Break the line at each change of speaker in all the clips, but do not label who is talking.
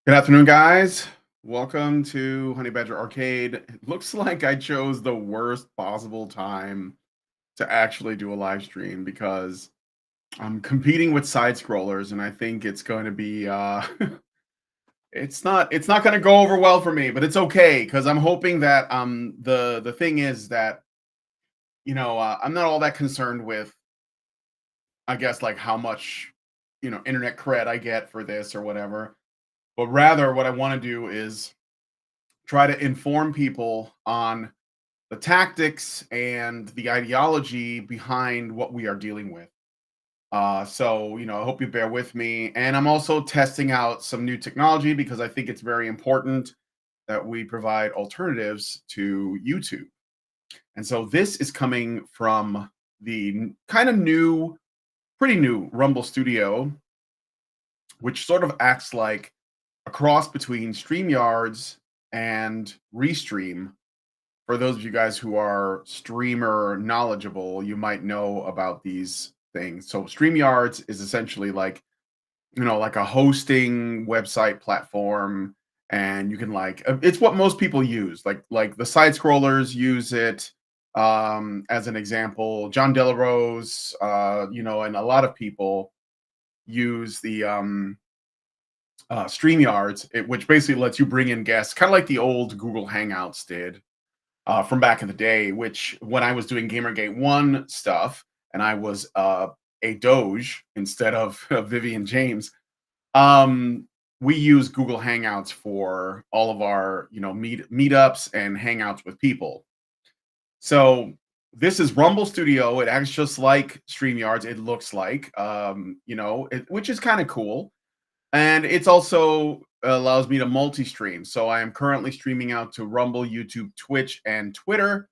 Good afternoon, guys. Welcome to Honey Badger Arcade. It looks like I chose the worst possible time to actually do a live stream because I'm competing with side scrollers, and I think it's going to be it's not going to go over well for me, but it's okay because I'm hoping that the thing is that I'm not all that concerned with, I guess, like how much internet cred I get for this or whatever, but rather what I want to do is try to inform people on the tactics and the ideology behind what we are dealing with. I hope you bear with me. And I'm also testing out some new technology because I think it's very important that we provide alternatives to YouTube. And so this is coming from the kind of new, pretty new Rumble Studio, which sort of acts like a cross between StreamYards and Restream. For those of you guys who are streamer knowledgeable, you might know about these things. So StreamYards is essentially like, like a hosting website platform, and you can it's what most people use. Like the side scrollers use it as an example. John Delarose, and a lot of people use the StreamYards, which basically lets you bring in guests, kind of like the old Google Hangouts did from back in the day, which when I was doing GamerGate 1 stuff and I was a Doge instead of Vivian James, we use Google Hangouts for all of our, meetups and hangouts with people. So this is Rumble Studio. It acts just like StreamYards, it looks like, which is kind of cool. And it's also allows me to multi-stream. So I am currently streaming out to Rumble, YouTube, Twitch, and Twitter,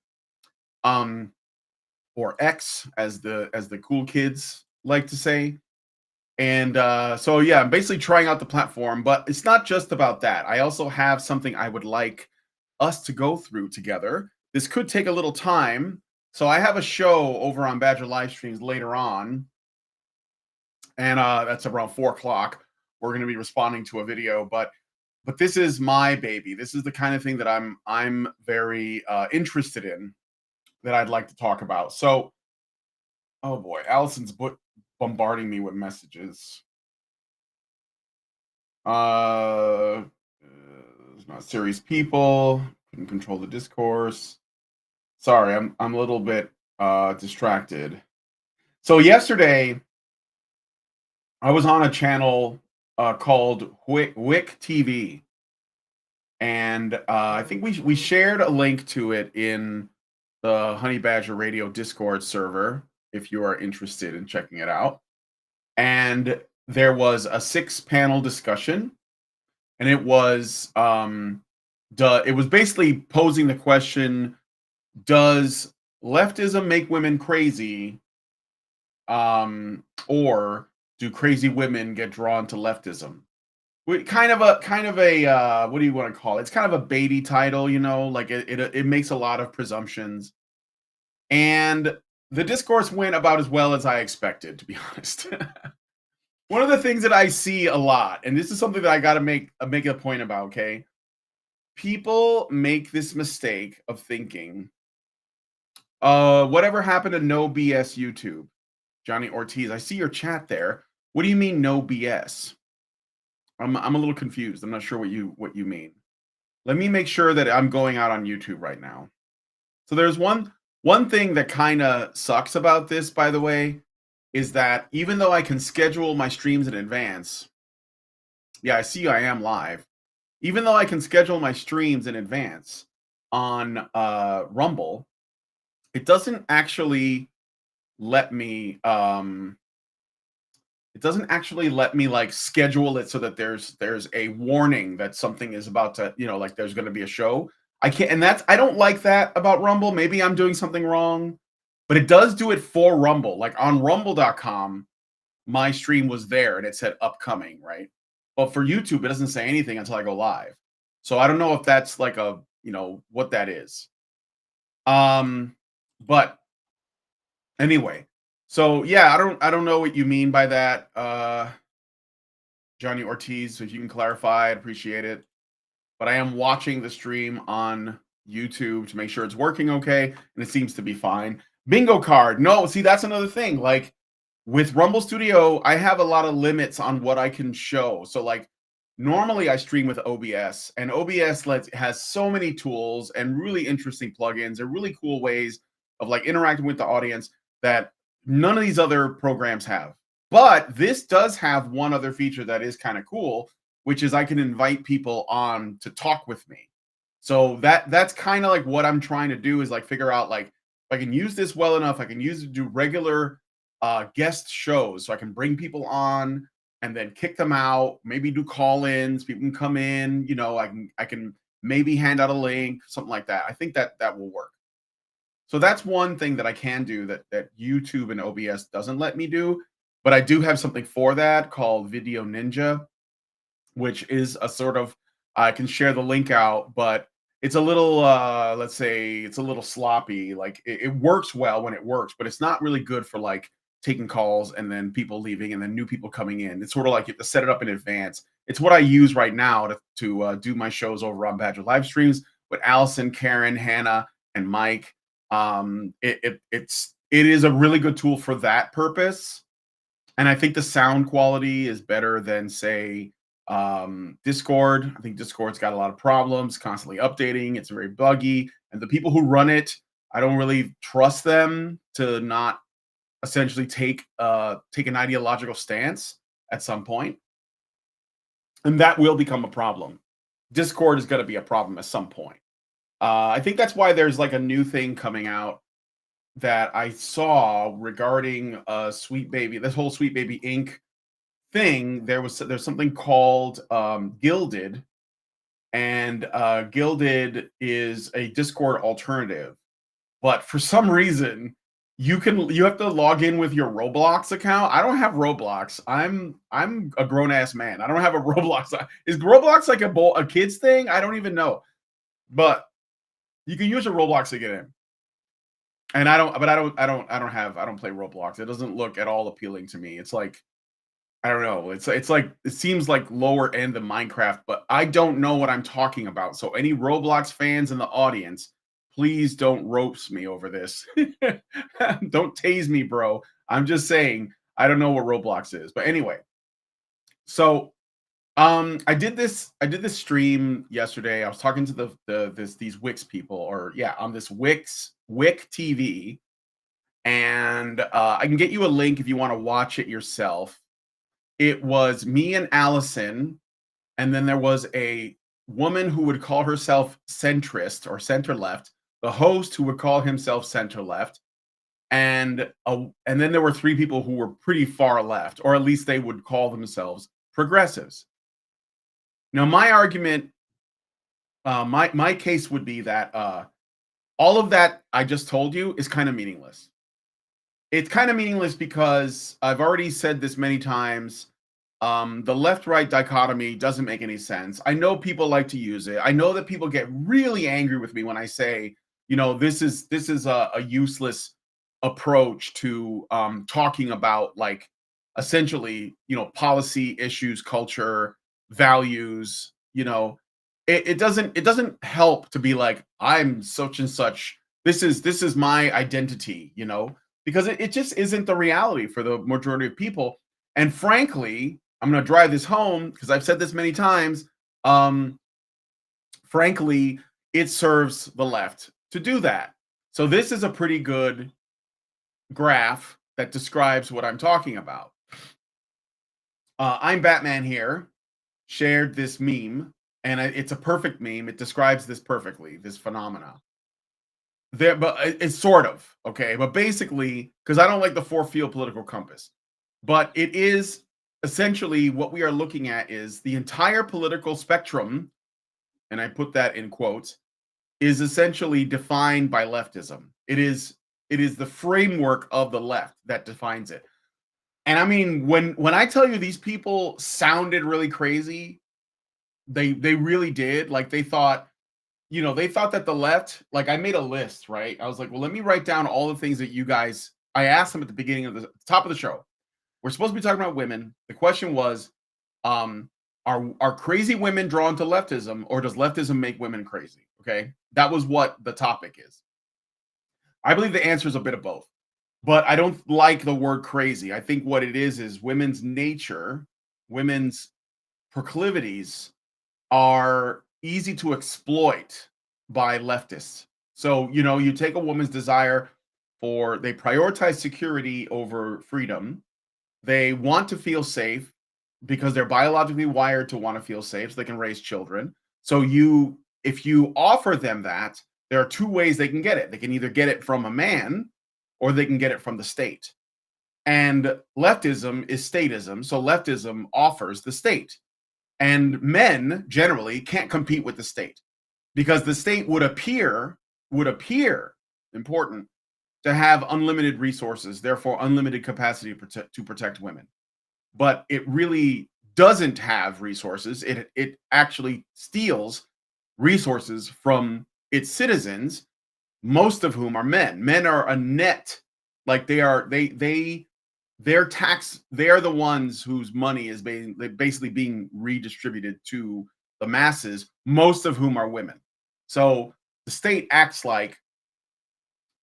or X, as the cool kids like to say. And so yeah, I'm basically trying out the platform, but it's not just about that. I also have something I would like us to go through together. This could take a little time. So I have a show over on Badger Live Streams later on, and that's around 4 o'clock. We're going to be responding to a video, but this is my baby. This is the kind of thing that I'm very interested in, that I'd like to talk about. So, oh boy, Allison's bombarding me with messages. It's not serious people. Couldn't control the discourse. Sorry, I'm a little bit distracted. So yesterday, I was on a channel called Wick TV, and I think we shared a link to it in the Honey Badger Radio Discord server if you are interested in checking it out. And there was a 6-panel discussion, and it was basically posing the question: does leftism make women crazy, or do crazy women get drawn to leftism? Kind of a what do you want to call it? It's kind of a baity title, like it makes a lot of presumptions. And the discourse went about as well as I expected, to be honest. One of the things that I see a lot, and this is something that I got to make a point about, okay? People make this mistake of thinking, whatever happened to no BS YouTube? Johnny Ortiz, I see your chat there. What do you mean no BS? I'm a little confused. I'm not sure what you mean. Let me make sure that I'm going out on YouTube right now. So there's one thing that kind of sucks about this, by the way, is that even though I can schedule my streams in advance, yeah, I see I am live. Even though I can schedule my streams in advance on Rumble, it doesn't actually let me like schedule it so that there's a warning that something is about to, like there's going to be a show. I can't, and I don't like that about Rumble. Maybe I'm doing something wrong, but it does do it for Rumble. Like on rumble.com, my stream was there and it said upcoming, right? But for YouTube, it doesn't say anything until I go live. So I don't know if that's like what that is. But anyway, so yeah, I don't know what you mean by that. Johnny Ortiz. So if you can clarify, I'd appreciate it. But I am watching the stream on YouTube to make sure it's working okay, and it seems to be fine. Bingo card. No, see, that's another thing. Like with Rumble Studio, I have a lot of limits on what I can show. So like normally I stream with OBS, and OBS has so many tools and really interesting plugins and really cool ways of like interacting with the audience that none of these other programs have. But this does have one other feature that is kind of cool, which is I can invite people on to talk with me. So that's kind of like what I'm trying to do is like figure out like if I can use this well enough, I can use it to do regular guest shows. So I can bring people on and then kick them out, maybe do call-ins, people can come in, you know, I can maybe hand out a link, something like that. I think that will work. So that's one thing that I can do that YouTube and OBS doesn't let me do, but I do have something for that called Video Ninja, which is a sort of, I can share the link out, but it's a little, let's say it's a little sloppy. Like it works well when it works, but it's not really good for like taking calls and then people leaving and then new people coming in. It's sort of like you have to set it up in advance. It's what I use right now to do my shows over on Badger live streams with Allison, Karen, Hannah, and Mike. It is a really good tool for that purpose. And I think the sound quality is better than say Discord. I think Discord's got a lot of problems, constantly updating. It's very buggy. And the people who run it, I don't really trust them to not essentially take an ideological stance at some point. And that will become a problem. Discord is going to be a problem at some point. I think that's why there's like a new thing coming out that I saw regarding Sweet Baby, this whole Sweet Baby Inc. thing. There's something called Gilded, and Gilded is a Discord alternative. But for some reason, you have to log in with your Roblox account. I don't have Roblox. I'm a grown ass man. I don't have a Roblox. Is Roblox like a kids thing? I don't even know. But you can use your Roblox to get in. And I don't play Roblox. It doesn't look at all appealing to me. It's like, I don't know. It's like, it seems like lower end than Minecraft, but I don't know what I'm talking about. So any Roblox fans in the audience, please don't roast me over this. Don't tase me, bro. I'm just saying, I don't know what Roblox is. But anyway, so I did this stream yesterday. I was talking to these Wix people, or yeah, on this Wix TV, and I can get you a link if you want to watch it yourself. It was me and Allison, and then there was a woman who would call herself centrist or center left, the host who would call himself center left, and then there were three people who were pretty far left, or at least they would call themselves progressives. Now, my argument, my case would be that all of that I just told you is kind of meaningless. It's kind of meaningless because I've already said this many times. The left-right dichotomy doesn't make any sense. I know people like to use it. I know that people get really angry with me when I say, you know, this is a useless approach to talking about like essentially, you know, policy issues, culture, values. You know, it doesn't help to be like, I'm such and such. This is my identity, you know, because it just isn't the reality for the majority of people. And frankly, I'm going to drive this home because I've said this many times. Frankly, it serves the left to do that. So this is a pretty good graph that describes what I'm talking about. I'm Batman here shared this meme, and it's a perfect meme. It describes this perfectly, this phenomena. But it's sort of, okay? But basically, because I don't like the four-field political compass, but it is essentially what we are looking at is the entire political spectrum, and I put that in quotes, is essentially defined by leftism. It is the framework of the left that defines it. And I mean, when I tell you these people sounded really crazy, they really did. Like they thought that the left, like I made a list, right? I was like, well, let me write down all the things that you guys, I asked them at the beginning of the top of the show. We're supposed to be talking about women. The question was, Um, are crazy women drawn to leftism, or does leftism make women crazy? Okay, that was what the topic is. I believe the answer is a bit of both, but I don't like the word crazy. I think what it is women's nature, women's proclivities are easy to exploit by leftists. So, you take a woman's desire they prioritize security over freedom. They want to feel safe because they're biologically wired to want to feel safe so they can raise children. So if you offer them that, there are two ways they can get it. They can either get it from a man or they can get it from the state. And leftism is statism. So leftism offers the state. And men generally can't compete with the state because the state would appear important to have unlimited resources, therefore unlimited capacity to protect women. But it really doesn't have resources. It actually steals resources from its citizens, most of whom are men. Men are a net, like they are they are the ones whose money is basically being redistributed to the masses, most of whom are women. So the state acts like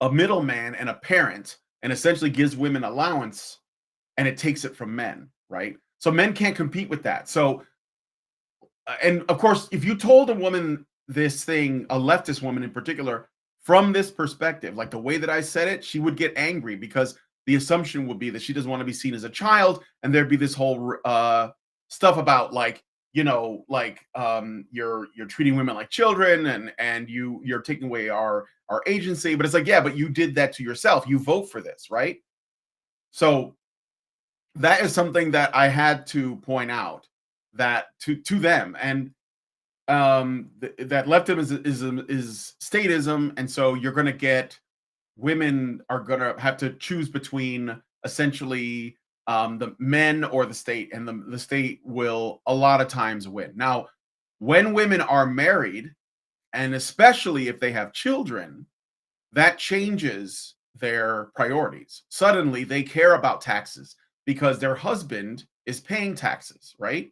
a middleman and a parent and essentially gives women allowance, and it takes it from men, right? So men can't compete with that. So, and of course, if you told a woman this thing, a leftist woman in particular, from this perspective, like the way that I said it, she would get angry because the assumption would be that she doesn't want to be seen as a child, and there'd be this whole stuff about you're treating women like children, and you're taking away our agency. But it's like, yeah, but you did that to yourself. You vote for this, right? So that is something that I had to point out that to them, and that leftism is statism, and so you're going to get women are going to have to choose between essentially the men or the state, and the state will a lot of times win. Now, when women are married, and especially if they have children, that changes their priorities. Suddenly, they care about taxes because their husband is paying taxes, right?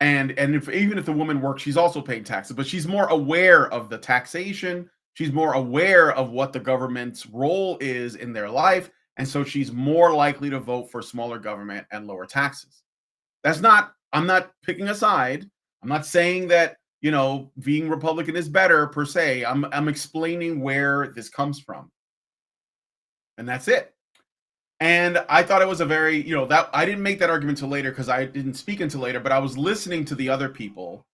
And even if the woman works, she's also paying taxes, but she's more aware of the taxation. She's more aware of what the government's role is in their life. And so she's more likely to vote for smaller government and lower taxes. I'm not picking a side. I'm not saying that, being Republican is better per se. I'm explaining where this comes from. And that's it. And I thought it was a very, that I didn't make that argument till later because I didn't speak until later, but I was listening to the other people,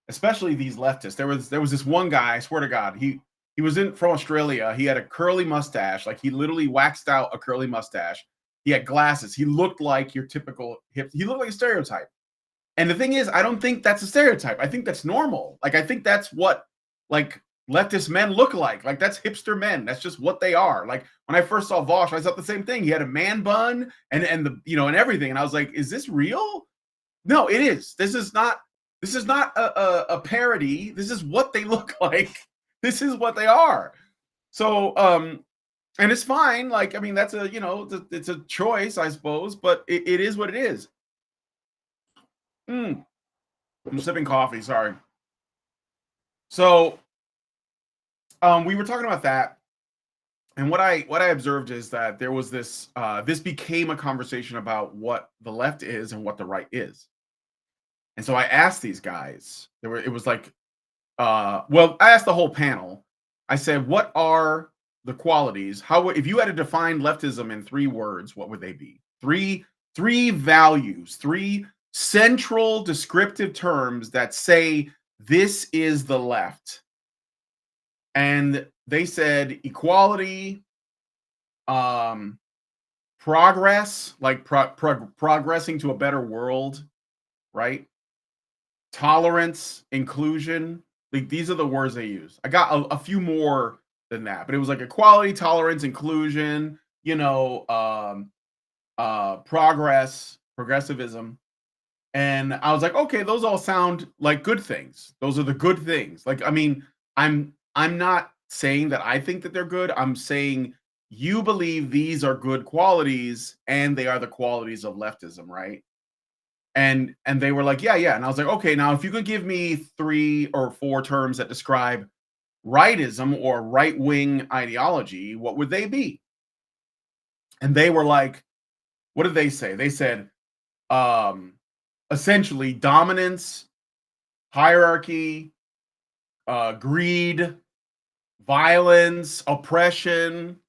especially these leftists. There was this one guy, I swear to God, he was from Australia. He had a curly mustache, like he literally waxed out a curly mustache. He had glasses. He looked like your typical he looked like a stereotype. And the thing is, I don't think that's a stereotype. I think that's normal. Like I think that's what like leftist men look like. Like that's hipster men. That's just what they are. Like when I first saw Vosh, I thought the same thing. He had a man bun and the and everything. And I was like, is this real? No, it is. This is not a parody. This is what they look like. This is what they are. So and it's fine. Like, I mean, that's it's a choice, I suppose, but it is what it is. I'm sipping coffee, sorry. So we were talking about that, and what I observed is that there was this became a conversation about what the left is and what the right is. And so I asked these guys, I asked the whole panel. I said, what are the qualities? If you had to define leftism in 3 words, what would they be? Three values, 3 central descriptive terms that say this is the left. And they said equality, progress, like progressing to a better world, right? Tolerance, inclusion. Like these are the words they use. I got a few more than that, but it was like equality, tolerance, inclusion, progress, progressivism. And I was like, okay, those all sound like good things. Those are the good things. Like, I mean, I'm not saying that I think that they're good. I'm saying you believe these are good qualities and they are the qualities of leftism, right? And they were like, yeah, yeah. And I was like, okay, now if you could give me 3 or 4 terms that describe rightism or right wing ideology, what would they be? And they were like, what did they say? They said, um, essentially dominance, hierarchy, greed, violence, oppression,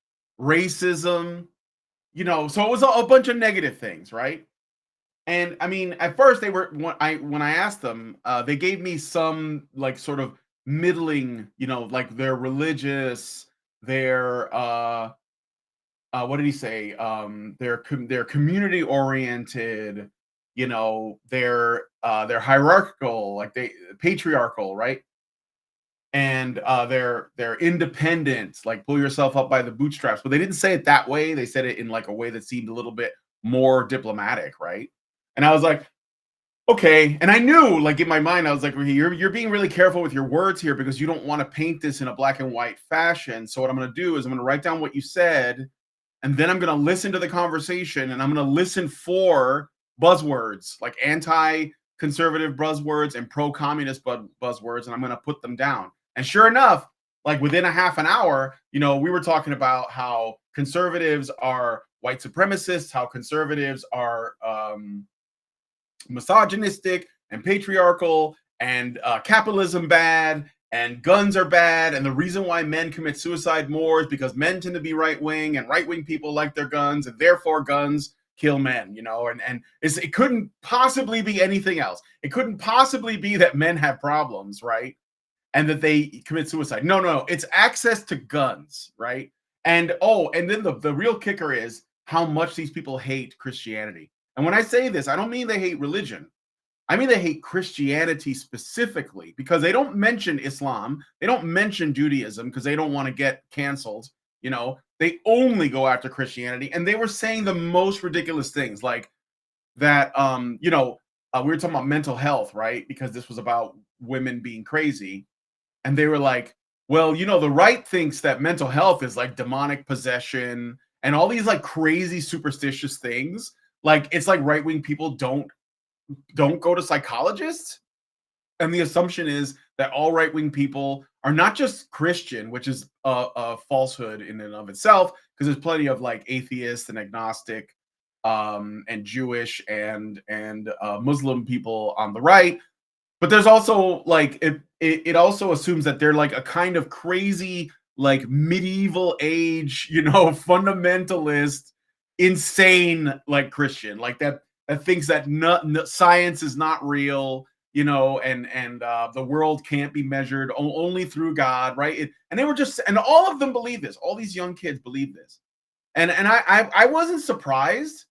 racism, so it was a bunch of negative things, right? And I mean, at first they were when I asked them, they gave me some like sort of middling, like they're religious, they're what did he say? They're community oriented, they're hierarchical, like they patriarchal, right? And they're independent, like pull yourself up by the bootstraps. But they didn't say it that way. They said it in like a way that seemed a little bit more diplomatic, right? And I was like, okay. And I knew, like in my mind, I was like, you're being really careful with your words here because you don't want to paint this in a black and white fashion. So what I'm going to do is I'm going to write down what you said, and then I'm going to listen to the conversation, and I'm going to listen for buzzwords, like anti-conservative buzzwords and pro-communist buzzwords, and I'm going to put them down. And sure enough, like within a half an hour, we were talking about how conservatives are white supremacists, how conservatives are misogynistic and patriarchal, and capitalism bad, and guns are bad, and the reason why men commit suicide more is because men tend to be right-wing, and right-wing people like their guns, and therefore guns kill men, and it couldn't possibly be anything else. It couldn't possibly be that men have problems, right? And that they commit suicide. No, it's access to guns, right? And then the real kicker is how much these people hate Christianity. And when I say this, I don't mean they hate religion. I mean they hate Christianity specifically, because they don't mention Islam, they don't mention Judaism because they don't want to get canceled. They only go after Christianity, and they were saying the most ridiculous things, like that. We were talking about mental health, right? Because this was about women being crazy, and they were like, well, the right thinks that mental health is like demonic possession and all these like crazy superstitious things. Like it's like right-wing people don't go to psychologists. And the assumption is that all right-wing people are not just Christian, which is a falsehood in and of itself, because there's plenty of like atheists and agnostic and Jewish and Muslim people on the right. But there's also like it also assumes that they're like a kind of crazy, like medieval age, fundamentalist, insane, like Christian, like that thinks that science is not real, and the world can't be measured only through God, right? And they were and all of them believe this. All these young kids believe this, and I wasn't surprised,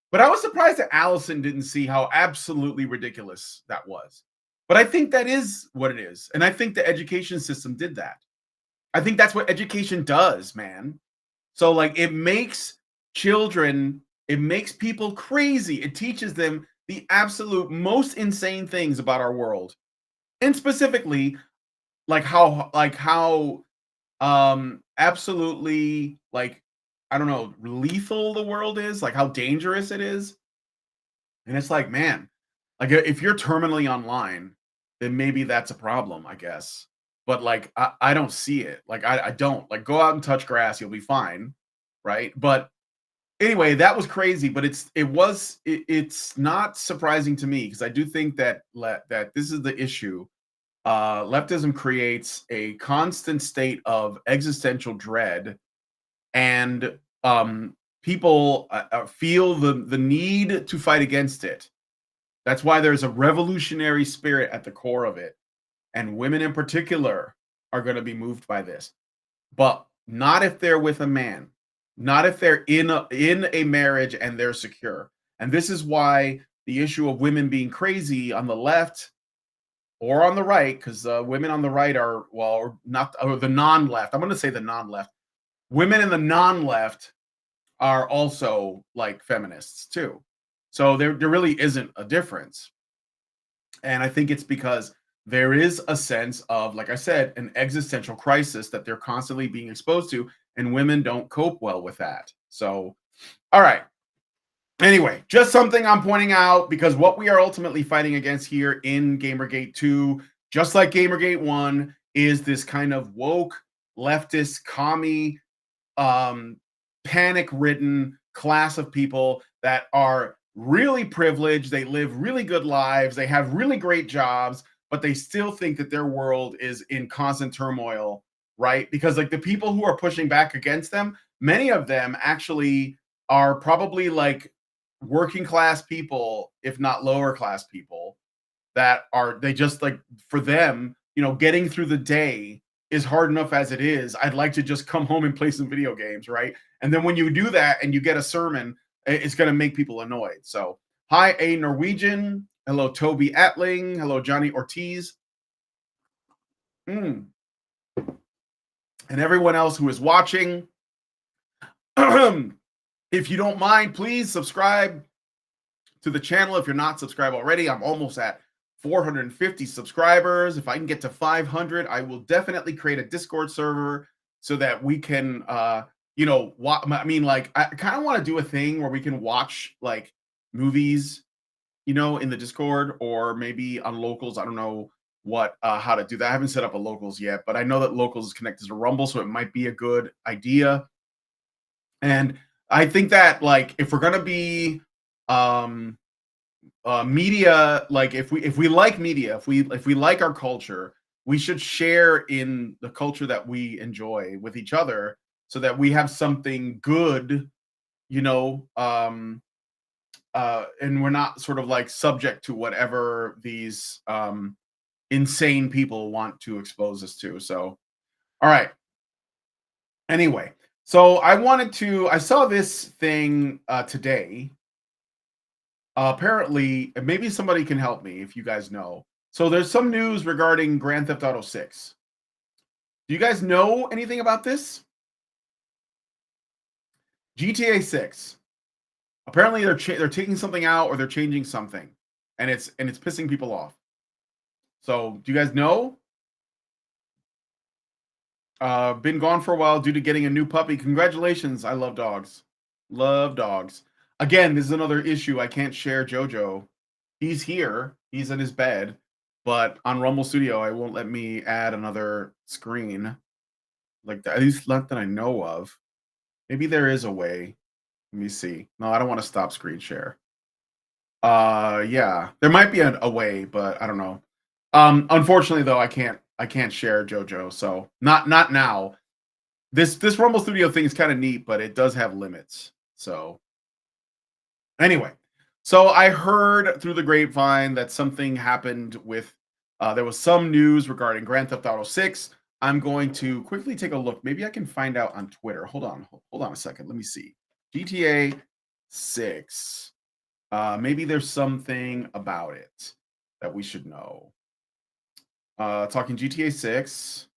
but I was surprised that Allison didn't see how absolutely ridiculous that was. But I think that is what it is, and I think the education system did that. I think that's what education does, man. So like it makes children, it makes people crazy. It teaches them the absolute most insane things about our world. And specifically like how absolutely, like, I don't know, lethal the world is, like how dangerous it is. And it's like, man, like if you're terminally online, then maybe that's a problem, I guess. But like I don't see it. Like I don't. Like go out and touch grass, you'll be fine, right? But anyway, that was crazy, but it's not surprising to me, because I do think that this is the issue. Leftism creates a constant state of existential dread, and people feel the need to fight against it. That's why there's a revolutionary spirit at the core of it, and women in particular are going to be moved by this, but not if they're with a man. Not if they're in a marriage and they're secure. And this is why the issue of women being crazy on the left or on the right, because women on the right are, well, not, or the non-left. I'm going to say the non-left. Women in the non-left are also like feminists too. So there really isn't a difference. And I think it's because there is a sense of, like I said, an existential crisis that they're constantly being exposed to, and women don't cope well with that. So, all right. Anyway, just something I'm pointing out because what we are ultimately fighting against here in GamerGate 2, just like GamerGate 1, is this kind of woke, leftist, commie, panic-ridden class of people that are really privileged. They live really good lives. They have really great jobs, but they still think that their world is in constant turmoil, right? Because like the people who are pushing back against them, many of them actually are probably like working class people, if not lower class people, that are they just like for them, getting through the day is hard enough as it is. I'd like to just come home and play some video games, right? And then when you do that and you get a sermon, it's going to make people annoyed. So, hi, A Norwegian. Hello, Toby Atling. Hello, Johnny Ortiz. And everyone else who is watching. If you don't mind, please subscribe to the channel if you're not subscribed already. I'm almost at 450 subscribers. If I can get to 500, I will definitely create a Discord server so that we can, I kind of want to do a thing where we can watch like movies, in the Discord or maybe on Locals. I don't know how to do that. I haven't set up a Locals yet, but I know that Locals is connected to Rumble, so it might be a good idea. And I think that like if we're gonna be media, like if we like media, if we like our culture, we should share in the culture that we enjoy with each other so that we have something good, and we're not sort of like subject to whatever these insane people want to expose us to. So, all right. Anyway, so I saw this thing today. Apparently, maybe somebody can help me if you guys know. So there's some news regarding Grand Theft Auto 6. Do you guys know anything about this? GTA 6. Apparently they're taking something out or they're changing something, and it's pissing people off. So, do you guys know? Been gone for a while due to getting a new puppy. Congratulations. I love dogs. Love dogs. Again, this is another issue. I can't share JoJo. He's here. He's in his bed. But on Rumble Studio, I won't let me add another screen. Like that, at least not that I know of. Maybe there is a way. Let me see. No, I don't want to stop screen share. Yeah. There might be a way, but I don't know. Unfortunately though, I can't share JoJo, so not now. This Rumble Studio thing is kind of neat, but it does have limits. So anyway, so I heard through the grapevine that something happened with there was some news regarding Grand Theft Auto 6. I'm going to quickly take a look. Maybe I can find out on Twitter. Hold on a second. Let me see. GTA 6. Maybe there's something about it that we should know. Talking GTA 6.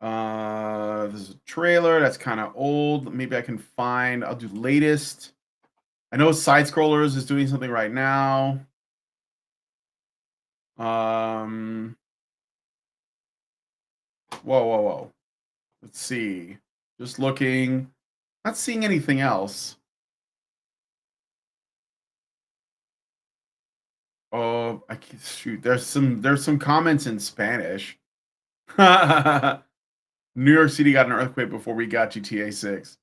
This is a trailer that's kind of old. Maybe I can find. I'll do latest. I know Side Scrollers is doing something right now. Whoa. Let's see. Just looking. Not seeing anything else. Oh, I can't shoot. There's some comments in Spanish. New York City got an earthquake before we got GTA 6.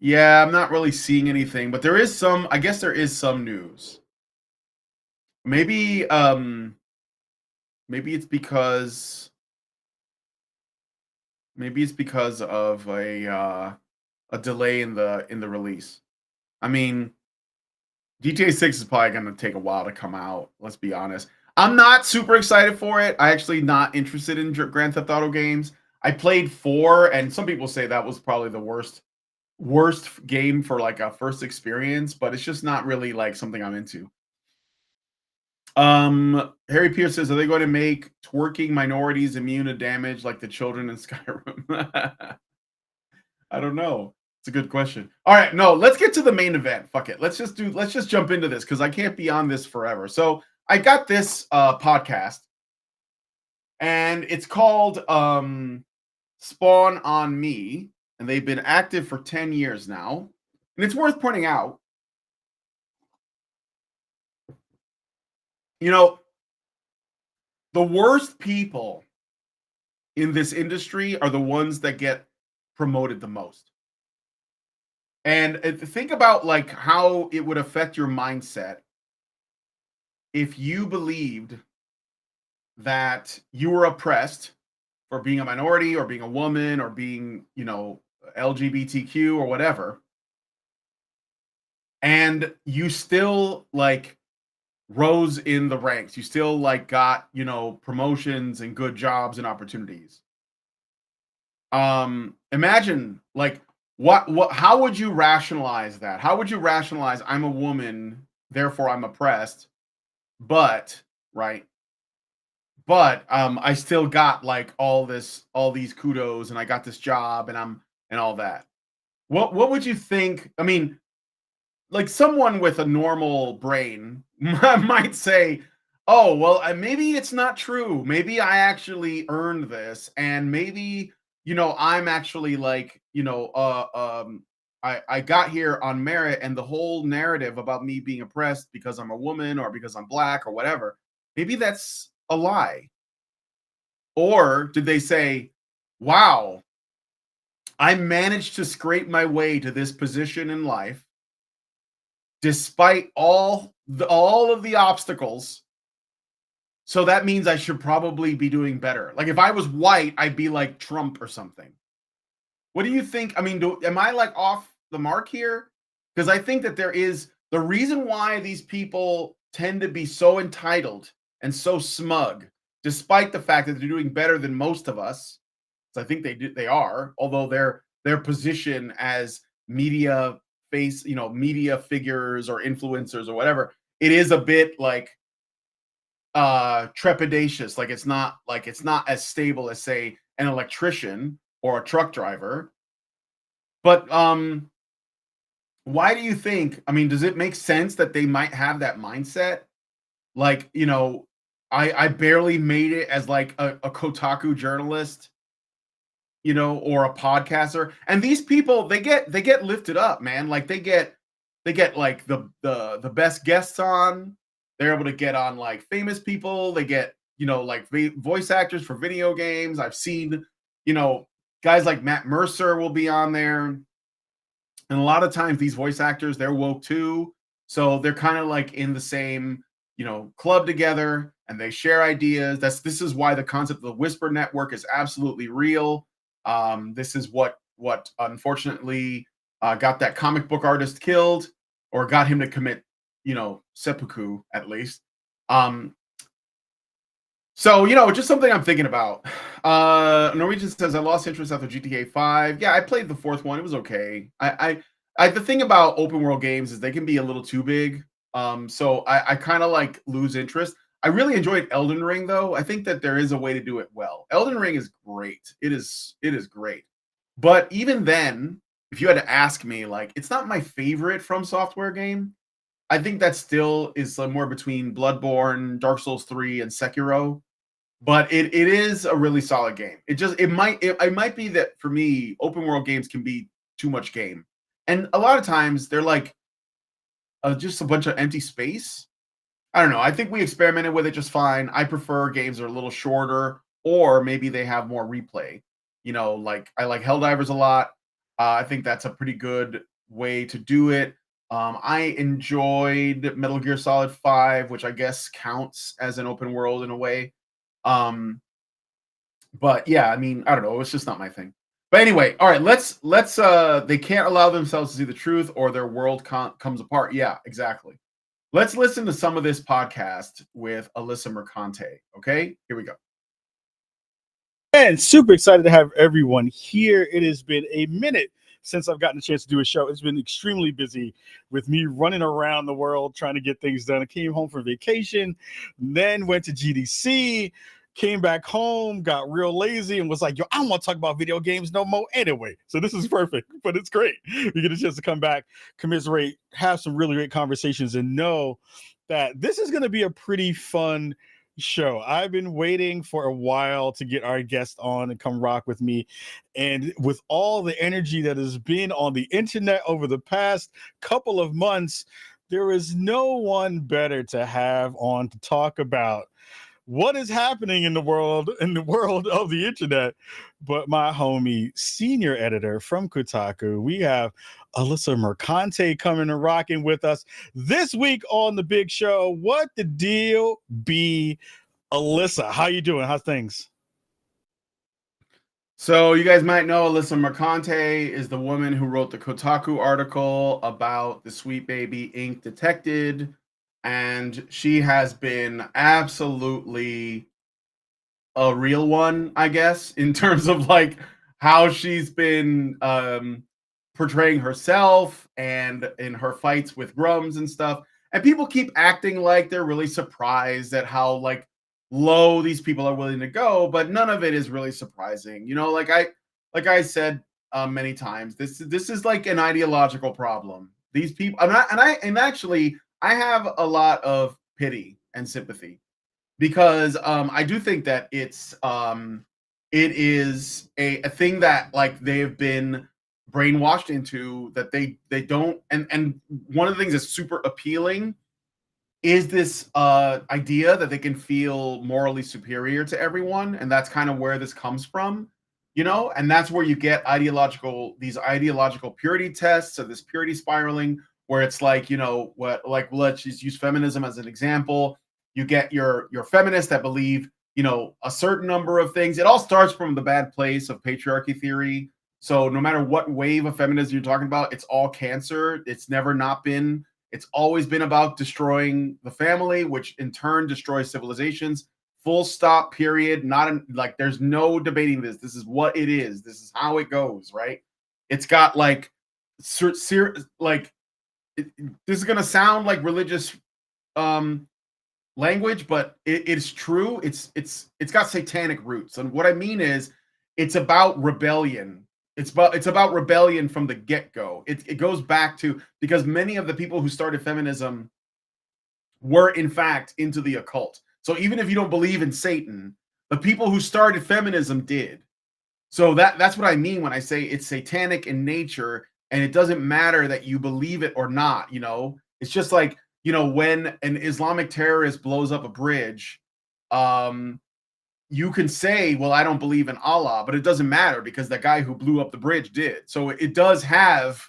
Yeah, I'm not really seeing anything, but there is some. I guess there is some news. Maybe it's because of a delay in the release. I mean, GTA 6 is probably going to take a while to come out. Let's be honest. I'm not super excited for it. I actually not interested in Grand Theft Auto games. I played 4, and some people say that was probably the worst game for like a first experience, but it's just not really like something I'm into. Harry Pierce says, are they going to make twerking minorities immune to damage like the children in Skyrim? I don't know. It's a good question. All right, no, let's get to the main event. Fuck it. Let's just jump into this because I can't be on this forever. So I got this podcast, and it's called Spawn on Me. and they've been active for 10 years now. And it's worth pointing out, you know, the worst people in this industry are the ones that get promoted the most. And think about like how it would affect your mindset if you believed that you were oppressed for being a minority or being a woman or being, LGBTQ or whatever, and you still like rose in the ranks. You still like got, promotions and good jobs and opportunities. Imagine like what how would you rationalize that? How would you rationalize I'm a woman, therefore I'm oppressed, but right? But I still got like all these kudos and I got this job and all that. What would you think? I mean, like someone with a normal brain might say, "Oh, well, maybe it's not true. Maybe I actually earned this, and maybe I'm actually like I got here on merit, and the whole narrative about me being oppressed because I'm a woman or because I'm black or whatever, maybe that's a lie." Or did they say, "Wow, I managed to scrape my way to this position in life despite all of the obstacles. So that means I should probably be doing better." Like if I was white, I'd be like Trump or something. What do you think? I mean, am I like off the mark here? Because I think that there is the reason why these people tend to be so entitled and so smug, despite the fact that they're doing better than most of us. So I think they are, although their position as media media figures or influencers or whatever, it is a bit like trepidatious. Like it's not as stable as say an electrician or a truck driver. But why do you think? I mean, does it make sense that they might have that mindset? Like, I barely made it as like a Kotaku journalist, or a podcaster. And these people, they get lifted up, man. Like they get like the best guests on. They're able to get on like famous people. They get, like voice actors for video games. I've seen, guys like Matt Mercer will be on there. And a lot of times these voice actors, they're woke too. So they're kind of like in the same, club together and they share ideas. This is why the concept of the Whisper Network is absolutely real. This is what unfortunately got that comic book artist killed or got him to commit, seppuku at least. So, just something I'm thinking about. Norwegian says, I lost interest after GTA 5. Yeah, I played the fourth one. It was okay. I the thing about open world games is they can be a little too big. So I kind of like lose interest. I really enjoyed Elden Ring though. I think that there is a way to do it well. Elden Ring is great. It is great. But even then, if you had to ask me, like, it's not my favorite From Software game. I think that still is more between Bloodborne, Dark Souls 3, and Sekiro. But it is a really solid game. It might be that for me, open world games can be too much game. And a lot of times they're like just a bunch of empty space. I don't know. I think we experimented with it just fine. I prefer games that are a little shorter, or maybe they have more replay. Like I like Helldivers a lot. I think that's a pretty good way to do it. I enjoyed Metal Gear Solid 5, which I guess counts as an open world in a way. But yeah, I mean, I don't know. It's just not my thing. But anyway, all right, let's they can't allow themselves to see the truth or their world comes apart. Yeah, exactly. Let's listen to some of this podcast with Alissa Mercante. Okay, here we go.
And super excited to have everyone here. It has been a minute since I've gotten a chance to do a show. It's been extremely busy with me running around the world trying to get things done. I came home from vacation, then went to GDC, came back home, got real lazy, and was like, yo, I don't want to talk about video games no more anyway. So this is perfect, but it's great. We get a chance to come back, commiserate, have some really great conversations, and know that this is going to be a pretty fun show. I've been waiting for a while to get our guest on and come rock with me. And with all the energy that has been on the internet over the past couple of months, there is no one better to have on to talk about what is happening in the world of the internet but my homie senior editor from Kotaku. We have Alissa Mercante coming and rocking with us this week on the big show. What the deal be, Alyssa? How you doing? How's things?
So you guys might know Alissa Mercante is the woman who wrote the Kotaku article about the Sweet Baby Ink Detected, and she has been absolutely a real one, I guess, in terms of like how she's been portraying herself and in her fights with Grums and stuff. And people keep acting like they're really surprised at how like low these people are willing to go, but none of it is really surprising. You know, like I said many times, this is like an ideological problem. These people, and actually, I have a lot of pity and sympathy because I do think that it is a thing that like they've been brainwashed into, that they don't, and one of the things that's super appealing is this idea that they can feel morally superior to everyone, and that's kind of where this comes from, you know. And that's where you get these ideological purity tests, or this purity spiraling, where it's like, you know, what, like, let's just use feminism as an example. You get your feminists that believe, you know, a certain number of things. It all starts from the bad place of patriarchy theory. So no matter what wave of feminism you're talking about, it's all cancer. It's never not been. It's always been about destroying the family, which in turn destroys civilizations. Full stop, period. Not like there's no debating this. This is what it is. This is how it goes, right? It's got like, like this is gonna sound like religious language, but it's true. It's got satanic roots, and what I mean is, it's about rebellion. It's about rebellion from the get-go. It goes back to, because many of the people who started feminism were in fact into the occult. So even if you don't believe in Satan, the people who started feminism did. So that's what I mean when I say it's satanic in nature, and it doesn't matter that you believe it or not, you know. It's just like, you know, when an Islamic terrorist blows up a bridge, you can say, well, I don't believe in Allah, but it doesn't matter because the guy who blew up the bridge did. So it does have,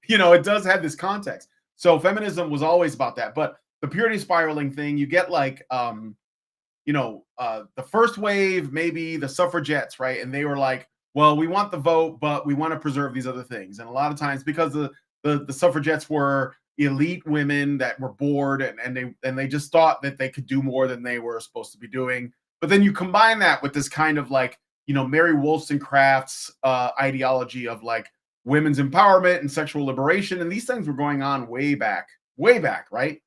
you know, it does have this context. So feminism was always about that. But the purity spiraling thing, you get like, you know, the first wave, maybe the suffragettes, right? And they were like, well, we want the vote, but we want to preserve these other things. And a lot of times, because the suffragettes were elite women that were bored, and they just thought that they could do more than they were supposed to be doing. But then you combine that with this kind of like, you know, Mary Wollstonecraft's ideology of like women's empowerment and sexual liberation. And these things were going on way back, right?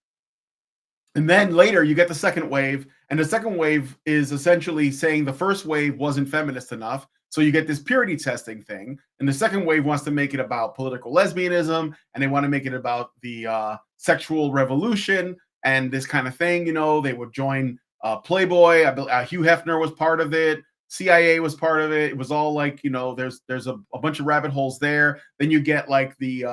And then later you get the second wave, and the second wave is essentially saying the first wave wasn't feminist enough. So you get this purity testing thing, and the second wave wants to make it about political lesbianism, and they want to make it about the sexual revolution and this kind of thing. You know, they would join Playboy. Hugh Hefner was part of it. CIA was part of it. It was all like, you know, there's a bunch of rabbit holes there. Then you get like the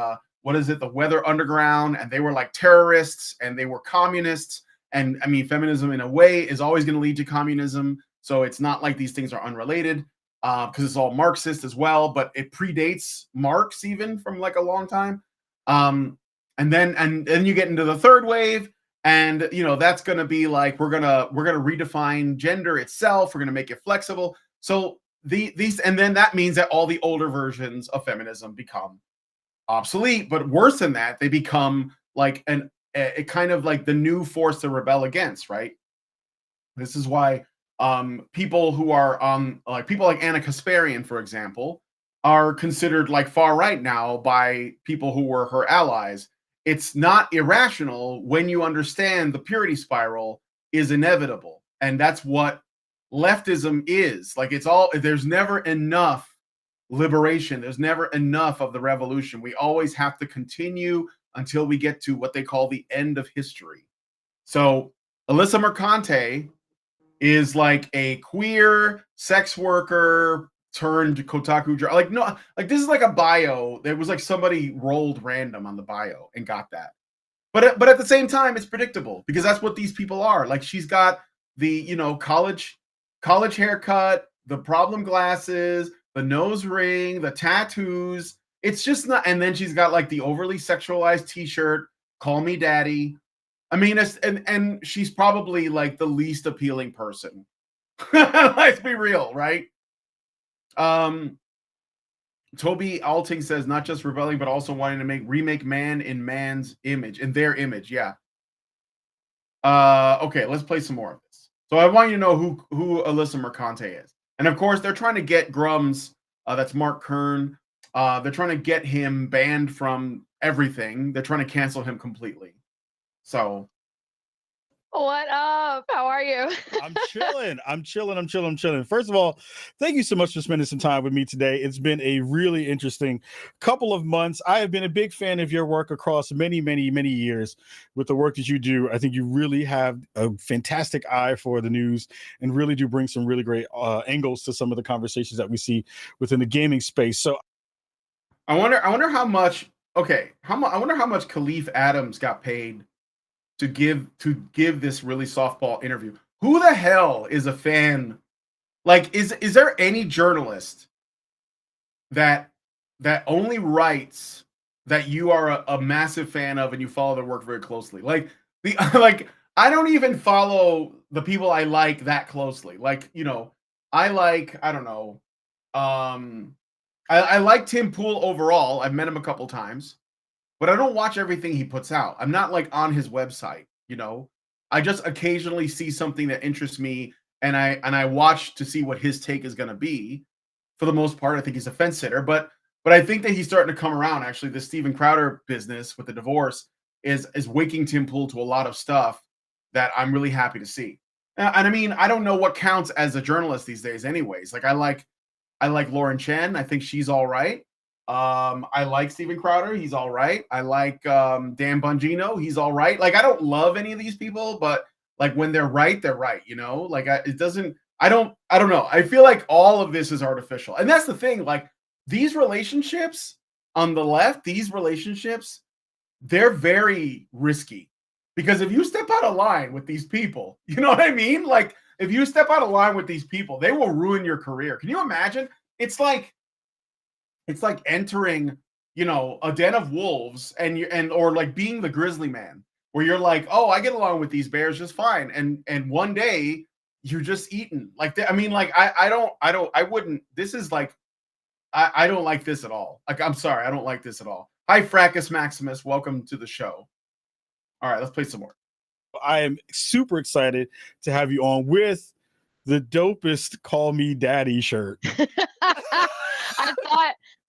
the Weather Underground, and they were like terrorists and they were communists. And I mean, feminism in a way is always going to lead to communism. So it's not like these things are unrelated, because it's all Marxist as well, but it predates Marx even from like a long time. And then you get into the third wave, and you know, that's going to be like, we're gonna redefine gender itself. We're going to make it flexible. So these, and then that means that all the older versions of feminism become obsolete. But worse than that, they become like a kind of like the new force to rebel against, right? This is why people who are like people like Anna Kasparian, for example, are considered like far right now by people who were her allies. It's not irrational when you understand the purity spiral is inevitable, and that's what leftism is. Like, it's all, there's never enough liberation, there's never enough of the revolution. We always have to continue until we get to what they call the end of history. So Alissa Mercante is like a queer sex worker turned Kotaku. Like, no, like this is like a bio. There was like somebody rolled random on the bio and got that. But at the same time, it's predictable because that's what these people are. Like she's got the, you know, college haircut, the problem glasses, the nose ring, the tattoos. It's just not. And then she's got like the overly sexualized T-shirt. Call me daddy. I mean, and she's probably like the least appealing person. Let's be real, right? Toby Alting says not just rebelling, but also wanting to remake man in man's image, in their image. Yeah. Okay, let's play some more of this. So I want you to know who Alissa Mercante is. And of course, they're trying to get Grums, that's Mark Kern. They're trying to get him banned from everything. They're trying to cancel him completely. So
what up? How are you?
I'm chilling. First of all, thank you so much for spending some time with me today. It's been a really interesting couple of months. I have been a big fan of your work across many years with the work that you do. I think you really have a fantastic eye for the news and really do bring some really great angles to some of the conversations that we see within the gaming space. So
I wonder how much, I wonder how much Kahlief Adams got paid to give this really softball interview. Who the hell is a fan? Like, is there any journalist that only writes that you are a massive fan of and you follow their work very closely? Like like I don't even follow the people I like that closely. Like, you know, I don't know. I like Tim Pool overall. I've met him a couple times. But I don't watch everything he puts out. I'm not like on his website, you know. I just occasionally see something that interests me, and I watch to see what his take is going to be. For the most part, I think he's a fence sitter, but I think that he's starting to come around. Actually, the Steven Crowder business with the divorce is waking Tim Pool to a lot of stuff that I'm really happy to see. And I mean, I don't know what counts as a journalist these days, anyways. Like I like Lauren Chen. I think she's all right. I like Steven Crowder. He's all right. I like Dan Bongino. He's all right. Like I don't love any of these people, but like when they're right, you know. Like I don't know. I feel like all of this is artificial, and that's the thing. Like these relationships on the left, they're very risky because if you step out of line with these people, you know what I mean? Like if you step out of line with these people, they will ruin your career. Can you imagine? It's like entering, you know, a den of wolves or like being the grizzly man where you're like, oh, I get along with these bears just fine. And one day you're just eaten. Like, I mean, like, I wouldn't, this is like, I don't like this at all. Like, I'm sorry. I don't like this at all. Hi, Fracus Maximus. Welcome to the show. All right, let's play some more.
I am super excited to have you on with the dopest Call Me Daddy shirt.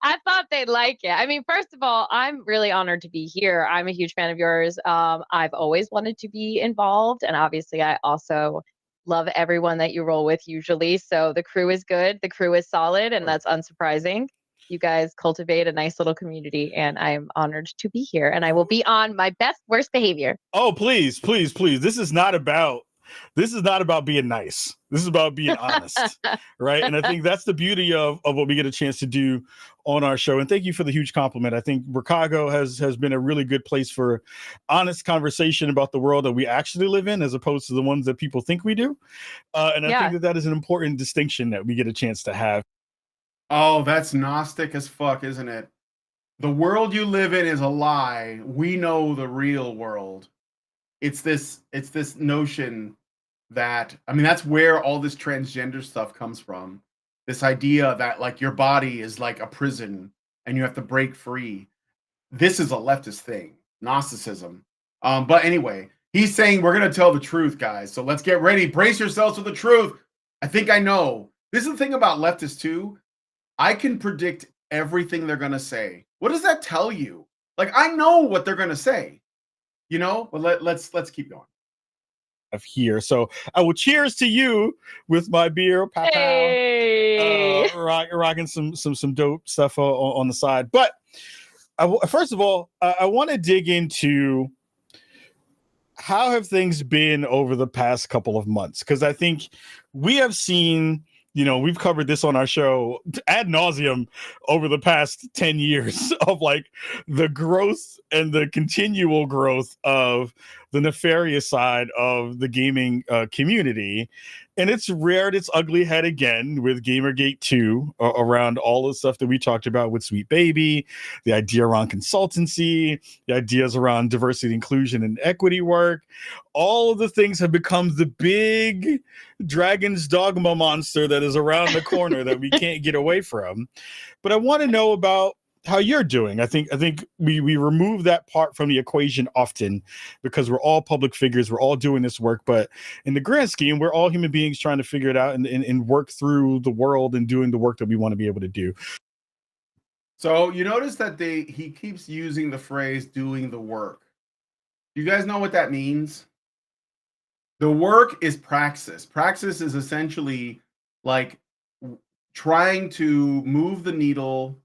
I thought they'd like it. I mean, first of all, I'm really honored to be here. I'm a huge fan of yours. I've always wanted to be involved. And obviously, I also love everyone that you roll with usually. So the crew is good. The crew is solid. And that's unsurprising. You guys cultivate a nice little community. And I'm honored to be here. And I will be on my best, worst behavior.
Oh, please. This is not about being nice. This is about being honest, right? And I think that's the beauty of what we get a chance to do on our show. And thank you for the huge compliment. I think Chicago has been a really good place for honest conversation about the world that we actually live in, as opposed to the ones that people think we do. And I think that is an important distinction that we get a chance to have.
Oh, that's Gnostic as fuck, isn't it? The world you live in is a lie. We know the real world. It's this notion that, I mean, that's where all this transgender stuff comes from. This idea that like your body is like a prison and you have to break free. This is a leftist thing, Gnosticism. But anyway, he's saying we're going to tell the truth, guys. So let's get ready. Brace yourselves for the truth. I think I know. This is the thing about leftists too. I can predict everything they're going to say. What does that tell you? Like, I know what they're going to say. You know, but let's keep going.
Here, so I will cheers to you with my beer,
hey.
Rocking some dope stuff on the side. But first of all, I want to dig into how have things been over the past couple of months? Because I think we have seen, we've covered this on our show ad nauseum over the past 10 years of like the growth and the continual growth of the nefarious side of the gaming community. And it's reared its ugly head again with GamerGate 2 around all the stuff that we talked about with Sweet Baby, the idea around consultancy, the ideas around diversity, inclusion, and equity work. All of the things have become the big dragon's dogma monster that is around the corner that we can't get away from. But I want to know about how you're doing. I think we remove that part from the equation often because we're all public figures, we're all doing this work, but in the grand scheme, we're all human beings trying to figure it out and work through the world and doing the work that we want to be able to do.
So you notice that he keeps using the phrase "doing the work." You guys know what that means? The work is praxis. Praxis is essentially like trying to move the needle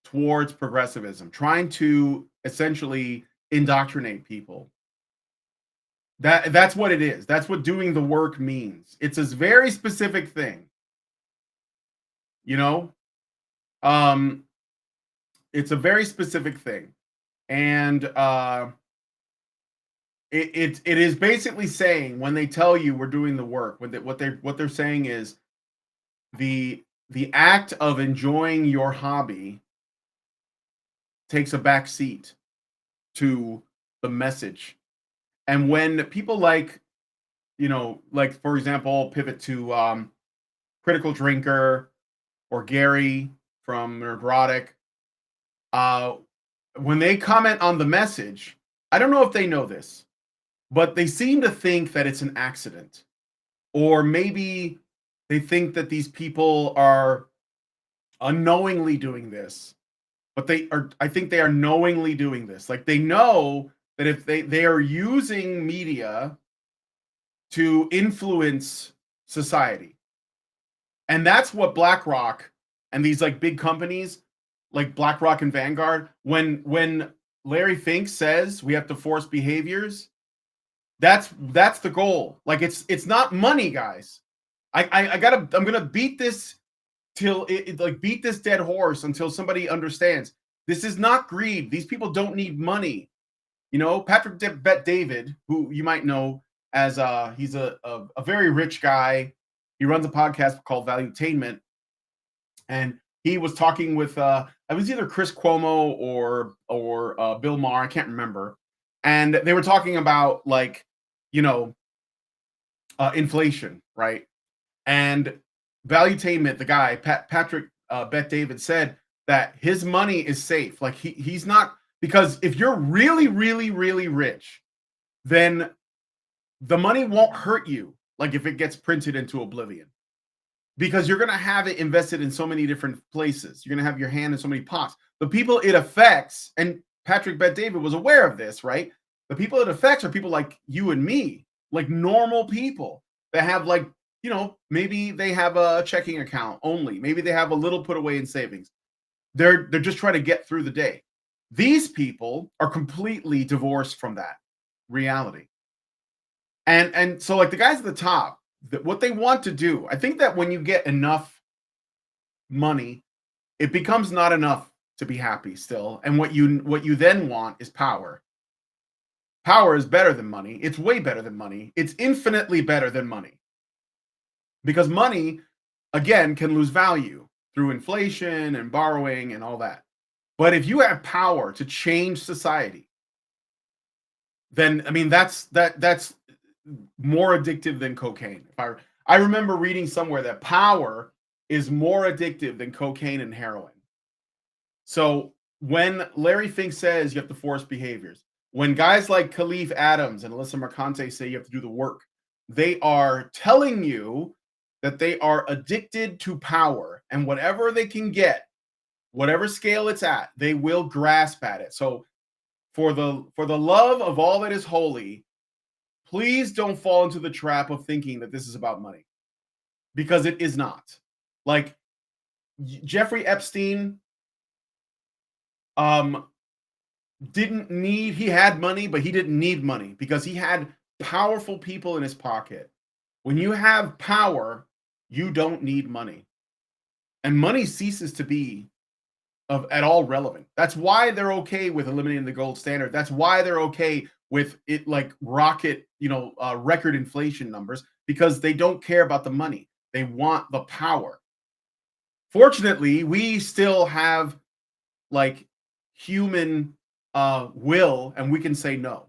towards progressivism, trying to essentially indoctrinate people. That's what it is. That's what doing the work means. It's a very specific thing. It's a very specific thing. And it is basically saying, when they tell you we're doing the work, what they're saying is the act of enjoying your hobby takes a back seat to the message. And when people like for example, pivot to Critical Drinker or Gary from Neurotic, when they comment on the message, I don't know if they know this, but they seem to think that it's an accident. Or maybe they think that these people are unknowingly doing this. But I think they are knowingly doing this. Like, they know that if they are using media to influence society. And that's what BlackRock and these like big companies like BlackRock and Vanguard, when Larry Fink says we have to force behaviors, that's the goal. Like, it's not money, guys. I'm gonna beat this till beat this dead horse until somebody understands this is not greed. These people don't need money. Patrick Bet David, who you might know as he's a very rich guy. He runs a podcast called Valuetainment, and he was talking with it was either Chris Cuomo or Bill Maher, I can't remember, and they were talking about inflation, right? And Valuetainment, the guy Patrick Bet David, said that his money is safe. Like, he's not, because if you're really, really, really rich, then the money won't hurt you. Like, if it gets printed into oblivion, because you're going to have it invested in so many different places. You're going to have your hand in so many pots. The people it affects, and Patrick Bet David was aware of this, right? The people it affects are people like you and me, like normal people that have maybe they have a checking account only. Maybe they have a little put away in savings. They're just trying to get through the day. These people are completely divorced from that reality. And so, like, the guys at the top, what they want to do, I think that when you get enough money, it becomes not enough to be happy still. And what you then want is power. Power is better than money. It's way better than money. It's infinitely better than money. Because money, again, can lose value through inflation and borrowing and all that. But if you have power to change society, then that's more addictive than cocaine. I remember reading somewhere that power is more addictive than cocaine and heroin. So when Larry Fink says you have to force behaviors, when guys like Kahlief Adams and Alissa Mercante say you have to do the work, they are telling you that they are addicted to power, and whatever they can get, whatever scale it's at, they will grasp at it. So for the love of all that is holy, please don't fall into the trap of thinking that this is about money, because it is not. Like, Jeffrey Epstein, he had money, but he didn't need money because he had powerful people in his pocket. When you have power, you don't need money. And money ceases to be at all relevant. That's why they're okay with eliminating the gold standard. That's why they're okay with it like rocket, record inflation numbers, because they don't care about the money. They want the power. Fortunately, we still have like human will, and we can say no,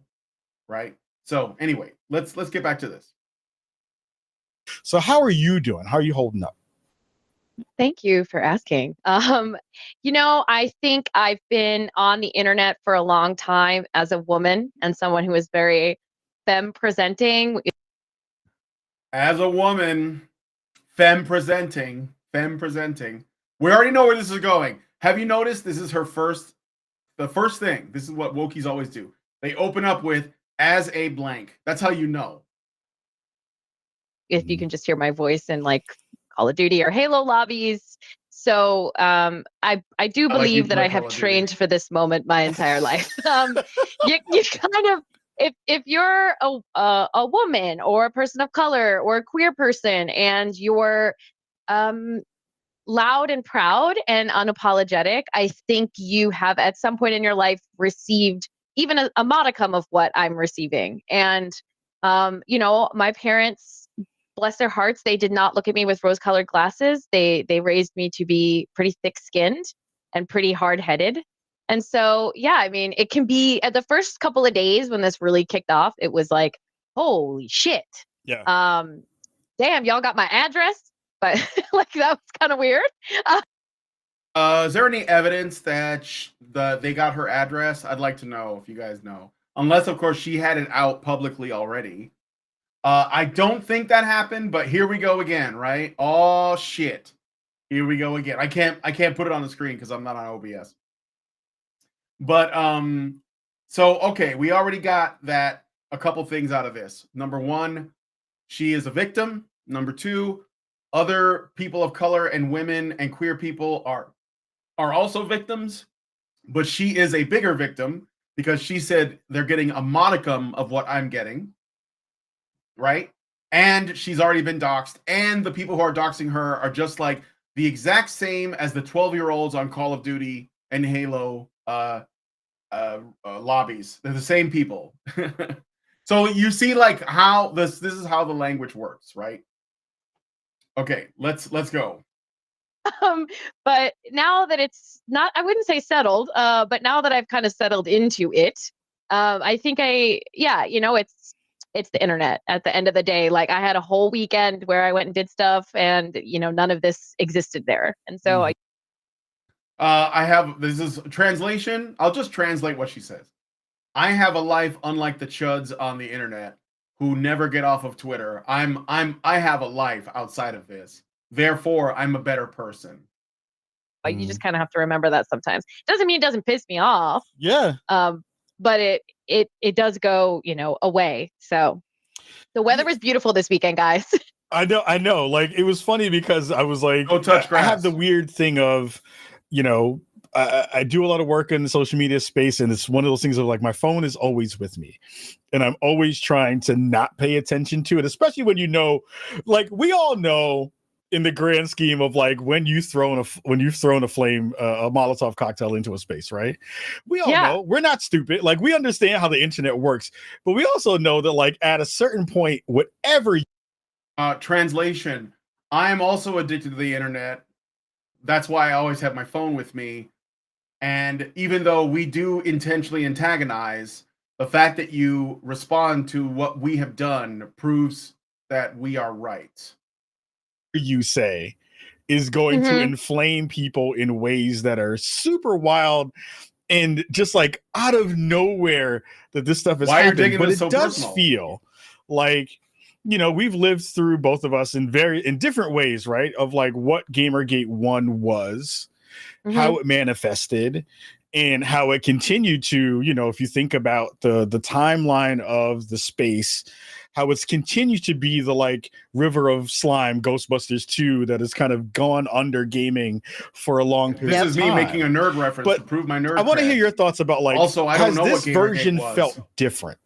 right? So anyway, let's get back to this.
So how are you doing? How are you holding up?
Thank you for asking. I think I've been on the internet for a long time as a woman and someone who is very femme presenting.
As a woman, femme presenting. We already know where this is going. Have you noticed this is the first thing? This is what wokies always do. They open up with as a blank. That's how you know.
If you can just hear my voice in like Call of Duty or Halo lobbies. So I do believe that I have trained for this moment my entire life. You kind of, if you're a woman or a person of color or a queer person and you're loud and proud and unapologetic, I think you have at some point in your life received even a modicum of what I'm receiving. And my parents, bless their hearts, they did not look at me with rose-colored glasses. They raised me to be pretty thick-skinned and pretty hard-headed. And so, yeah, I mean, it can be at the first couple of days when this really kicked off, it was like, holy shit.
Yeah.
Damn, y'all got my address, but like that was kind of weird.
Is there any evidence that they got her address? I'd like to know if you guys know. Unless, of course, she had it out publicly already. I don't think that happened, but here we go again, right? Oh shit. Here we go again. I can't put it on the screen because I'm not on OBS. But so okay, we already got that a couple things out of this. Number one, she is a victim. Number two, other people of color and women and queer people are also victims, but she is a bigger victim because she said they're getting a modicum of what I'm getting. Right? And she's already been doxxed, and the people who are doxing her are just like the exact same as the 12-year-olds on Call of Duty and Halo lobbies. They're the same people. So you see like how this is how the language works, right? Okay, let's go.
But now that it's not, I wouldn't say settled, but now that I've kind of settled into it, I think it's the internet at the end of the day. Like I had a whole weekend where I went and did stuff and, none of this existed there. And so
this is translation. I'll just translate what she says. I have a life unlike the chuds on the internet who never get off of Twitter. I have a life outside of this. Therefore, I'm a better person.
You just kind of have to remember that sometimes. Doesn't mean it doesn't piss me off.
Yeah.
But it does go, away. So the weather was beautiful this weekend, guys.
I know. Like it was funny because I was like,
don't touch grass.
I have the weird thing of, I do a lot of work in the social media space, and it's one of those things of like my phone is always with me, and I'm always trying to not pay attention to it, especially when like we all know. In the grand scheme of like when you've thrown a flame, a Molotov cocktail into a space, right? We all know we're not stupid. Like we understand how the internet works, but we also know that like at a certain point, whatever.
Translation. I am also addicted to the internet. That's why I always have my phone with me. And even though we do intentionally antagonize, the fact that you respond to what we have done proves that we are right.
You say is going to inflame people in ways that are super wild and just like out of nowhere that this stuff is happening. But it does personal. Feel like, we've lived through, both of us, in different ways, right? Of like what GamerGate 1 was, how it manifested, and how it continued to, if you think about the timeline of the space, how it's continued to be the like river of slime Ghostbusters 2 that has kind of gone under gaming for a long period
This
of
is
time.
me making a nerd reference
But
to prove my nerd
I want to
cred.
hear your thoughts about like,
Also, I don't know
this
what GamerGate
version
was.
felt different?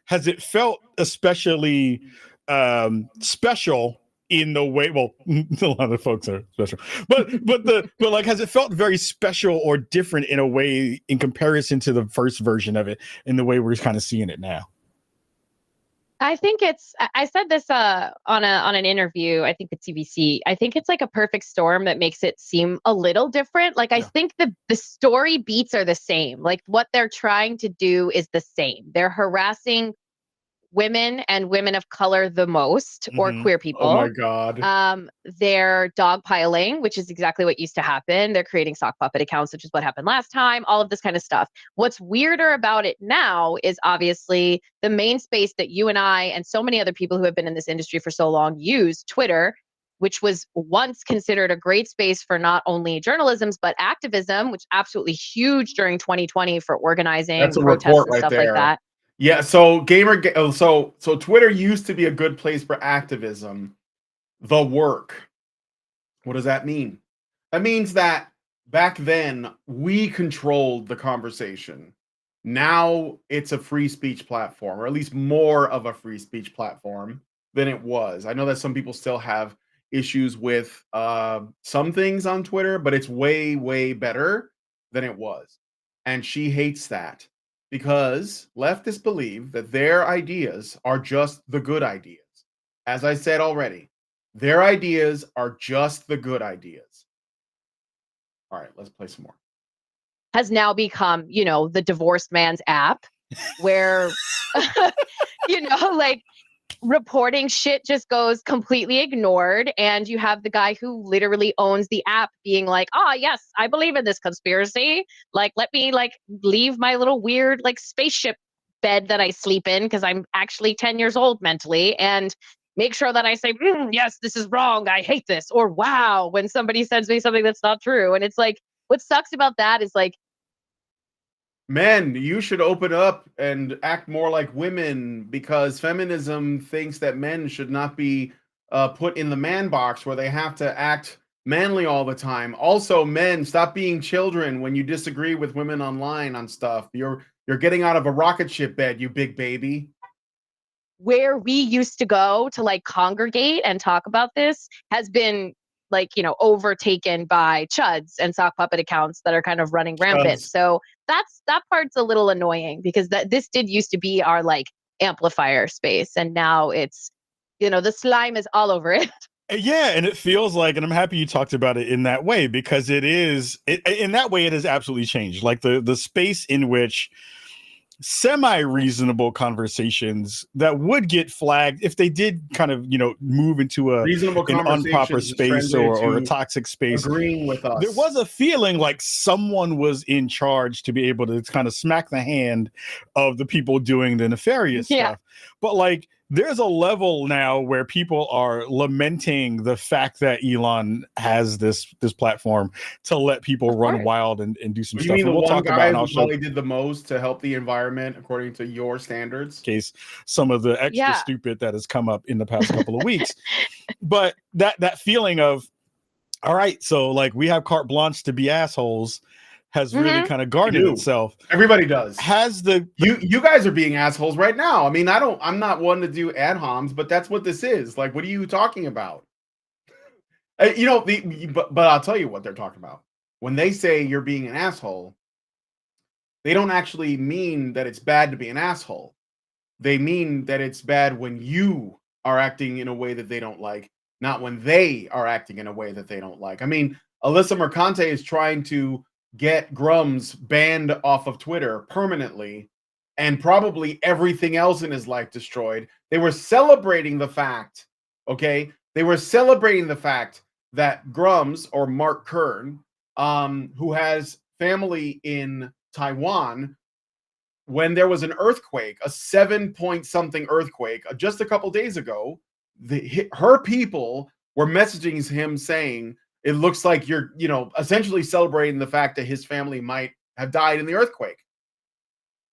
Has it felt especially special in the way? Well, a lot of folks are special, but like, has it felt very special or different in a way in comparison to the first version of it, in the way we're kind of seeing it now?
I think I said this on an interview, I think at CBC. I think it's like a perfect storm that makes it seem a little different. Like, I think the story beats are the same. Like, what they're trying to do is the same. They're harassing women and women of color the most, or queer people.
Oh my God.
They're dogpiling, which is exactly what used to happen. They're creating sock puppet accounts, which is what happened last time, all of this kind of stuff. What's weirder about it now is obviously the main space that you and I and so many other people who have been in this industry for so long use, Twitter, which was once considered a great space for not only journalism, but activism, which absolutely huge during 2020 for organizing
That's a
protests
report
and
right
stuff
there.
like that.
Yeah, so so Twitter used to be a good place for activism. The work. What does that mean? That means that back then we controlled the conversation. Now it's a free speech platform, or at least more of a free speech platform than it was. I know that some people still have issues with some things on Twitter, but it's way, way better than it was. And she hates that because leftists believe that their ideas are just the good ideas. As I said already, their ideas are just the good ideas. All right, let's play some more.
Has now become, the divorced man's app where, like, reporting shit just goes completely ignored. And you have the guy who literally owns the app being like, yes, I believe in this conspiracy. Like, let me leave my little weird spaceship bed that I sleep in because I'm actually 10 years old mentally, and make sure that I say, yes, this is wrong. I hate this. Or wow, when somebody sends me something that's not true. And it's like, what sucks about that is like,
men, you should open up and act more like women, because feminism thinks that men should not be put in the man box where they have to act manly all the time. Also, men, stop being children when you disagree with women online on stuff. You're getting out of a rocket ship bed, you big baby.
Where we used to go to congregate and talk about this has been overtaken by chuds and sock puppet accounts that are kind of running rampant. So that part's a little annoying, because this did used to be our amplifier space, and now it's the slime is all over it.
Yeah, and it feels like, and I'm happy you talked about it in that way, because in that way it has absolutely changed. Like the space in which semi-reasonable conversations that would get flagged if they did kind of move into an improper space or a toxic space,
agreeing with us.
There was a feeling like someone was in charge to be able to kind of smack the hand of the people doing the nefarious stuff. But there's a level now where people are lamenting the fact that Elon has this platform to let people run wild and do some stuff.
You mean
and
we'll talk about
who
probably did the most to help the environment according to your standards?
Case some of the extra stupid that has come up in the past couple of weeks. But that feeling of, all right, so we have carte blanche to be assholes has really kind of garnered itself.
Everybody does.
You
guys are being assholes right now. I mean, I'm not one to do ad homs, but that's what this is. What are you talking about? But I'll tell you what they're talking about. When they say you're being an asshole, they don't actually mean that it's bad to be an asshole. They mean that it's bad when you are acting in a way that they don't like, not when they are acting in a way that they don't like. I mean, Alissa Mercante is trying to get Grums banned off of Twitter permanently, and probably everything else in his life destroyed. They were celebrating the fact, They were celebrating the fact that Grums, or Mark Kern, who has family in Taiwan, when there was an earthquake, a 7-point-something earthquake, just a couple days ago, her people were messaging him saying, it looks like you're, essentially celebrating the fact that his family might have died in the earthquake.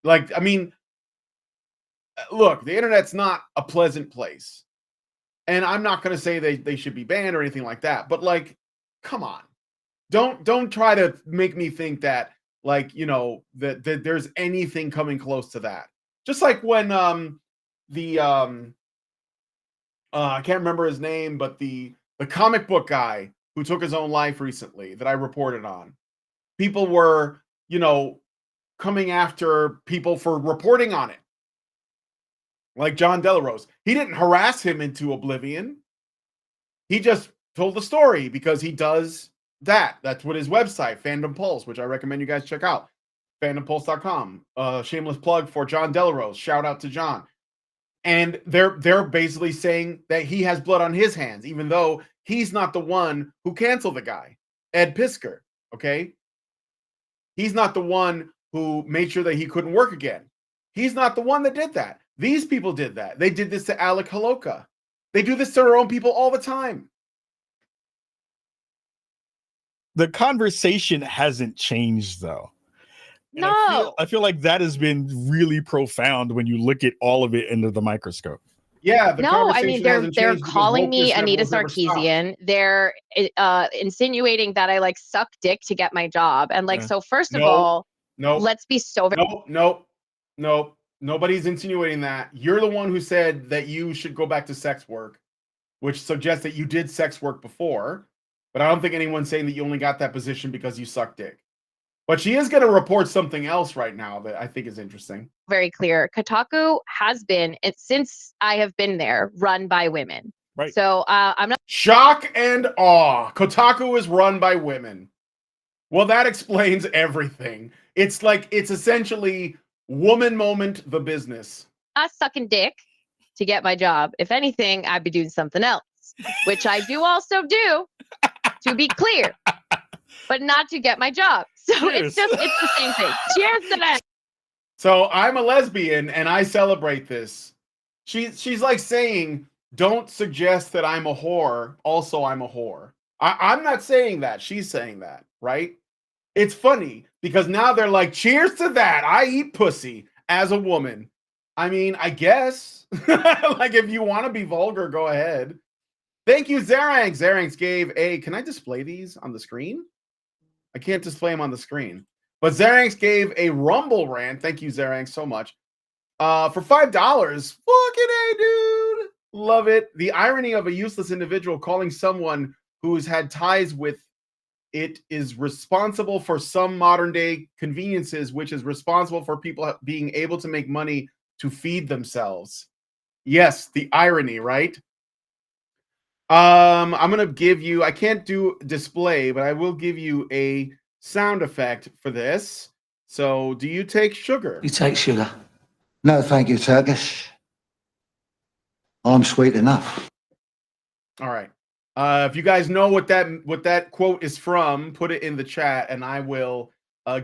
I mean, look, the internet's not a pleasant place. And I'm not going to say they should be banned or anything like that. But like, come on. Don't try to make me think that like, you know, that there's anything coming close to that. Just like when I can't remember his name, but the comic book guy who took his own life recently that I reported on. People were, you know, coming after people for reporting on it. Like John Delarose. He didn't harass him into oblivion. He just told the story because he does that. That's what his website, Fandom Pulse, which I recommend you guys check out. fandompulse.com. Shameless plug for John Delarose. Shout out to John. And they're basically saying that he has blood on his hands, even though he's not the one who canceled the guy. Ed Piskor, okay? He's not the one who made sure that he couldn't work again. He's not the one that did that. These people did that. They did this to Alec Haloka. They do this to their own people all the time.
The conversation hasn't changed, though. And
No.
I feel like that has been really profound when you look at all of it under the microscope.
Yeah,
No, I mean they're calling me Anita Sarkeesian. They're insinuating that I like suck dick to get my job. And like, so first of all, let's be so
Nope. Nobody's insinuating that. You're the one who said that you should go back to sex work, which suggests that you did sex work before. But I don't think anyone's saying that you only got that position because you suck dick. But she is going to report something else right now that I think is interesting.
Very clear. Kotaku has been, since I have been there, run by women.
Right.
So I'm not.
Shock and awe. Kotaku is run by women. Well, that explains everything. It's like, it's essentially woman moment, the business.
Not sucking dick to get my job. If anything, I'd be doing something else, which I do also do, to be clear, but not to get my job. So it's the same thing. Cheers to that.
So I'm a lesbian and I celebrate this. She's like saying, don't suggest that I'm a whore. Also, I'm a whore. I'm not saying that. She's saying that, right? It's funny because now they're like, cheers to that. I eat pussy as a woman. I mean, I guess. Like, if you want to be vulgar, go ahead. Thank you, Zaranx. Zaranx gave a... Can I display these on the screen? I can't display them on the screen. But Zaranx gave a Rumble rant. Thank you, Zaranx, so much. For $5. Fucking A, dude. Love it. The irony of a useless individual calling someone who's had ties with it is responsible for some modern day conveniences, which is responsible for people being able to make money to feed themselves. Yes, the irony, right? I'm going to give you, I can't do display, but I will give you a sound effect for this. So, do you take sugar?
You take sugar? No, thank you, Turkish. I'm sweet enough.
All right. If you guys know what that quote is from, put it in the chat, and I will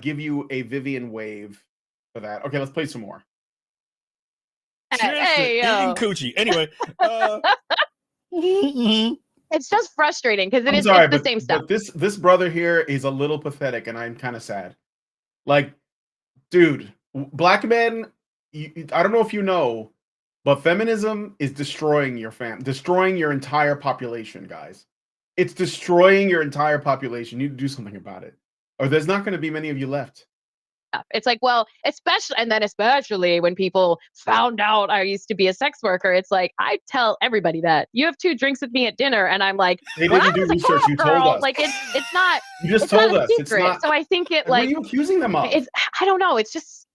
give you a Vivian wave for that. Okay, let's play some more.
Hey,
eating coochie. Anyway,
it's just frustrating because it's the same stuff.
But this brother here is a little pathetic, and I'm kind of sad. Like, dude, black men. I don't know if you know, but feminism is destroying destroying your entire population, guys. It's destroying your entire population. You need to do something about it, or there's not going to be many of you left.
It's like, well, especially when people found out I used to be a sex worker, it's like, I tell everybody that you have 2 drinks with me at dinner. And I'm like,
they didn't do research. You told us.
Like, it's not,
you just told us. It's not.
So I think it
like, what are you accusing them of?
I don't know. It's just,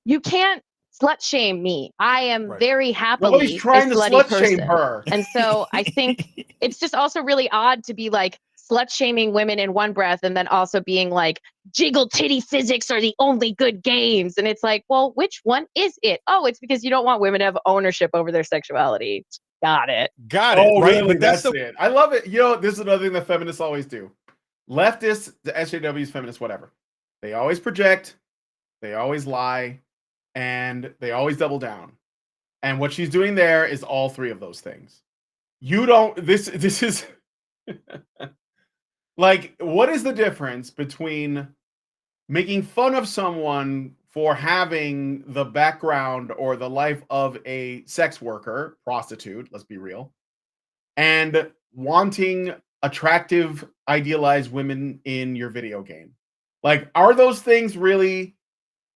you can't slut shame me. I am very happily
Nobody's trying
a
to
slutty
slut
person.
shame her.
And so I think it's just also really odd to be like, slut shaming women in one breath and then also being like, jiggle titty physics are the only good games. And it's like, well, which one is it? Oh, it's because you don't want women to have ownership over their sexuality. Got it.
Oh, right? Really? But that's it. I love it. You know, this is another thing that feminists always do. Leftists, the SJWs, feminists, whatever. They always project, they always lie, and they always double down. And what she's doing there is all 3 of those things. You don't, this is... Like, what is the difference between making fun of someone for having the background or the life of a sex worker, prostitute, let's be real, and wanting attractive, idealized women in your video game. Like, are those things really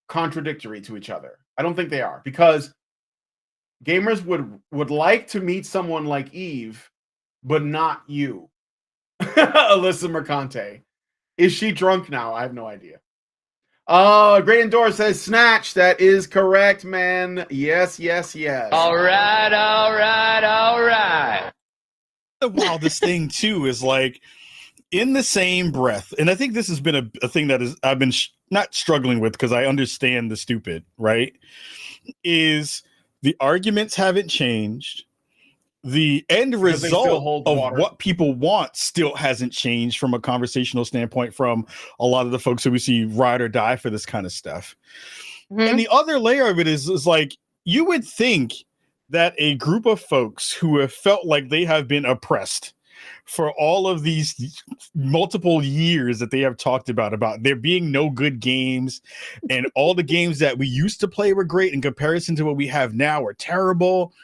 contradictory to each other? I don't think they are, because gamers would like to meet someone like Eve, but not you. Alissa Mercante. Is she drunk now? I have no idea. Great Endor says Snatch. That is correct, man. Yes, yes, yes.
All right, all right, all right.
The wildest thing too is like in the same breath, and I think this has been a thing that is I've been not struggling with because I understand the stupid, right? Is the arguments haven't changed. The end result of what people want still hasn't changed from a conversational standpoint from a lot of the folks who we see ride or die for this kind of stuff. Mm-hmm. And the other layer of it is like, you would think that a group of folks who have felt like they have been oppressed for all of these multiple years that they have talked about there being no good games and all the games that we used to play were great in comparison to what we have now are terrible.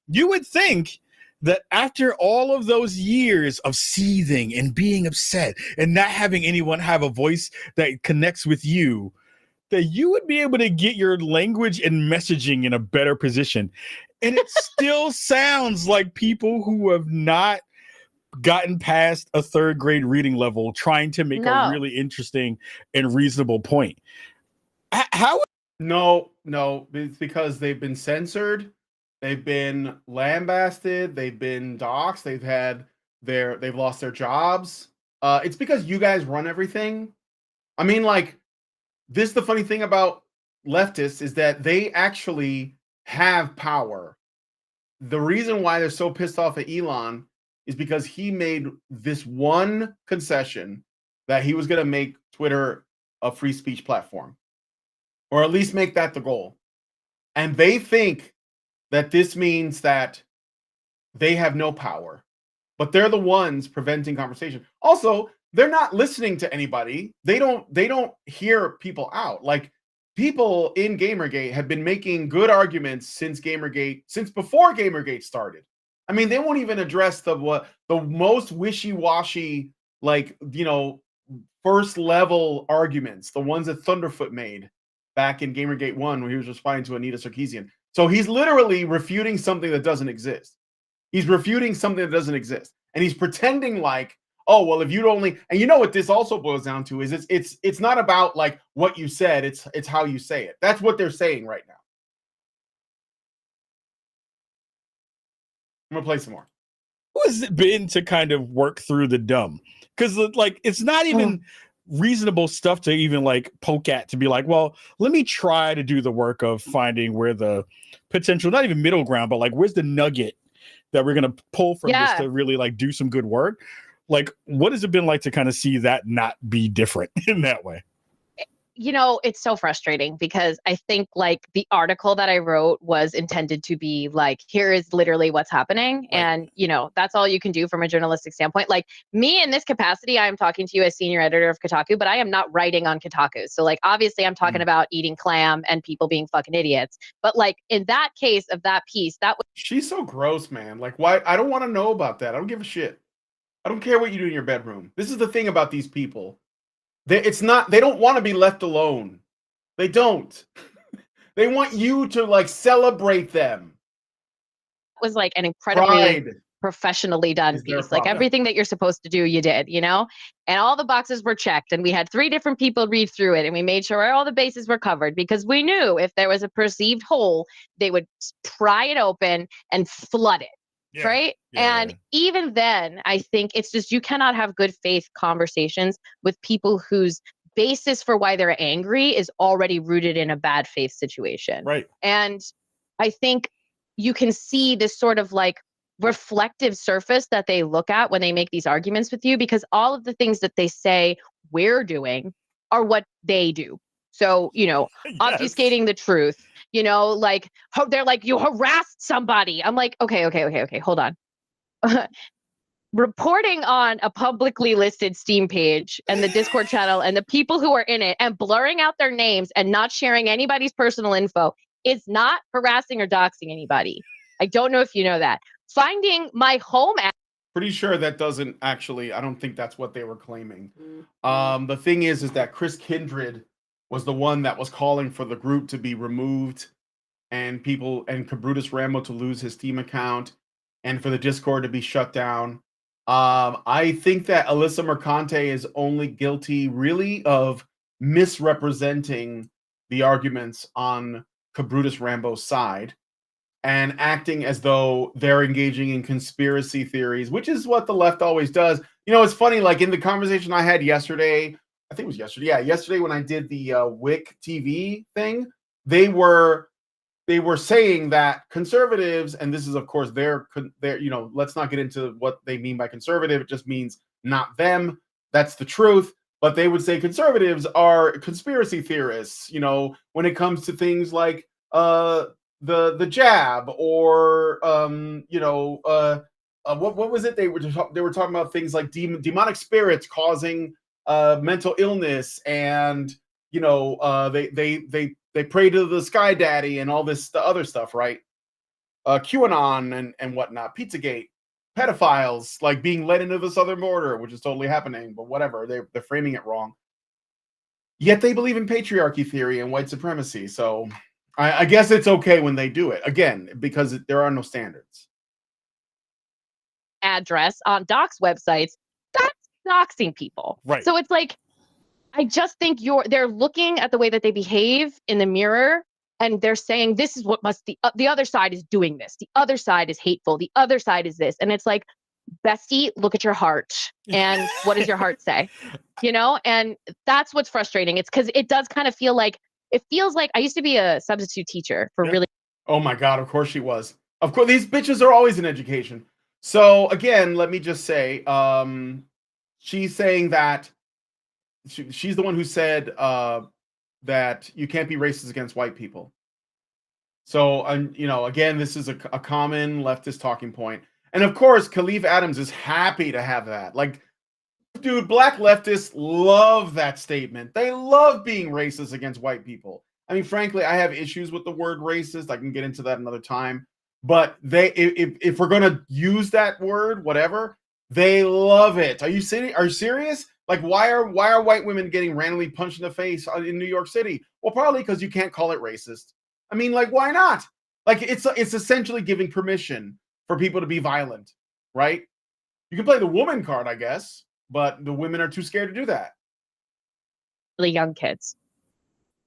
You would think that after all of those years of seething and being upset and not having anyone have a voice that connects with you, that you would be able to get your language and messaging in a better position. And it still sounds like people who have not gotten past a third grade reading level trying to make a really interesting and reasonable point. How?
No, it's because they've been censored. They've been lambasted. They've been doxxed. They've lost their jobs. It's because you guys run everything. I mean, like, this is the funny thing about leftists is that they actually have power. The reason why they're so pissed off at Elon is because he made this one concession that he was going to make Twitter a free speech platform, or at least make that the goal. And they think that this means that they have no power, but they're the ones preventing conversation. Also, they're not listening to anybody. They don't hear people out. Like, people in GamerGate have been making good arguments since before GamerGate started. I mean, they won't even address the most wishy-washy, like, first level arguments, the ones that Thunderfoot made back in GamerGate 1 when he was responding to Anita Sarkeesian. So he's literally refuting something that doesn't exist. He's refuting something that doesn't exist. And he's pretending like, oh, well, if you'd only, and you know what this also boils down to is it's not about like what you said, it's how you say it. That's what they're saying right now. I'm gonna play some more.
How has it been to kind of work through the dumb? Because like it's not even reasonable stuff to even like poke at, to be like, well, let me try to do the work of finding where the potential, not even middle ground, but like where's the nugget that we're gonna pull from this to really like do some good work. Like, what has it been like to kind of see that not be different in that way?
It's so frustrating because I think like the article that I wrote was intended to be like, here is literally what's happening. Right. And, that's all you can do from a journalistic standpoint. Like me in this capacity, I am talking to you as senior editor of Kotaku, but I am not writing on Kotaku. So like, obviously I'm talking about eating clam and people being fucking idiots. But like in that case of that piece,
she's so gross, man. Like, why? I don't want to know about that. I don't give a shit. I don't care what you do in your bedroom. This is the thing about these people. They don't want to be left alone. They don't. They want you to like celebrate them.
It was like an incredibly professionally done piece. Like everything that you're supposed to do, you did, and all the boxes were checked and we had 3 different people read through it and we made sure all the bases were covered because we knew if there was a perceived hole, they would pry it open and flood it. Yeah, right. Yeah, and even then, I think it's just you cannot have good faith conversations with people whose basis for why they're angry is already rooted in a bad faith situation.
Right.
And I think you can see this sort of like reflective surface that they look at when they make these arguments with you, because all of the things that they say we're doing are what they do. So, obfuscating the truth, like they're like, you harassed somebody. I'm like, okay, hold on. reporting on a publicly listed Steam page and the Discord channel and the people who are in it and blurring out their names and not sharing anybody's personal info is not harassing or doxing anybody. I don't know if you know that. Finding my home
Pretty sure that doesn't actually, I don't think that's what they were claiming. The thing is that Chris Kindred was the one that was calling for the group to be removed and Kabrutus Rambo to lose his Steam account and for the Discord to be shut down. I think that Alissa Mercante is only guilty really of misrepresenting the arguments on Kabrutus Rambo's side and acting as though they're engaging in conspiracy theories, which is what the left always does. You know, it's funny, like in the conversation I had yesterday, I think it was yesterday. Yeah, yesterday when I did the WIC TV thing, they were saying that conservatives, and this is of course their, you know, let's not get into what they mean by conservative. It just means not them. That's the truth. But they would say conservatives are conspiracy theorists, you know, when it comes to things like the jab or you know, what was it? They were talking about things like demonic spirits causing mental illness, and you know, they pray to the Sky Daddy and all this other stuff, right? QAnon and whatnot, Pizzagate, pedophiles like being led into the southern border, which is totally happening, but whatever, they're framing it wrong. Yet they believe in patriarchy theory and white supremacy. So I guess it's okay when they do it, again, because there are no standards.
address on docs websites, that's doxing people.
Right.
So it's like, I just think they're looking at the way that they behave in the mirror and they're saying, this is what the other side is doing this. The other side is hateful. The other side is this. And it's like, bestie, look at your heart. And what does your heart say? You know? And that's what's frustrating. It's because it does kind of feel like, I used to be a substitute teacher for really.
Oh my God, of course she was. Of course, these bitches are always in education. So again, let me just say, she's saying that she's the one who said that you can't be racist against white people. So, you know, again, this is a common leftist talking point. And of course, Kahlief Adams is happy to have that. Like, dude, black leftists love that statement. They love being racist against white people. I mean, frankly, I have issues with the word racist. I can get into that another time. But if we're going to use that word, whatever, they love it. Are you serious? Like, why are white women getting randomly punched in the face in New York City? Well, probably because you can't call it racist. I mean, like, why not? Like, it's essentially giving permission for people to be violent, right? You can play the woman card, I guess, but the women are too scared to do that.
Really young kids.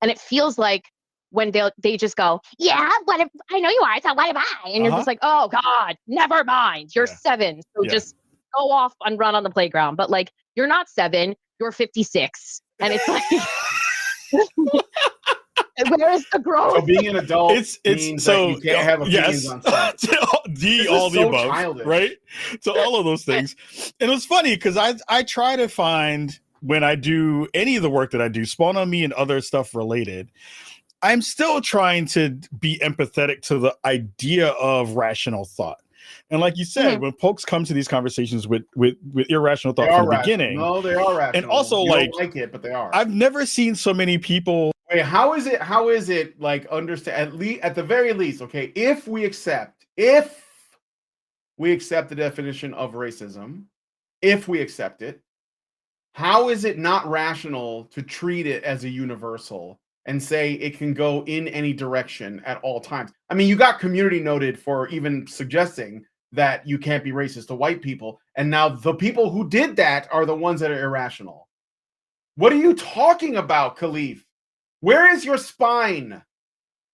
And it feels like when they just go, yeah, what if I know you are, so what am I? And you're just like, oh God, never mind. You're 7. So just go off and run on the playground. But like, you're not 7, you're 56. And it's like, where is the growth?
So being an adult means that you can't have opinions on set.
All the above, childish. Right? So all of those things. And it was funny because I try to find, when I do any of the work that I do, Spawn on Me and other stuff related, I'm still trying to be empathetic to the idea of rational thought. And like you said, when folks come to these conversations with irrational thought from the beginning.
No, they are rational.
And also,
you
like,
don't like it, but they are.
I've never seen so many people.
Wait, how is it like, understand, at the very least, okay, if we accept the definition of racism, if we accept it, how is it not rational to treat it as a universal and say it can go in any direction at all times? I mean, you got Community noted for even suggesting that you can't be racist to white people, and now the people who did that are the ones that are irrational. What are you talking about, Kahlief? Where is your spine?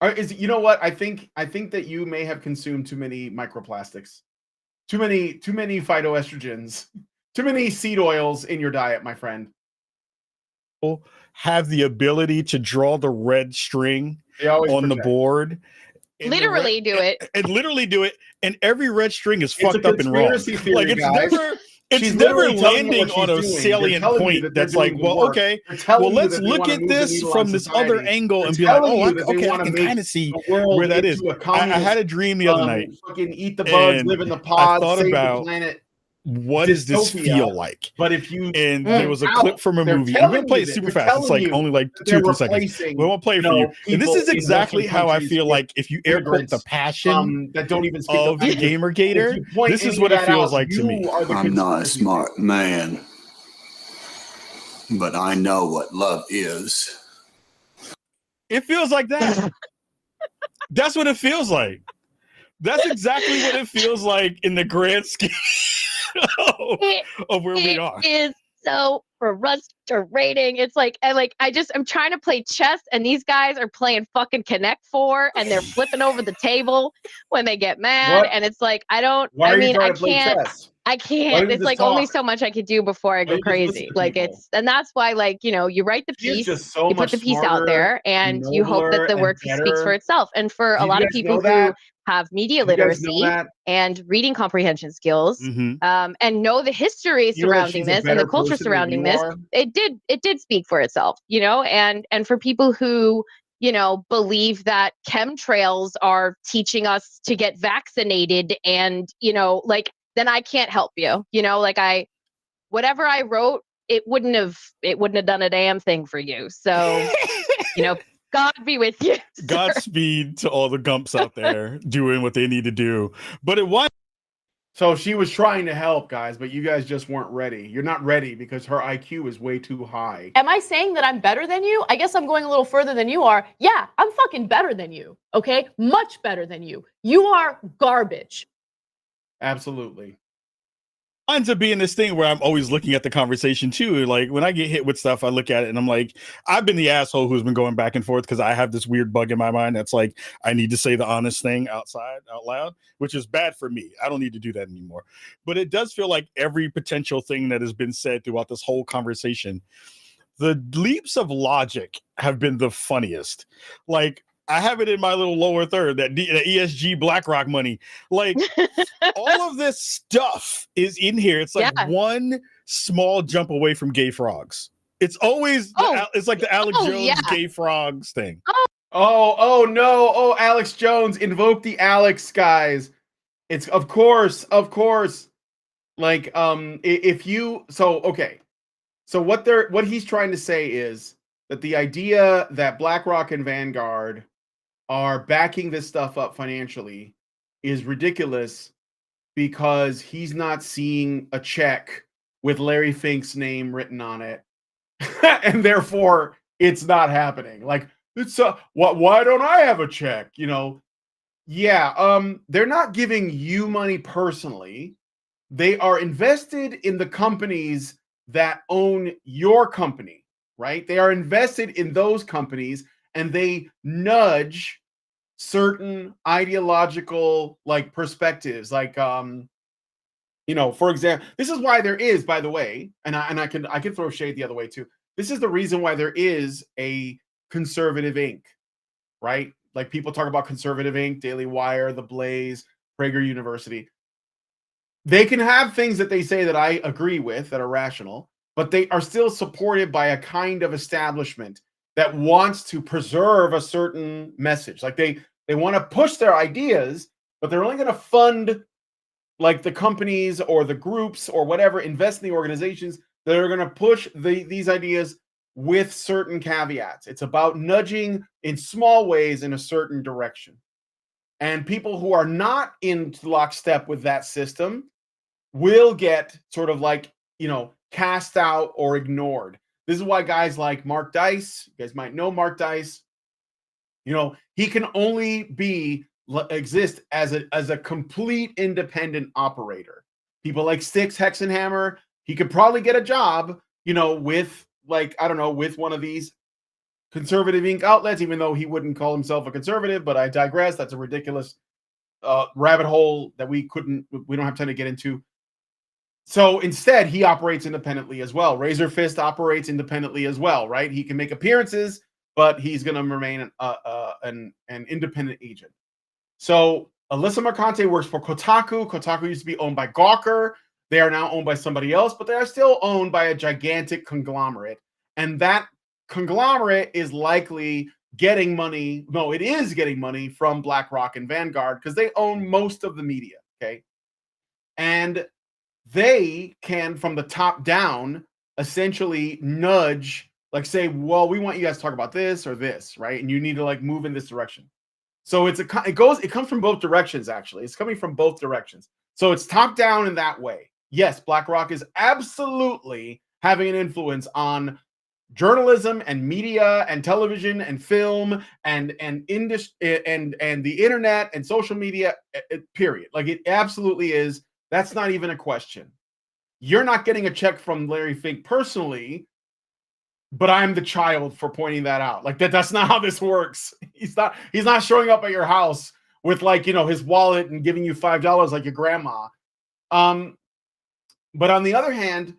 You know what? I think that you may have consumed too many microplastics, too many phytoestrogens, too many seed oils in your diet, my friend.
Have the ability to draw the red string on the board.
Literally do it.
And literally do it. And every red string is fucked up and wrong.
Theory,
like, it's never landing on a salient point that's like, well, okay, well, let's look at this from this other angle and be like, oh, okay, I can kind of see where that is. I had a dream the other night.
Fucking eat the bugs, live in the pod, save the planet.
what does this
dystopia,
feel like?
But if you
And there was a clip from a
they're
movie. I'm going to
telling
play
you
it
that-
super
they're
fast. It's
telling
like
you
only like
that
2 or
they're
3 seconds.
replacing,
But I want to play it for you. And this
people
is
in
exactly
Western
how I
countries
feel
with
like if you air quote the
immigrants,
passion
that don't even speak
of
the
the
language. If
GamerGator,
you point
this is
any
what
of
it
that
feels
out,
like to me.
you are the
I'm not a
conspiracy
smart man, but I know what love is.
It feels like that. That's what it feels like. That's exactly what it feels like in the grand scheme of where we are.
It is so frustrating. It's like, I'm trying to play chess, and these guys are playing fucking Connect 4, and they're flipping over the table when they get mad.
What?
And it's like,
Why are you trying to play chess?
I
Why
can't.
don't you
It's
just
like only
talk?
so much I could do before I
Why
go
don't you just listen
crazy.
to
Like
people?
and that's why, like, you write the
She is
piece,
just so
you put
much
the piece out
smarter,
there, and you hope that
nobler,
the
and
work speaks for
better.
itself. And for a
Do you
lot of
guys
people
know
who
that?
have media
Do you guys know
literacy
that?
and reading comprehension skills,
Mhm.
and know the history
You know that
surrounding
she's a
this and the
better
culture
person than
surrounding
you
this,
are?
it did speak for itself, and for people who believe that chemtrails are teaching us to get vaccinated, and then I can't help you. Whatever I wrote, it wouldn't have done a damn thing for you. So God be with you, sir.
Godspeed to all the gumps out there doing what they need to do. But it was
So she was trying to help, guys, but you guys just weren't ready. You're not ready because her IQ is way too high.
Am I saying that I'm better than you? I guess I'm going a little further than you are. Yeah, I'm fucking better than you. Okay? Much better than you. You are garbage.
Absolutely.
ends up being this thing where I'm always looking at the conversation too. Like when I get hit with stuff, I look at it and I'm like, I've been the asshole who's been going back and forth because I have this weird bug in my mind that's like, I need to say the honest thing out loud, which is bad for me. I don't need to do that anymore. But it does feel like every potential thing that has been said throughout this whole conversation, the leaps of logic have been the funniest. Like, I have it in my little lower third, that ESG BlackRock money. Like, all of this stuff is in here. It's like one small jump away from gay frogs. It's always, it's like the Alex Jones gay frogs thing.
Oh, no. Oh, Alex Jones. Invoke the Alex, guys. It's, of course. Like, if you, okay. So what he's trying to say is that the idea that BlackRock and Vanguard are backing this stuff up financially is ridiculous because he's not seeing a check with Larry Fink's name written on it. And therefore it's not happening. Like, it's why don't I have a check? You know? Yeah, they're not giving you money personally. They are invested in the companies that own your company, right? They are invested in those companies and they nudge certain ideological like perspectives, like you know, for example, this is why there is, by the way, and I can throw shade the other way too. This is the reason why there is a Conservative Inc., right? Like people talk about Conservative Inc., Daily Wire, The Blaze, Prager University. They can have things that they say that I agree with that are rational, but they are still supported by a kind of establishment that wants to preserve a certain message. Like they want to push their ideas, but they're only going to fund like the companies or the groups or whatever, invest in the organizations that are going to push these ideas with certain caveats. It's about nudging in small ways in a certain direction. And people who are not in lockstep with that system will get sort of like, you know, cast out or ignored. This is why guys like Mark Dice, you guys might know Mark Dice, you know, he can only exist as a complete independent operator. People like Styx Hexenhammer, he could probably get a job, you know, with like, I don't know, with one of these Conservative Inc. outlets, even though he wouldn't call himself a conservative, but I digress. That's a ridiculous rabbit hole that we don't have time to get into. So instead, he operates independently as well. Razor Fist operates independently as well, right? He can make appearances, but he's going to remain an independent agent. So Alissa Mercante works for Kotaku. Kotaku used to be owned by Gawker. They are now owned by somebody else, but they are still owned by a gigantic conglomerate. And that conglomerate is likely getting money. No, it is getting money from BlackRock and Vanguard because they own most of the media, okay? And they can, from the top down, essentially nudge, like say, well, we want you guys to talk about this or this, right? And you need to like move in this direction. So it comes from both directions, actually. It's coming from both directions. So it's top down in that way. Yes, BlackRock is absolutely having an influence on journalism and media and television and film and industry and the internet and social media, period. Like it absolutely is. That's not even a question. You're not getting a check from Larry Fink personally, but I'm the child for pointing that out. Like that's not how this works. He's not showing up at your house with like, you know, his wallet and giving you $5 like your grandma. But on the other hand,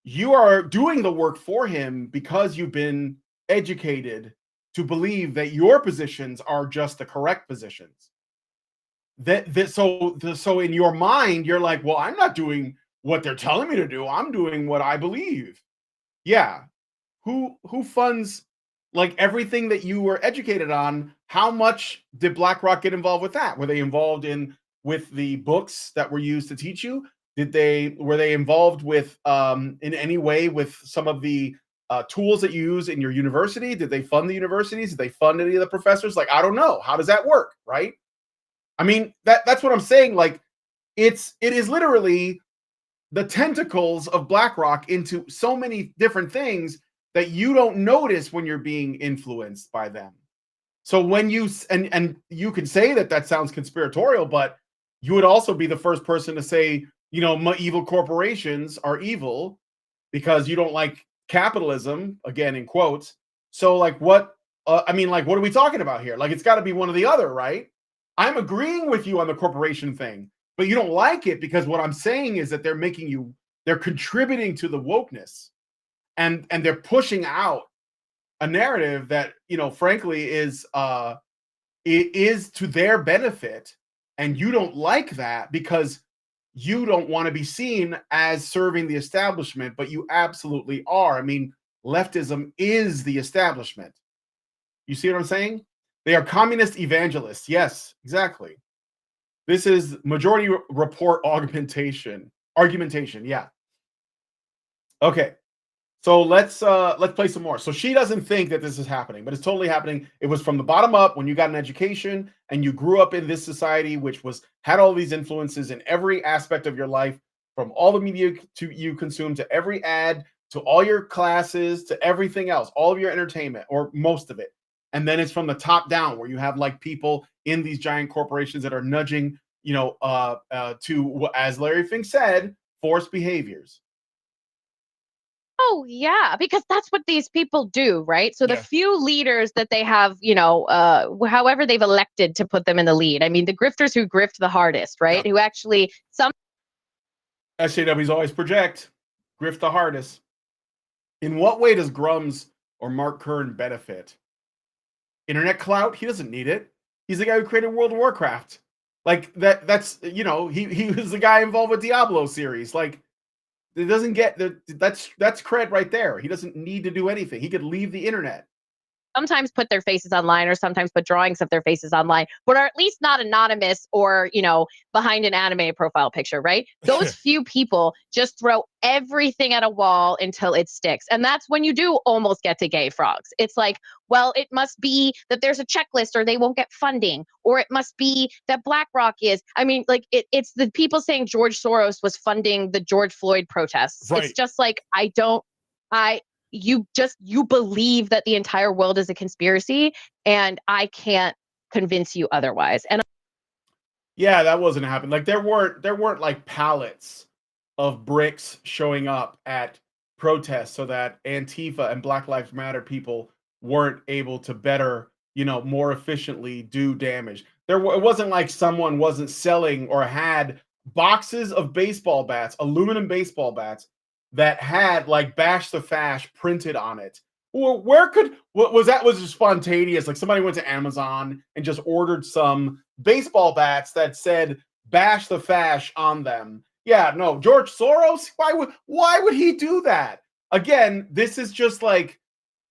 you are doing the work for him because you've been educated to believe that your positions are just the correct positions. So in your mind, you're like, well, I'm not doing what they're telling me to do. I'm doing what I believe. Yeah. Who funds like everything that you were educated on? How much did BlackRock get involved with that? Were they involved with the books that were used to teach you? Were they involved with in any way with some of the tools that you use in your university? Did they fund the universities? Did they fund any of the professors? Like, I don't know. How does that work? Right. I mean, that's what I'm saying. Like, it is literally the tentacles of BlackRock into so many different things that you don't notice when you're being influenced by them. So when you and you can say that sounds conspiratorial, but you would also be the first person to say, you know, evil corporations are evil because you don't like capitalism, again in quotes. So like what I mean, like, what are we talking about here? Like, it's got to be one or the other, right? I'm agreeing with you on the corporation thing, but you don't like it because what I'm saying is that they're contributing to the wokeness. And they're pushing out a narrative that, you know, frankly is to their benefit, and you don't like that because you don't want to be seen as serving the establishment, but you absolutely are. I mean, leftism is the establishment. You see what I'm saying? They are communist evangelists. Yes, exactly. This is Majority Report argumentation. Yeah. Okay. So let's play some more. So she doesn't think that this is happening, but it's totally happening. It was from the bottom up when you got an education and you grew up in this society, which had all these influences in every aspect of your life, from all the media you consume to every ad, to all your classes, to everything else, all of your entertainment, or most of it. And then it's from the top down where you have like people in these giant corporations that are nudging, you know, to, as Larry Fink said, forced behaviors.
Oh, yeah, because that's what these people do, right? So the
Yeah.
few leaders that they have, you know, however they've elected to put them in the lead. I mean, the grifters who grift the hardest, right?
Yeah.
Who actually
SJWs always project, grift the hardest. In what way does Grums or Mark Kern benefit? Internet clout? He doesn't need it. He's the guy who created World of Warcraft. Like that's, you know, he was the guy involved with Diablo series. Like, it doesn't get that's cred right there. He doesn't need to do anything. He could leave the internet.
sometimes put their faces online or sometimes put drawings of their faces online, but are at least not anonymous or, you know, behind an anime profile picture, right? Those few people just throw everything at a wall until it sticks. And that's when you do almost get to gay frogs. It's like, well, it must be that there's a checklist or they won't get funding, or it must be that BlackRock is. I mean, like it's the people saying George Soros was funding the George Floyd protests.
Right.
It's just like, you believe that the entire world is a conspiracy, and I can't convince you otherwise. And
yeah, that wasn't happening. Like there weren't like pallets of bricks showing up at protests so that Antifa and Black Lives Matter people weren't able to better, you know, more efficiently do damage. It wasn't like someone wasn't selling or had boxes of baseball bats, aluminum baseball bats, that had like "Bash the Fash" printed on it. Or was just spontaneous? Like somebody went to Amazon and just ordered some baseball bats that said "Bash the Fash" on them. Yeah, no, George Soros, why would he do that? Again, this is just like,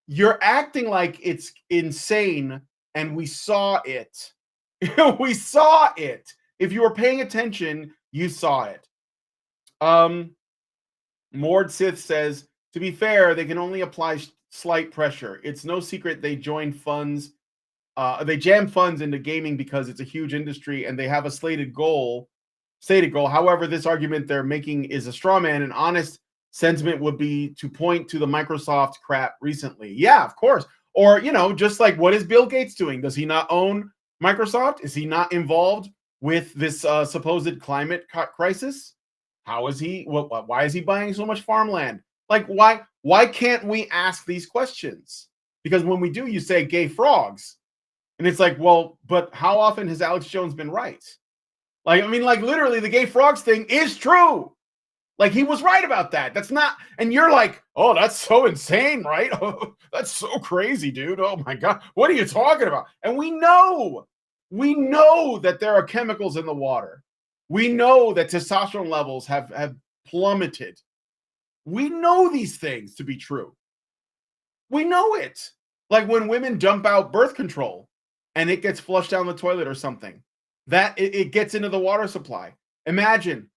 you're acting like it's insane, and we saw it. We saw it. If you were paying attention, you saw it. Mord Sith says, to be fair, they can only apply slight pressure. It's no secret they join funds. They jam funds into gaming because it's a huge industry and they have a stated goal. However, this argument they're making is a straw man. An honest sentiment would be to point to the Microsoft crap recently. Yeah, of course. Or, just like, what is Bill Gates doing? Does he not own Microsoft? Is he not involved with this supposed climate crisis? How is he? Why is he buying so much farmland? Like, why can't we ask these questions? Because when we do, you say gay frogs. And it's like, well, but how often has Alex Jones been right? Like, literally the gay frogs thing is true. Like, he was right about that. That's not, and you're like, oh, that's so insane, right? Oh, that's so crazy, dude. Oh my God. What are you talking about? And we know that there are chemicals in the water. We know that testosterone levels have plummeted. We know these things to be true. We know it. Like when women dump out birth control and it gets flushed down the toilet or something, that it gets into the water supply. Imagine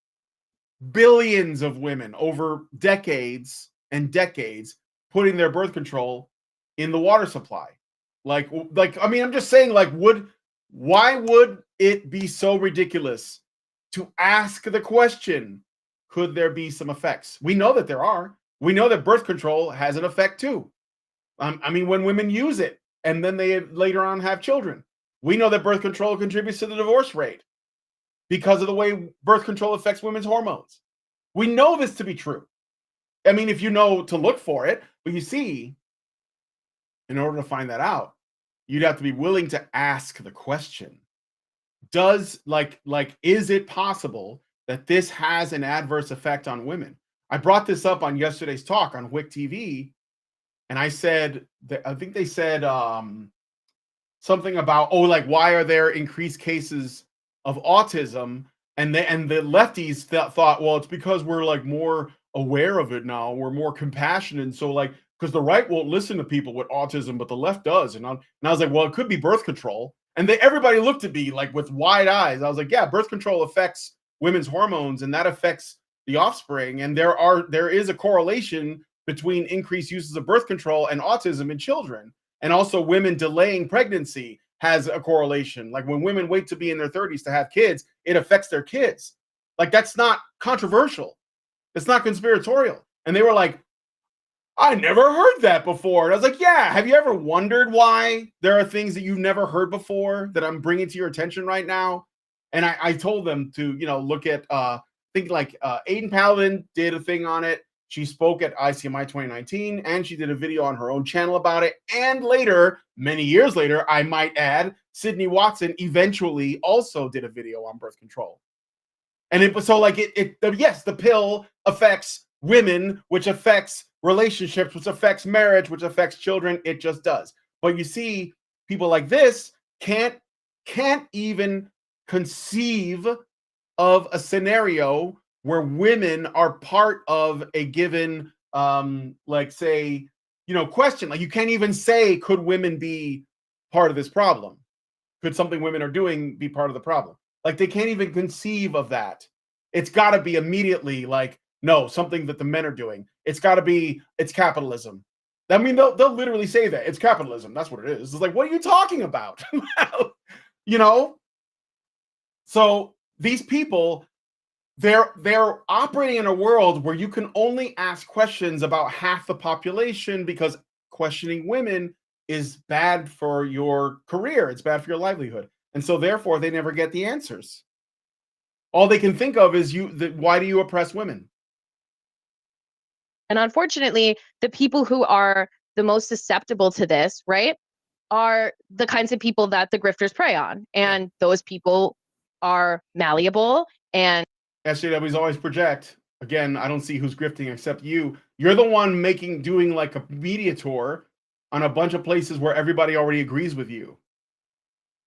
billions of women over decades and decades putting their birth control in the water supply. I'm just saying, why would it be so ridiculous to ask the question, could there be some effects? We know that there are. We know that birth control has an effect too. When women use it and then they later on have children, we know that birth control contributes to the divorce rate because of the way birth control affects women's hormones. We know this to be true. If you know to look for it, but you see, in order to find that out, you'd have to be willing to ask the question. Is it possible that this has an adverse effect on women? I brought this up on yesterday's talk on WIC TV, and I said, I think they said something about, why are there increased cases of autism? And the lefties thought, well, it's because we're more aware of it now. We're more compassionate. And so because the right won't listen to people with autism, but the left does. And I was like, well, it could be birth control. And everybody looked at me with wide eyes. I was like, yeah, birth control affects women's hormones and that affects the offspring. And there is a correlation between increased uses of birth control and autism in children. And also women delaying pregnancy has a correlation. Like when women wait to be in their 30s to have kids, it affects their kids. That's not controversial. It's not conspiratorial. And they were like, I never heard that before. And I was like, yeah, have you ever wondered why there are things that you've never heard before that I'm bringing to your attention right now? And I told them to, look at, Aiden Paladin did a thing on it. She spoke at ICMI 2019, and she did a video on her own channel about it. And later, many years later, I might add, Sydney Watson eventually also did a video on birth control. And it was yes, the pill affects women, which affects relationships, which affects marriage, which affects children. It just does. But you see, people like this can't even conceive of a scenario where women are part of a given, question. You can't even say, could women be part of this problem? Could something women are doing be part of the problem? They can't even conceive of that. It's got to be immediately no, something that the men are doing. It's got to be, it's capitalism. They'll literally say that. It's capitalism. That's what it is. It's what are you talking about? So these people, they're operating in a world where you can only ask questions about half the population because questioning women is bad for your career. It's bad for your livelihood. And so therefore they never get the answers. All they can think of is why do you oppress women?
And unfortunately, the people who are the most susceptible to this, right, are the kinds of people that the grifters prey on. And those people are malleable and
SJWs always project. Again, I don't see who's grifting except you. You're the one doing a media tour on a bunch of places where everybody already agrees with you.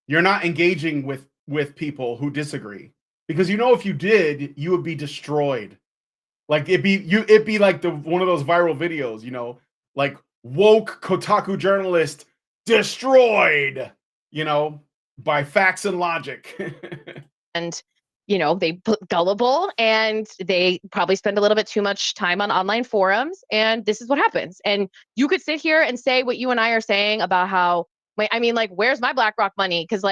You're not engaging with people who disagree. Because if you did, you would be destroyed. It'd be like one of those viral videos, woke Kotaku journalist destroyed, by facts and logic.
And they gullible, and they probably spend a little bit too much time on online forums, and this is what happens. And you could sit here and say what you and I are saying about how, where's my BlackRock money? Because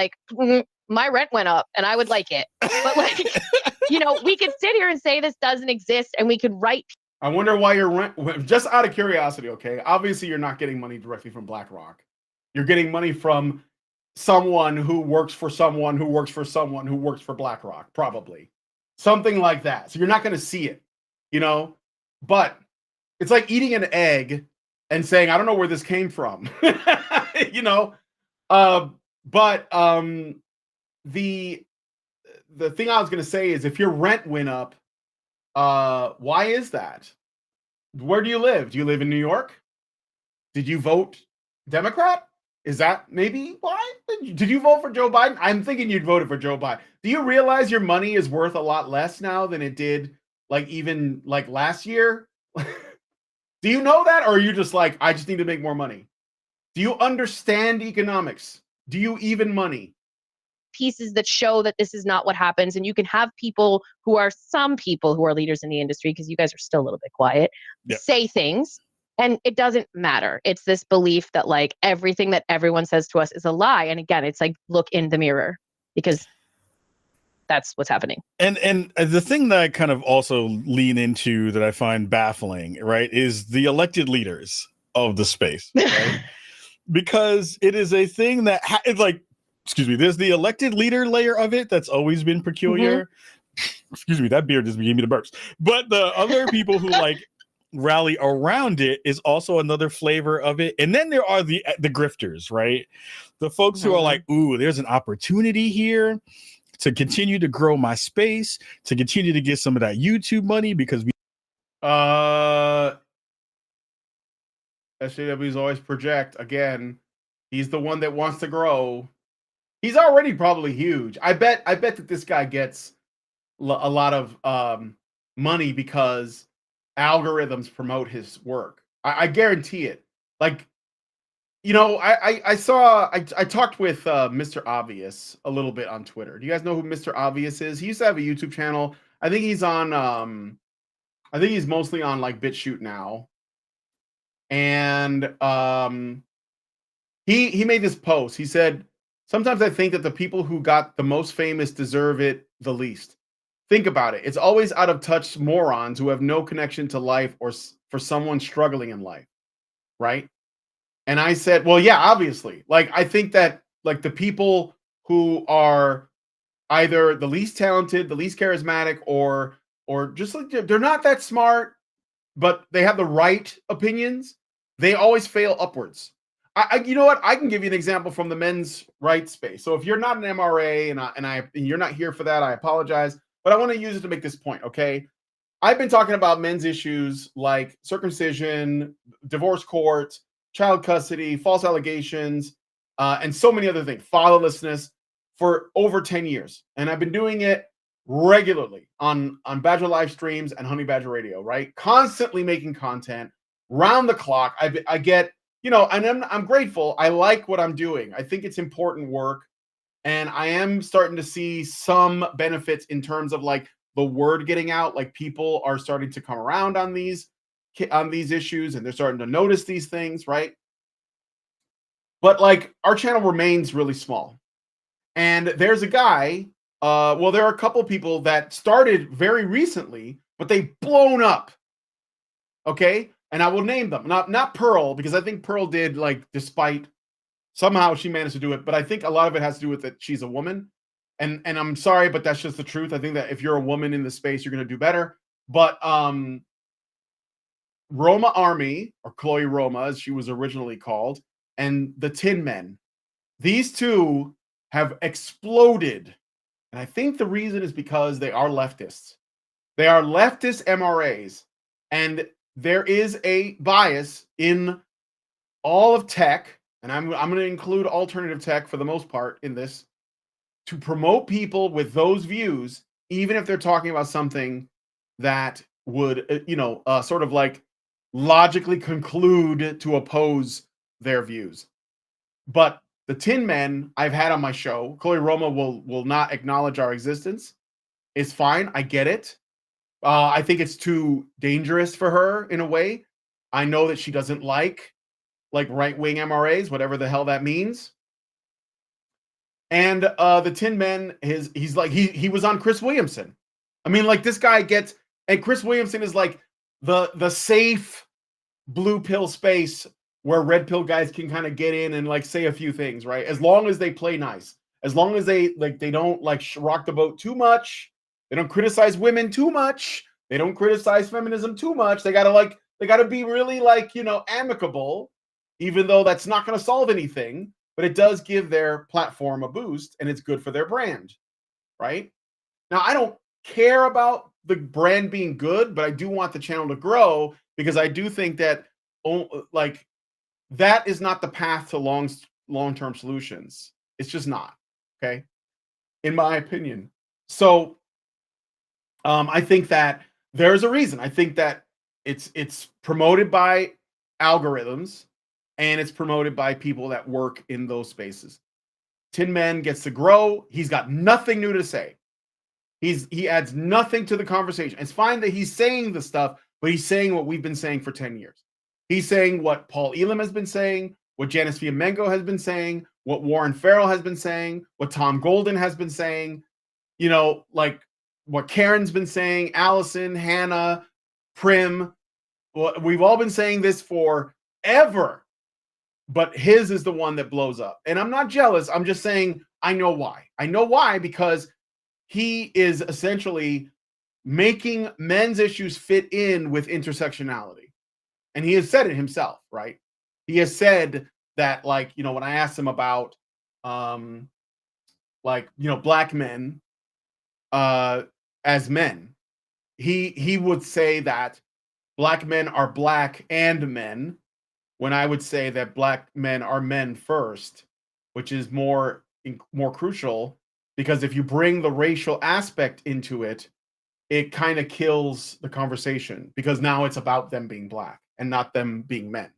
my rent went up and I would like it. But we could sit here and say this doesn't exist, and we could write.
I wonder why your rent, just out of curiosity, okay? Obviously, you're not getting money directly from BlackRock. You're getting money from someone who works for someone who works for someone who works for BlackRock, probably. Something like that. So you're not going to see it, But it's like eating an egg and saying, I don't know where this came from, But the thing I was going to say is, if your rent went up, why is that? Where do you live? Do you live in New York? Did you vote Democrat? Is that maybe why? Did you vote for Joe Biden? I'm thinking you'd voted for Joe Biden. Do you realize your money is worth a lot less now than it did even last year? Do you know that? Or are you just I just need to make more money? Do you understand economics? Do you even money?
Pieces that show that this is not what happens. And you can have some people who are leaders in the industry, because you guys are still a little bit quiet, say things. And it doesn't matter. It's this belief that everything that everyone says to us is a lie. And again, it's look in the mirror, because that's what's happening.
And the thing that I kind of also lean into that I find baffling, right, is the elected leaders of the space, right? Because it is a thing that there's the elected leader layer of it that's always been peculiar. Mm-hmm. Excuse me, that beer just gave me the burps. But the other people who rally around it is also another flavor of it. And then there are the grifters, right? The folks who are ooh, there's an opportunity here to continue to grow my space, to continue to get some of that YouTube money, because
SJWs always project. Again, he's the one that wants to grow. He's already probably huge. I bet that this guy gets a lot of money because algorithms promote his work. I guarantee it. I talked with Mr. Obvious a little bit on Twitter. Do you guys know who Mr. Obvious is? He used to have a YouTube channel. I think he's on I think he's mostly on BitChute now. And he made this post. He said, sometimes I think that the people who got the most famous deserve it the least. Think about it. It's always out of touch morons who have no connection to life or for someone struggling in life, right? And I said, well, yeah, obviously. I think that the people who are either the least talented, the least charismatic, or just they're not that smart, but they have the right opinions, they always fail upwards. You know what? I can give you an example from the men's rights space. So if you're not an MRA and you're not here for that, I apologize. But I want to use it to make this point, okay? I've been talking about men's issues like circumcision, divorce court, child custody, false allegations, and so many other things, fatherlessness, for over 10 years. And I've been doing it regularly on Badger live streams and Honey Badger Radio, right? Constantly making content, round the clock. I get, and I'm grateful. I like what I'm doing. I think it's important work. And I am starting to see some benefits in terms of the word getting out. People are starting to come around on these issues, and they're starting to notice these things, right? But our channel remains really small. And there's a guy, there are a couple people that started very recently, but they've blown up. Okay? And I will name them. Not Pearl, because I think Pearl did despite somehow she managed to do it, but I think a lot of it has to do with that she's a woman. And I'm sorry, but that's just the truth. I think that if you're a woman in the space, you're going to do better. But Roma Army, or Chloe Roma, as she was originally called, and the Tin Men, these two have exploded. And I think the reason is because they are leftists. They are leftist MRAs. And there is a bias in all of tech, and I'm going to include alternative tech for the most part in this, to promote people with those views, even if they're talking about something that would, sort of logically conclude to oppose their views. But the Tin Men I've had on my show, Chloe Roma will not acknowledge our existence. is fine. I get it. I think it's too dangerous for her in a way. I know that she doesn't like right-wing MRAs, whatever the hell that means. And the Tin Men, he's like he was on Chris Williamson. I mean, like, this guy gets, and Chris Williamson is like the safe blue pill space where red pill guys can kind of get in and like say a few things, right? As long as they play nice, as long as they don't like rock the boat too much, they don't criticize women too much, they don't criticize feminism too much. They gotta be really like, you know, amicable, even though that's not going to solve anything, but it does give their platform a boost and it's good for their brand, right? Now, I don't care about the brand being good, but I do want the channel to grow because I do think that like that is not the path to long-term solutions. It's just not, okay? In my opinion. So I think that there's a reason. I think that it's promoted by algorithms and it's promoted by people that work in those spaces. Tin Man gets to grow. He's got nothing new to say. He adds nothing to the conversation. It's fine that he's saying the stuff, but he's saying what we've been saying for 10 years. He's saying what Paul Elam has been saying, what Janice Fiamengo has been saying, what Warren Farrell has been saying, what Tom Golden has been saying, you know, like what Karen's been saying, Allison, Hannah, Prim. Well, we've all been saying this forever, but his is the one that blows up. And I'm not jealous. I'm just saying I know why. I know why because he is essentially making men's issues fit in with intersectionality. And he has said it himself, right? He has said that, like, you know, when I asked him about, like, you know, black men as men, he would say that black men are black and men, when I would say that black men are men first, which is more crucial, because if you bring the racial aspect into it, it kind of kills the conversation because now it's about them being black and not them being men.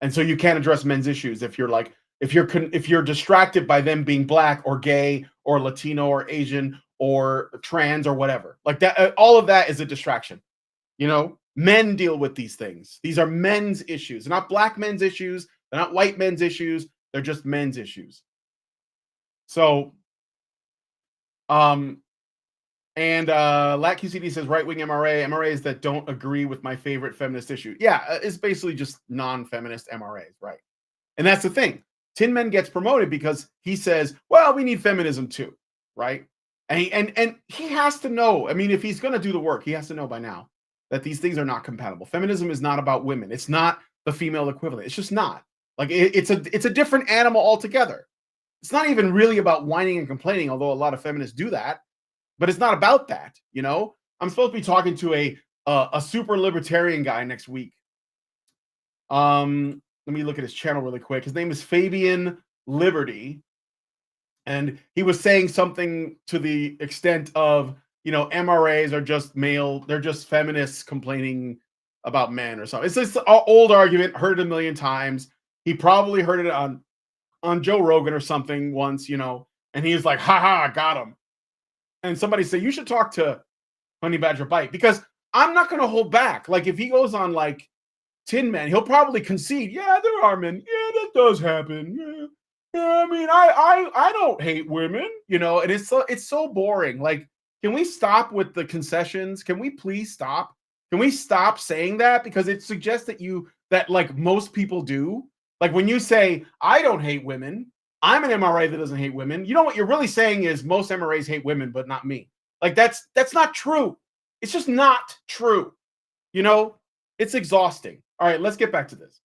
And so you can't address men's issues if you're distracted by them being black or gay or Latino or Asian or trans or whatever. Like that, all of that is a distraction. You know, men deal with these things. These are men's issues. They're not black men's issues. They're not white men's issues. They're just men's issues. So, LatQCD says right-wing MRAs that don't agree with my favorite feminist issue. Yeah, it's basically just non-feminist MRAs, right? And that's the thing. Tin Men gets promoted because he says, well, we need feminism too, right? And he has to know. I mean, if he's going to do the work, he has to know by now that these things are not compatible. Feminism is not about women. It's not the female equivalent. It's just not. Like, it's a different animal altogether. It's not even really about whining and complaining, although a lot of feminists do that. But it's not about that, you know? I'm supposed to be talking to a super libertarian guy next week. Let me look at his channel really quick. His name is Fabian Liberty. And he was saying something to the extent of, you know, MRAs are just male, they're just feminists complaining about men or something. It's this old argument, heard it a million times. He probably heard it on Joe Rogan or something once, you know, and he was like, haha, got him. And somebody said, you should talk to Honey Badger Bite, because I'm not going to hold back. Like, if he goes on like Tin Man, he'll probably concede, yeah, there are men. Yeah, that does happen. Yeah, I mean, I don't hate women, you know, and it's so boring. Like, can we stop with the concessions? Can we please stop? Can we stop saying that? Because it suggests that like most people do. Like, when you say, I don't hate women, I'm an MRA that doesn't hate women, you know what you're really saying is most MRAs hate women, but not me. Like, that's not true. It's just not true. You know, it's exhausting. All right, let's get back to this.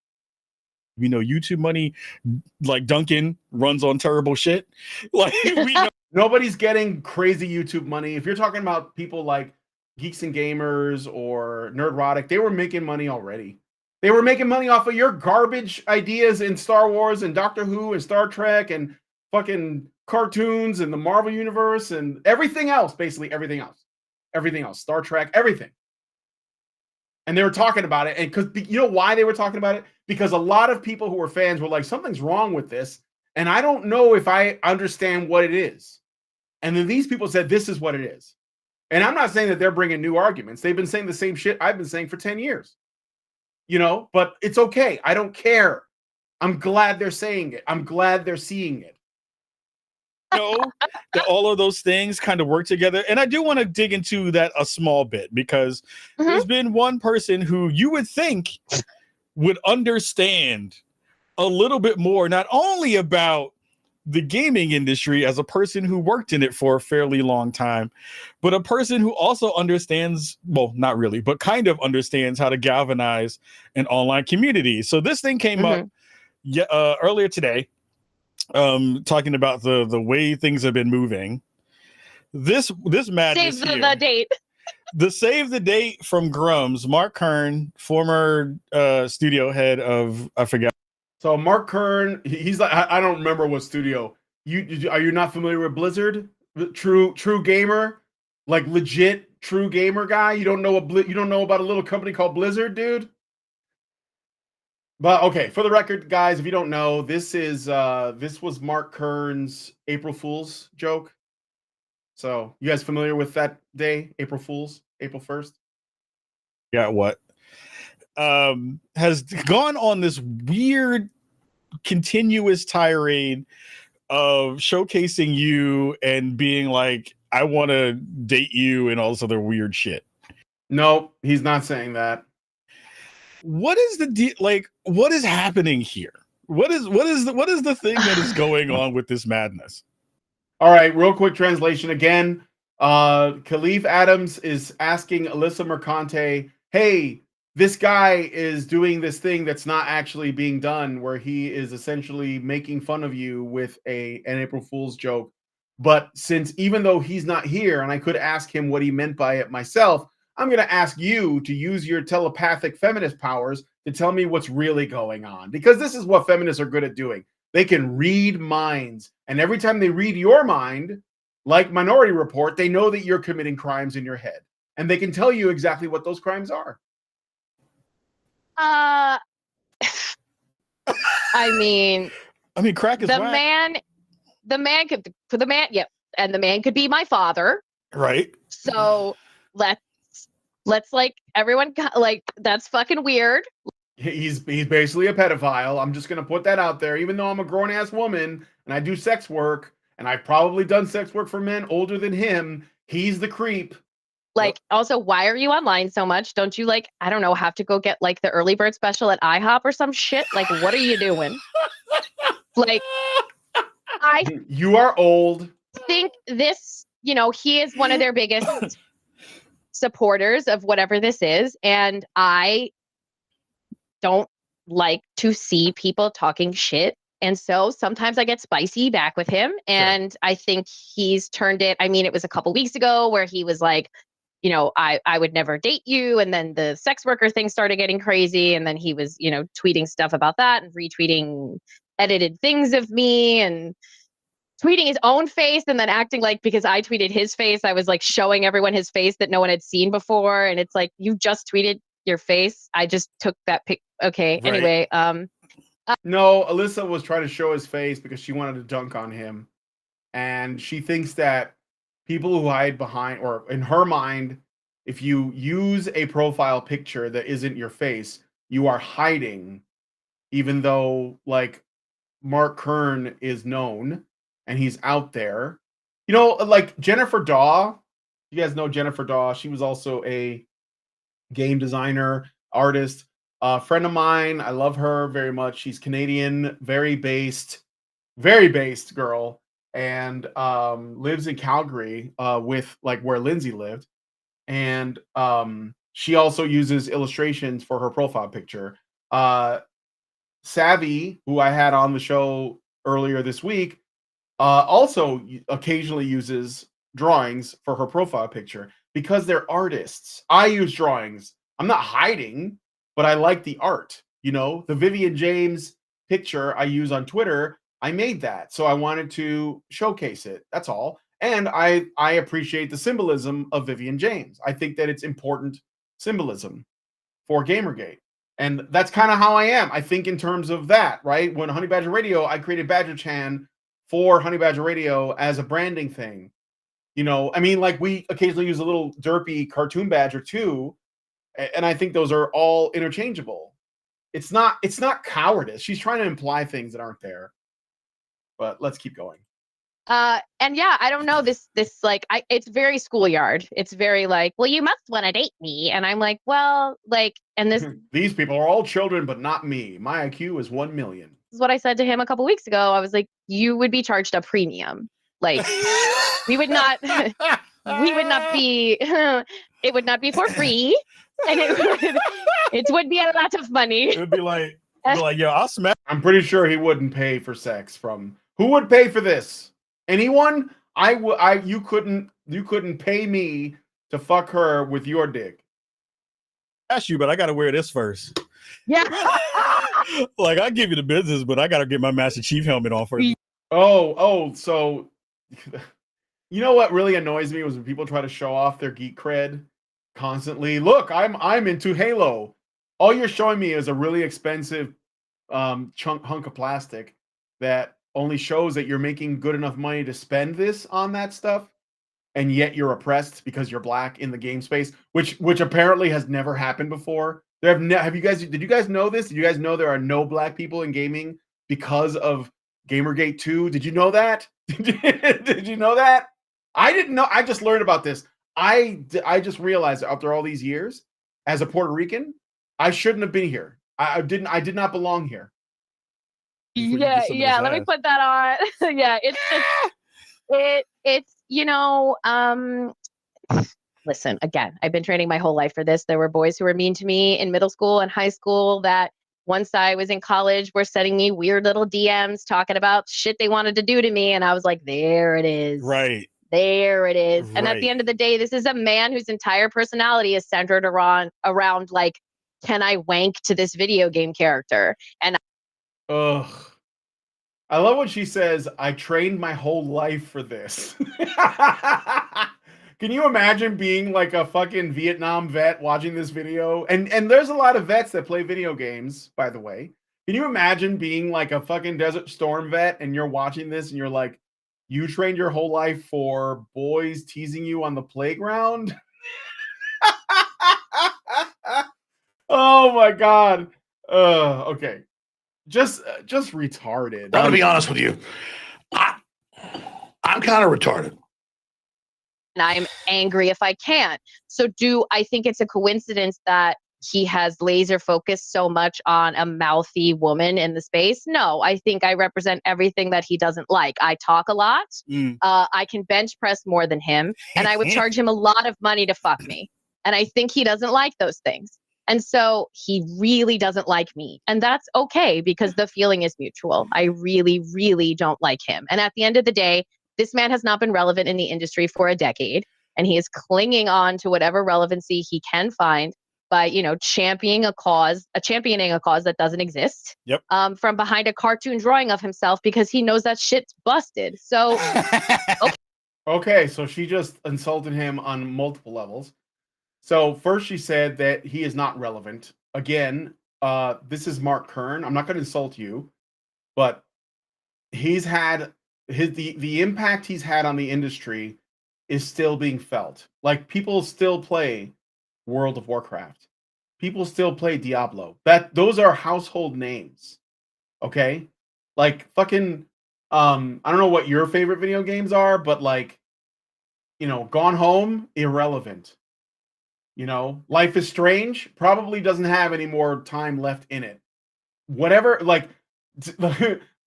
You know, YouTube money, like Duncan, runs on terrible shit. Like, we know.
Nobody's getting crazy YouTube money. If you're talking about people like Geeks and Gamers or Nerdrotic, they were making money already. They were making money off of your garbage ideas in Star Wars and Doctor Who and Star Trek and fucking cartoons and the Marvel Universe and everything else, basically everything else. Everything else, Star Trek, everything. And they were talking about it. And because you know why they were talking about it? Because a lot of people who were fans were like, something's wrong with this. And I don't know if I understand what it is. And then these people said, this is what it is. And I'm not saying that they're bringing new arguments. They've been saying the same shit I've been saying for 10 years. But it's okay. I don't care. I'm glad they're saying it. I'm glad they're seeing it.
That all of those things kind of work together. And I do want to dig into that a small bit, because there's been one person who you would think would understand a little bit more, not only about the gaming industry as a person who worked in it for a fairly long time, but a person who also understands, well, not really, but kind of understands how to galvanize an online community. So this thing came up earlier today, talking about the way things have been moving. This madness
Save
here,
the date.
the save the date from Grums, Mark Kern, former studio head of, I forget.
So Mark Kern, he's like, I don't remember what studio. Are you not familiar with Blizzard? True gamer, like legit true gamer guy. You don't know about a little company called Blizzard, dude. But okay, for the record, guys, if you don't know, this was Mark Kern's April Fool's joke. So you guys familiar with that day, April Fool's, April 1st?
Yeah, what? Has gone on this weird continuous tirade of showcasing you and being like, I want to date you and all this other weird shit.
No, he's not saying that.
What is what is happening here? What is the thing that is going on with this madness?
All right, real quick translation again. Kahlief Adams is asking Alissa Mercante, hey, this guy is doing this thing that's not actually being done, where he is essentially making fun of you with an April Fool's joke. But since even though he's not here and I could ask him what he meant by it myself, I'm going to ask you to use your telepathic feminist powers to tell me what's really going on. Because this is what feminists are good at doing. They can read minds. And every time they read your mind, like Minority Report, they know that you're committing crimes in your head. And they can tell you exactly what those crimes are.
I mean,
crack is
the
whack.
man could, yep, and the man could be my father,
right?
So let's like everyone like that's fucking weird.
He's basically a pedophile. I'm just gonna put that out there, even though I'm a grown ass woman and I do sex work, and I've probably done sex work for men older than him. He's the creep.
Like, also, why are you online so much? Don't you, like, I don't know, have to go get, like, the early bird special at IHOP or some shit? Like, what are you doing? Like,
you are old.
Think this, he is one of their biggest supporters of whatever this is. And I don't like to see people talking shit. And so sometimes I get spicy back with him. And I think he's turned it. I mean, it was a couple weeks ago where he was like, I would never date you. And then the sex worker thing started getting crazy. And then he was, tweeting stuff about that and retweeting edited things of me and tweeting his own face and then acting like because I tweeted his face, I was like showing everyone his face that no one had seen before. And it's like, you just tweeted your face. I just took that pic. Okay. Right. Anyway.
No, Alyssa was trying to show his face because she wanted to dunk on him. And she thinks that people who hide behind, or in her mind, if you use a profile picture that isn't your face, you are hiding, even though like Mark Kern is known and he's out there. Like Jennifer Daw, you guys know Jennifer Daw. She was also a game designer, artist, a friend of mine. I love her very much. She's Canadian, very based girl. And lives in Calgary with like where Lindsay lived. And she also uses illustrations for her profile picture. Savvy, who I had on the show earlier this week, also occasionally uses drawings for her profile picture because they're artists. I use drawings. I'm not hiding, but I like the art. The Vivian James picture I use on Twitter, I made that, so I wanted to showcase it. That's all. And I appreciate the symbolism of Vivian James. I think that it's important symbolism for GamerGate. And that's kind of how I am. I think in terms of that, right? When Honey Badger Radio, I created Badger Chan for Honey Badger Radio as a branding thing. You know, I mean, like we occasionally use a little derpy cartoon badge or two, and I think those are all interchangeable. It's not cowardice. She's trying to imply things that aren't there. But let's keep going.
And yeah, I don't know, this like it's very schoolyard. It's very like, well, you must want to date me. And I'm like, well, like, and this
These people are all children, but not me. My IQ is 1 million.
is what I said to him a couple weeks ago. I was like, you would be charged a premium. Like, we would not be, it would not be for free. And it would be a lot of money.
It would be like, yo, I'll smack.
I'm pretty sure he wouldn't pay for sex from. Who would pay for this? Anyone? You couldn't pay me to fuck her with your dick.
Ask you, but I gotta wear this first.
Yeah.
Like, I'll give you the business, but I gotta get my Master Chief helmet on first.
So you know what really annoys me was when people try to show off their geek cred constantly. Look, I'm into Halo. All you're showing me is a really expensive hunk of plastic that only shows that you're making good enough money to spend this on that stuff, and yet you're oppressed because you're black in the game space, which apparently has never happened before. Did you guys know this? Did you guys know there are no black people in gaming because of GamerGate 2? Did you know that? Did you know that? I didn't know. I just learned about this. I just realized after all these years, as a Puerto Rican, I shouldn't have been here. I did not belong here.
Yeah, let me put that on. Yeah, it's just it's you know, listen, again, I've been training my whole life for this. There were boys who were mean to me in middle school and high school that once I was in college were sending me weird little DMs talking about shit they wanted to do to me, and I was like, there it is.
Right.
There it is.
Right.
And at the end of the day, this is a man whose entire personality is centered around like, can I wank to this video game character? And
ugh. I love when she says, I trained my whole life for this. Can you imagine being like a fucking Vietnam vet watching this video? And there's a lot of vets that play video games, by the way. Can you imagine being like a fucking Desert Storm vet and you're watching this and you're like, you trained your whole life for boys teasing you on the playground? Oh my God. Okay. Just retarded.
I'm gonna be honest with you. I'm kind of retarded.
and I'm angry if I can't. So do I think it's a coincidence that he has laser focused so much on a mouthy woman in the space? No, I think I represent everything that he doesn't like. I talk a lot. I can bench press more than him, and I would charge him a lot of money to fuck me. And I think he doesn't like those things. And so he really doesn't like me. And that's okay because the feeling is mutual. I really, really don't like him. And at the end of the day, this man has not been relevant in the industry for a decade. And he is clinging on to whatever relevancy he can find by, you know, championing a cause that doesn't exist.
Yep.
From behind a cartoon drawing of himself because he knows that shit's busted. So
okay, so she just insulted him on multiple levels. So first she said that he is not relevant. Again, this is Mark Kern. I'm not going to insult you, but he's had the impact he's had on the industry is still being felt. Like, people still play World of Warcraft. People still play Diablo. Those are household names. Okay? Like, fucking I don't know what your favorite video games are, but like, you know, Gone Home, irrelevant. You know, Life is Strange probably doesn't have any more time left in it. Whatever, like,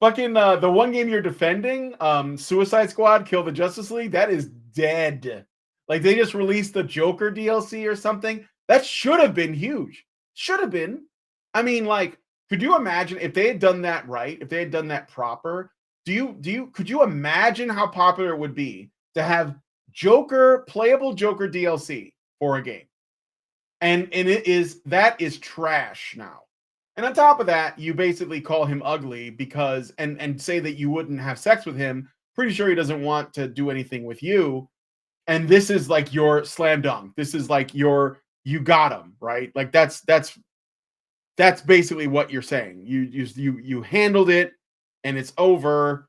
fucking the one game you're defending, Suicide Squad, Kill the Justice League, that is dead. Like, they just released the Joker DLC or something. That should have been huge. Should have been. I mean, like, could you imagine if they had done that right, if they had done that proper? Could you imagine how popular it would be to have playable Joker DLC for a game? And that is trash now. And on top of that, you basically call him ugly because and say that you wouldn't have sex with him. Pretty sure he doesn't want to do anything with you. And this is like your slam dunk. This is like you got him, right? Like that's basically what you're saying. You handled it and it's over.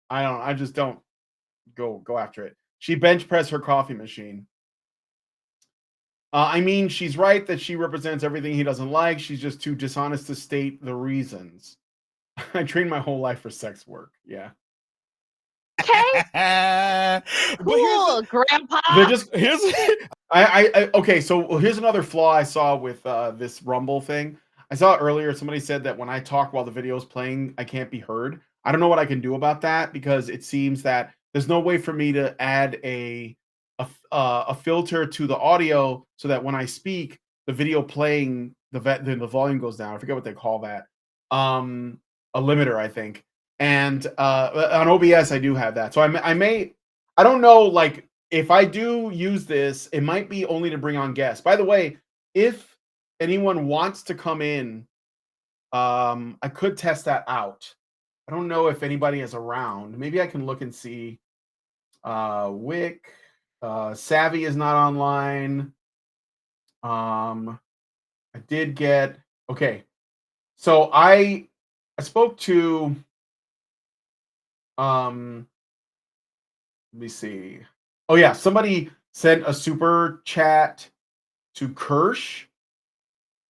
I just don't. go after it. She bench pressed her coffee machine. I mean, she's right that she represents everything he doesn't like. She's just too dishonest to state the reasons. I trained my whole life for sex work. Yeah.
Okay. Cool, Grandpa.
They're just okay. So here's another flaw I saw with this Rumble thing. I saw earlier somebody said that when I talk while the video is playing, I can't be heard. I don't know what I can do about that because it seems that there's no way for me to add a filter to the audio so that when I speak, the video playing the volume goes down. I forget what they call that. A limiter, I think. And on OBS, I do have that. So I don't know, like, if I do use this, it might be only to bring on guests. By the way, if anyone wants to come in, I could test that out. I don't know if anybody is around. Maybe I can look and see. Wick, Savvy is not online. I did get, okay. So I spoke to, let me see. Oh yeah, somebody sent a super chat to Kirsch.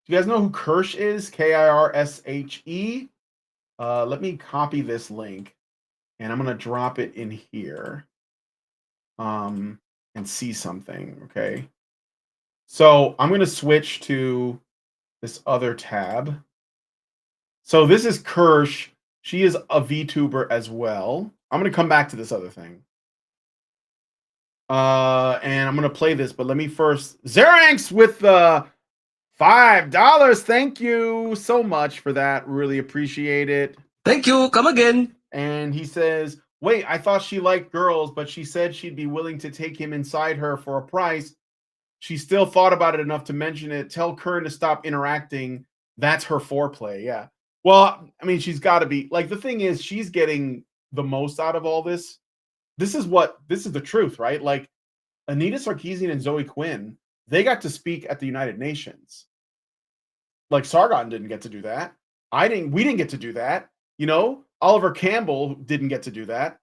Do you guys know who Kirsch is? Kirshe. Let me copy this link and I'm gonna drop it in here. And see something. Okay. So I'm gonna switch to this other tab. So this is Kirsch. She is a VTuber as well. I'm gonna come back to this other thing. And I'm gonna play this, but let me first. Xeranx with the $5. Thank you so much for that. Really appreciate it.
Thank you. Come again.
And he says, wait, I thought she liked girls, but she said she'd be willing to take him inside her for a price. She still thought about it enough to mention it. Tell Kern to stop interacting. That's her foreplay. Yeah. Well, I mean, she's got to be, like, the thing is, she's getting the most out of all this. This is the truth, right? Like, Anita Sarkeesian and Zoe Quinn, they got to speak at the United Nations. Like, Sargon didn't get to do that. We didn't get to do that. You know, Oliver Campbell didn't get to do that.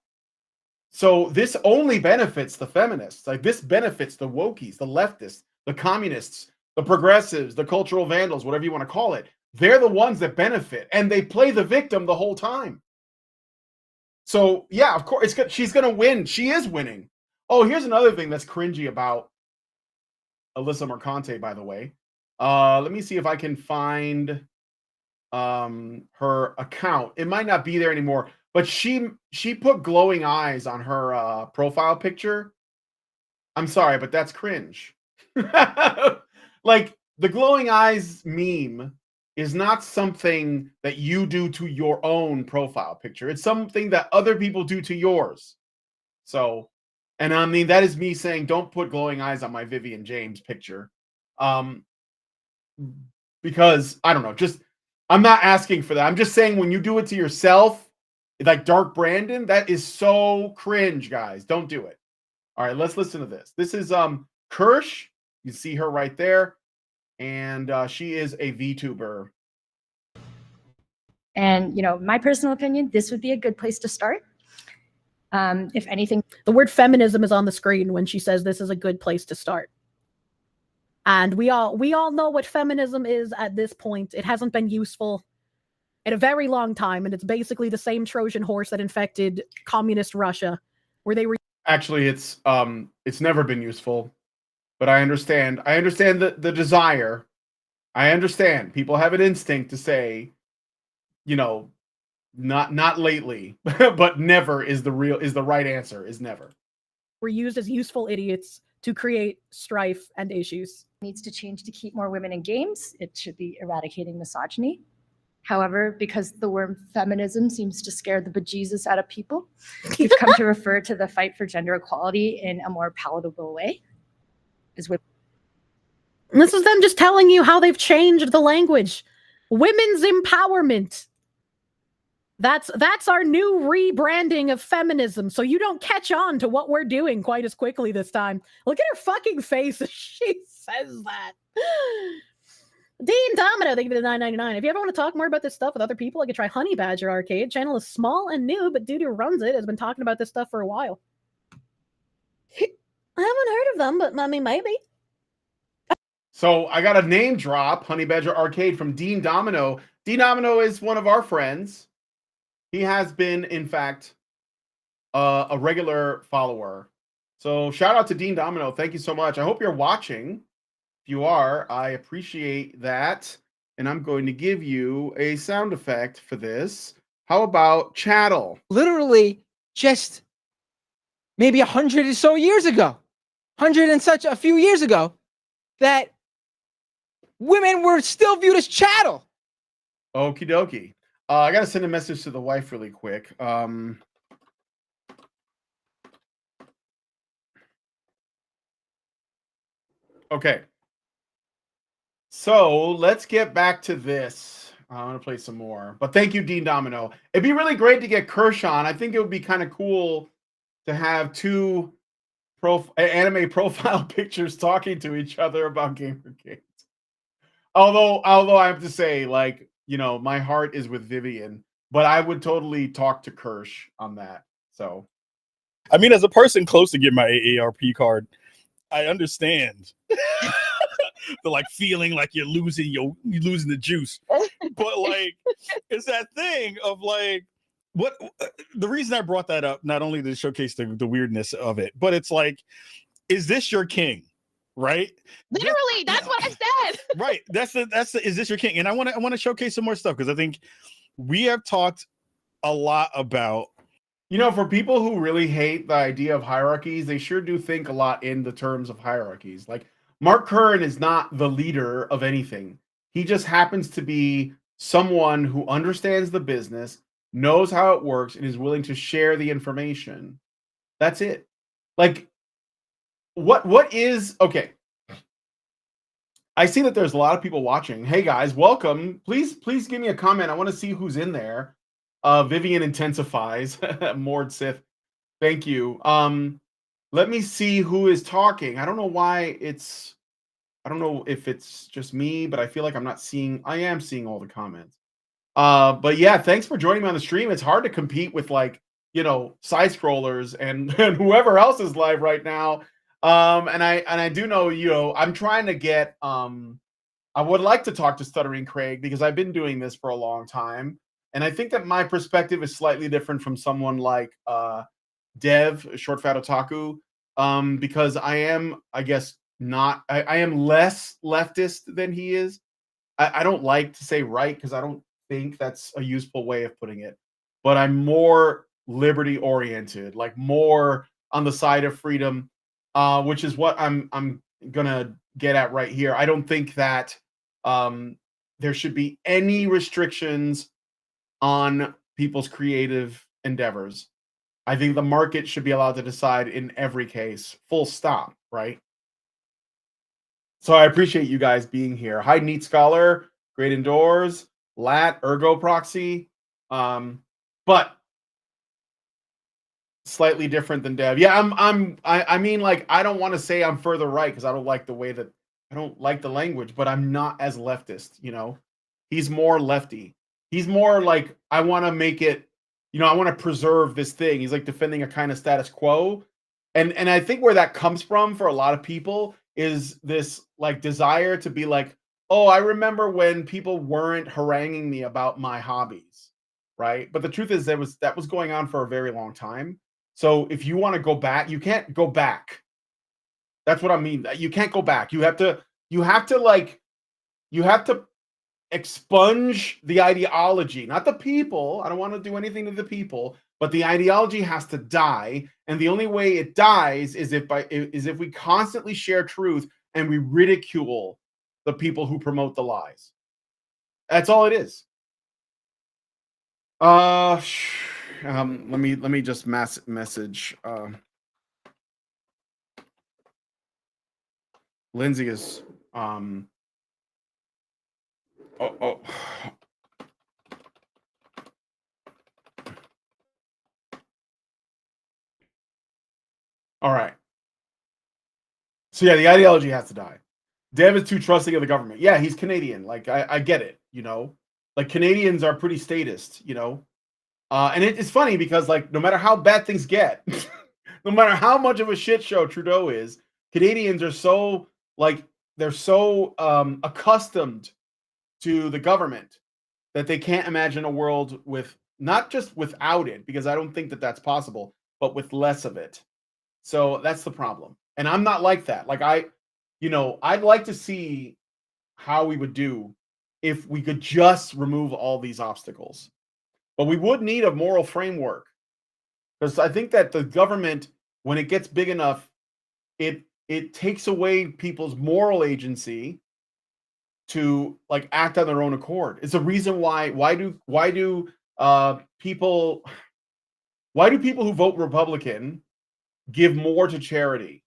So this only benefits the feminists. Like, this benefits the wokies, the leftists, the communists, the progressives, the cultural vandals, whatever you want to call it. They're the ones that benefit, and they play the victim the whole time. So, yeah, of course, she's going to win. She is winning. Oh, here's another thing that's cringy about Alissa Mercante, by the way. Let me see if I can find her account. It might not be there anymore, but she put glowing eyes on her profile picture. I'm sorry, but that's cringe. Like, the glowing eyes meme is not something that you do to your own profile picture. It's something that other people do to yours. So, and I mean, that is me saying, don't put glowing eyes on my Vivian James picture. Because, I don't know, I'm not asking for that. I'm just saying, when you do it to yourself, like Dark Brandon, that is so cringe, guys. Don't do it. All right, let's listen to this. This is Kirsch. You see her right there. And she is a VTuber.
And, you know, my personal opinion, this would be a good place to start. If anything,
the word feminism is on the screen when she says this is a good place to start. And we all know what feminism is at this point. It hasn't been useful in a very long time, and it's basically the same Trojan horse that infected communist Russia, where they were.
Actually, it's never been useful, but I understand. I understand the desire. I understand people have an instinct to say, you know, not lately, but never is the right answer. Is never.
Were used as useful idiots to create strife and issues.
Needs to change to keep more women in games. It should be eradicating misogyny. However, because the word feminism seems to scare the bejesus out of people, we've come to refer to the fight for gender equality in a more palatable way. This
is them just telling you how they've changed the language. Women's empowerment. That's our new rebranding of feminism, so you don't catch on to what we're doing quite as quickly this time. Look at her fucking face as she says that. Dean Domino, thank you for the $9.99. If you ever want to talk more about this stuff with other people, I could try Honey Badger Arcade. Channel is small and new, but dude who runs it has been talking about this stuff for a while. I haven't heard of them, but I mean, maybe.
So I got a name drop, Honey Badger Arcade from Dean Domino. Dean Domino is one of our friends. He has been, in fact, a regular follower. So shout out to Dean Domino. Thank you so much. I hope you're watching. If you are, I appreciate that. And I'm going to give you a sound effect for this. How about chattel?
Literally just maybe 100 or so years ago, 100 and such a few years ago, that women were still viewed as chattel.
Okie dokie. I got to send a message to the wife really quick. Okay. So let's get back to this. I'm going to play some more. But thank you, Dean Domino. It'd be really great to get Kirsch on. I think it would be kind of cool to have two anime profile pictures talking to each other about GamerGate. Although I have to say, like, you know, my heart is with Vivian, but I would totally talk to Kirsch on that. So,
I mean, as a person close to get my AARP card, I understand the like feeling like you're losing the juice. But like, it's that thing of like, what the reason I brought that up, not only to showcase the weirdness of it, but it's like, is this your king? Right?
Literally, that's what I said.
Right. That's is this your king? And I want to showcase some more stuff because I think we have talked a lot about,
you know, for people who really hate the idea of hierarchies, they sure do think a lot in the terms of hierarchies. Like, Mark Curran is not the leader of anything. He just happens to be someone who understands the business, knows how it works, and is willing to share the information. That's it. Like, what is okay? I see that there's a lot of people watching. Hey guys, welcome. Please give me a comment. I want to see who's in there. Vivian intensifies. Mord Sith. Thank you. Let me see who is talking. I don't know why it's, I don't know if it's just me, but I feel like I am seeing all the comments. But yeah, thanks for joining me on the stream. It's hard to compete with, like, you know, side scrollers and whoever else is live right now. And I do know, you know, I'm trying to get, I would like to talk to Stuttering Craig because I've been doing this for a long time. And I think that my perspective is slightly different from someone like Dev, Short Fat Otaku, because I am, I guess, I am less leftist than he is. I don't like to say right because I don't think that's a useful way of putting it. But I'm more liberty oriented, like more on the side of freedom, which is what I'm gonna get at right here. I don't think that there should be any restrictions on people's creative endeavors. I think the market should be allowed to decide in every case, full stop, right? So I appreciate you guys being here. Hi, Neat Scholar, Great Indoors, Lat, Ergo Proxy, but slightly different than Dev. Yeah, I mean, like, I don't want to say I'm further right because I don't like the way that, I don't like the language, but I'm not as leftist, you know? He's more lefty. He's more like, I want to make it, you know, I want to preserve this thing. He's like defending a kind of status quo. And I think where that comes from for a lot of people is this like desire to be like, oh, I remember when people weren't haranguing me about my hobbies, right? But the truth is that was going on for a very long time. So if you want to go back, you can't go back. That's what I mean. You can't go back. You have to expunge the ideology, not the people. I don't want to do anything to the people, but the ideology has to die. And the only way it dies is if we constantly share truth and we ridicule the people who promote the lies. That's all it is. Let me just message. Lindsay is Oh. All right. So yeah, the ideology has to die. Dev is too trusting of the government. Yeah, he's Canadian. Like, I get it, you know? Like, Canadians are pretty statist, you know? And it's funny because, like, no matter how bad things get, no matter how much of a shit show Trudeau is, Canadians are so like they're so accustomed to the government that they can't imagine a world with not just without it, because I don't think that that's possible, but with less of it. So that's the problem. And I'm not like that. Like I'd like to see how we would do if we could just remove all these obstacles. But we would need a moral framework, because I think that the government, when it gets big enough, it takes away people's moral agency to like act on their own accord. It's a reason why do people who vote Republican give more to charity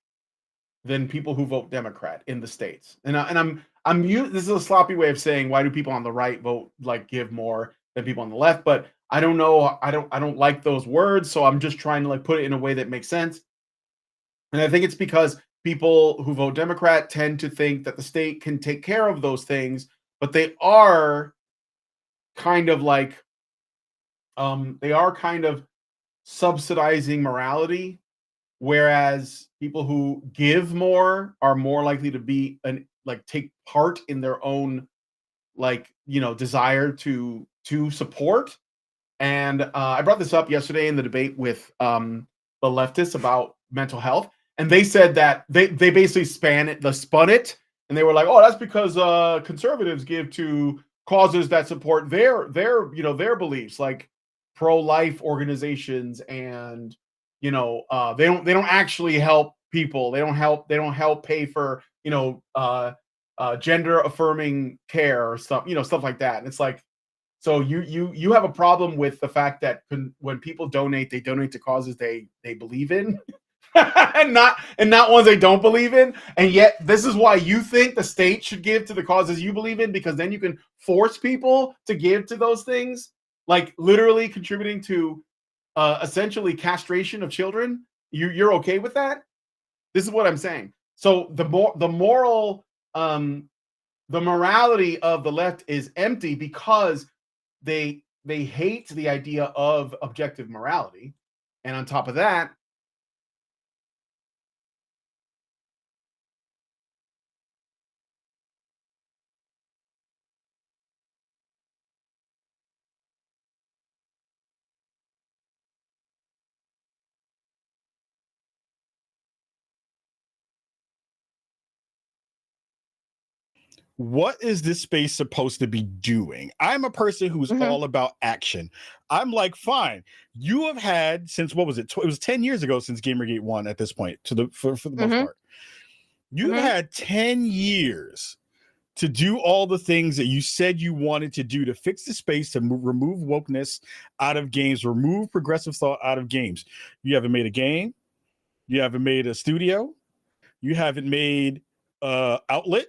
than people who vote Democrat in the States? This is a sloppy way of saying, why do people on the right vote like give more than people on the left? But I don't know. I don't like those words, so I'm just trying to like put it in a way that makes sense. And I think it's because people who vote Democrat tend to think that the state can take care of those things, but they are kind of like subsidizing morality, whereas people who give more are more likely to be take part in their own desire to support. And I brought this up yesterday in the debate with the leftists about mental health, and they said that they basically spun it, and they were like, "Oh, that's because conservatives give to causes that support their beliefs, like pro-life organizations, and they don't actually help people. They don't help pay for gender affirming care or stuff like that." And it's like, so you have a problem with the fact that when people donate, they donate to causes they believe in, and not ones they don't believe in. And yet this is why you think the state should give to the causes you believe in, because then you can force people to give to those things, like literally contributing to essentially castration of children. You're okay with that? This is what I'm saying. So the morality of the left is empty because they hate the idea of objective morality. And on top of that,
what is this space supposed to be doing? I'm a person who's all about action. I'm like, fine, you have had since, what was it? It was 10 years ago since GamerGate 1 at this point, for the most part. You've had 10 years to do all the things that you said you wanted to do to fix the space, to remove wokeness out of games, remove progressive thought out of games. You haven't made a game. You haven't made a studio. You haven't made outlet.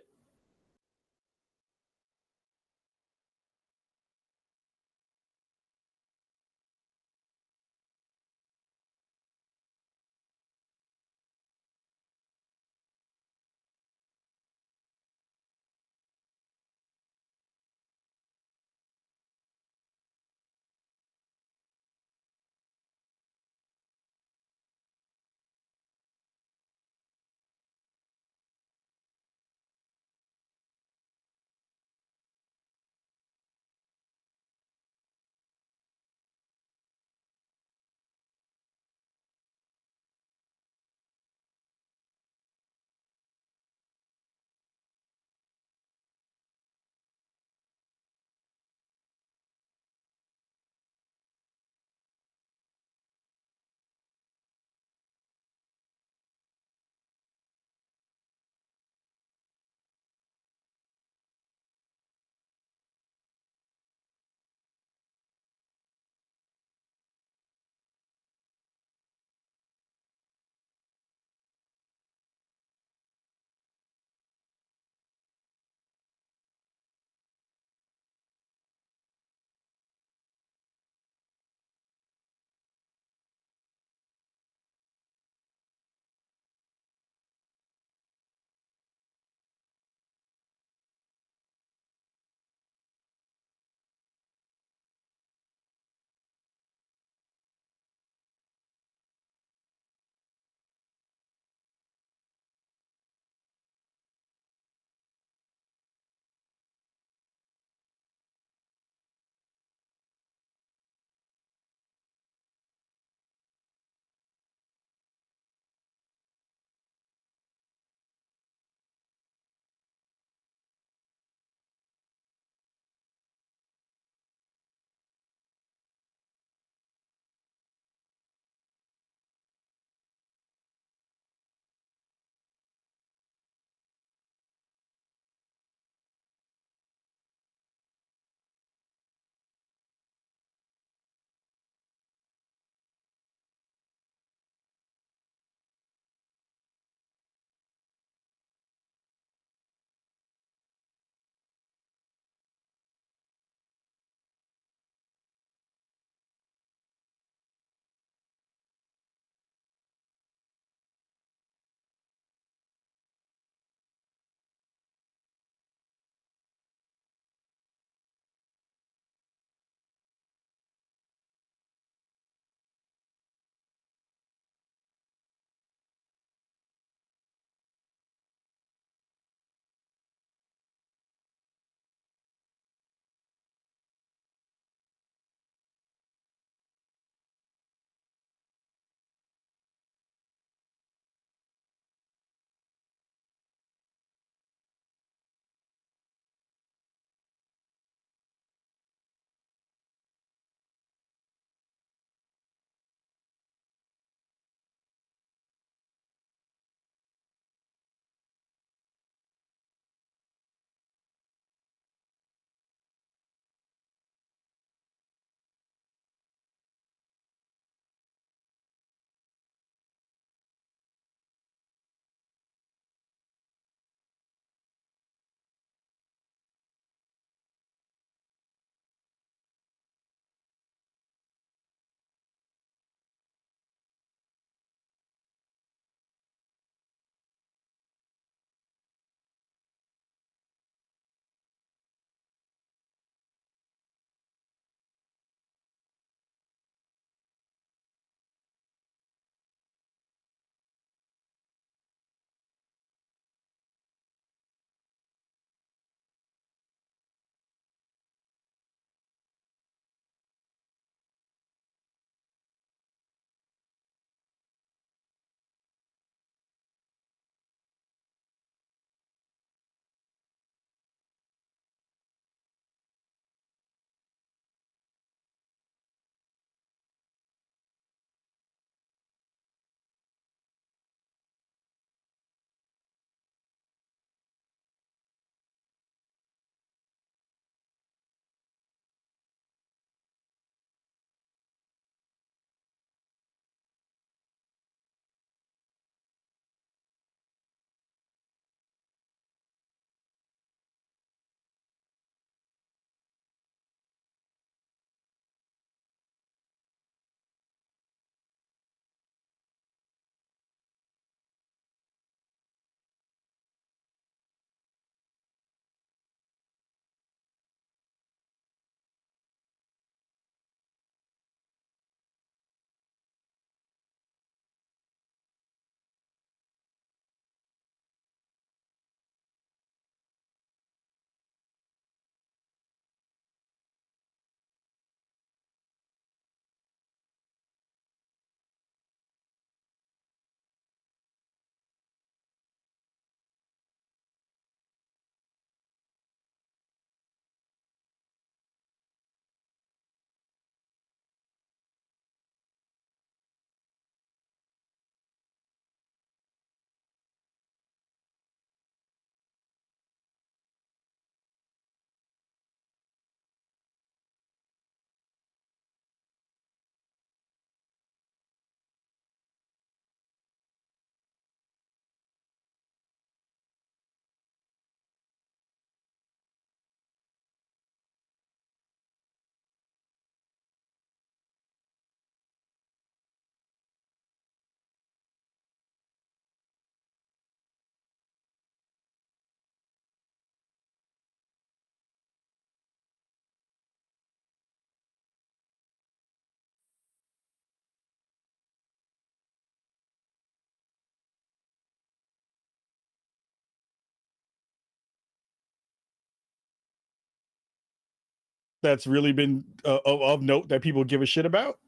that's really been of note that people give a shit about.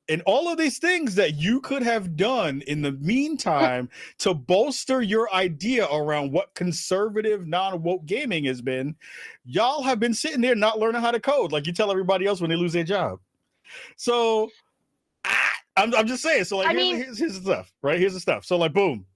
And all of these things that you could have done in the meantime to bolster your idea around what conservative, non-woke gaming has been, y'all have been sitting there not learning how to code like you tell everybody else when they lose their job. So I'm just saying. So like, here's the stuff, right? Here's the stuff. So like, boom,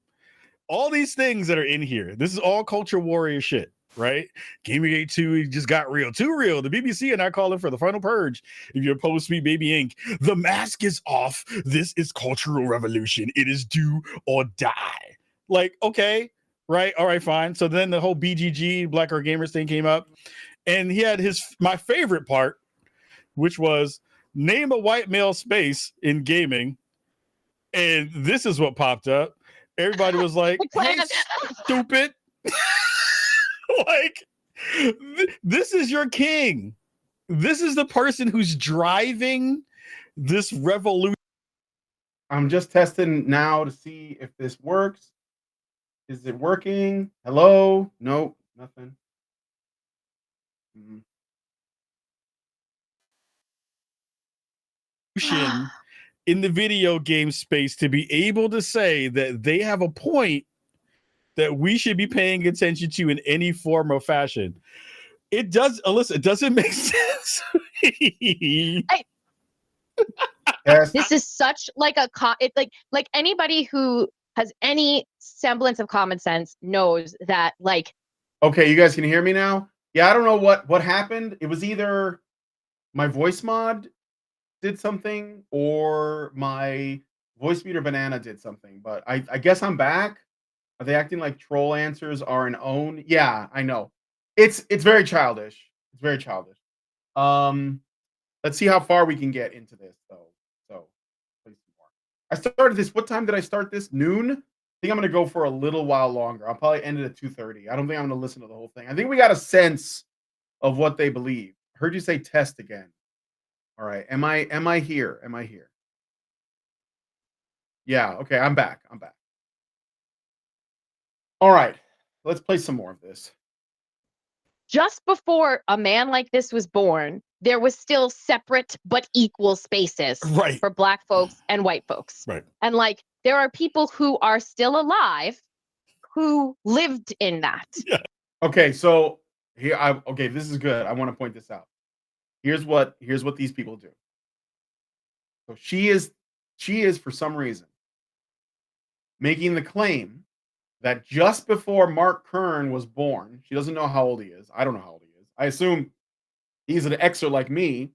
all these things that are in here. This is all culture warrior shit. Right? GamerGate 2 just got real. Too real. The BBC and I calling for the final purge. If you're opposed to Baby Inc., the mask is off. This is cultural revolution. It is do or die. Like, okay, right? All right, fine. So then the whole BGG, Black Girl Gamers thing came up. And he had my favorite part, which was name a white male space in gaming. And this is what popped up. Everybody was like, hey, stupid. Like, this is your king. This is the person who's driving this revolution.
I'm just testing now to see if this works. Is it working? Hello? Nope, nothing.
In the video game space to be able to say that they have a point that we should be paying attention to in any form or fashion. It does, Alyssa, it doesn't make sense.
This is such like like anybody who has any semblance of common sense knows that like.
Okay, you guys can hear me now? Yeah, I don't know what happened. It was either my voice mod did something or my voice meter banana did something, but I guess I'm back. Are they acting like troll answers are an own? Yeah, I know. It's very childish. It's very childish. Let's see how far we can get into this though. So play some more. I started this. What time did I start this? Noon? I think I'm gonna go for a little while longer. I'll probably end it at 2:30. I don't think I'm gonna listen to the whole thing. I think we got a sense of what they believe. Heard you say test again. All right. Am I here? Am I here? Yeah, okay, I'm back. I'm back. All right, let's play some more of this.
Just before a man like this was born, there was still separate but equal spaces for Black folks and white folks.
Right.
And like, there are people who are still alive who lived in that.
Yeah.
Okay, so here, okay, this is good. I want to point this out. Here's what these people do. So she is for some reason making the claim that just before Mark Kern was born, she doesn't know how old he is. I don't know how old he is. I assume he's an Xer like me.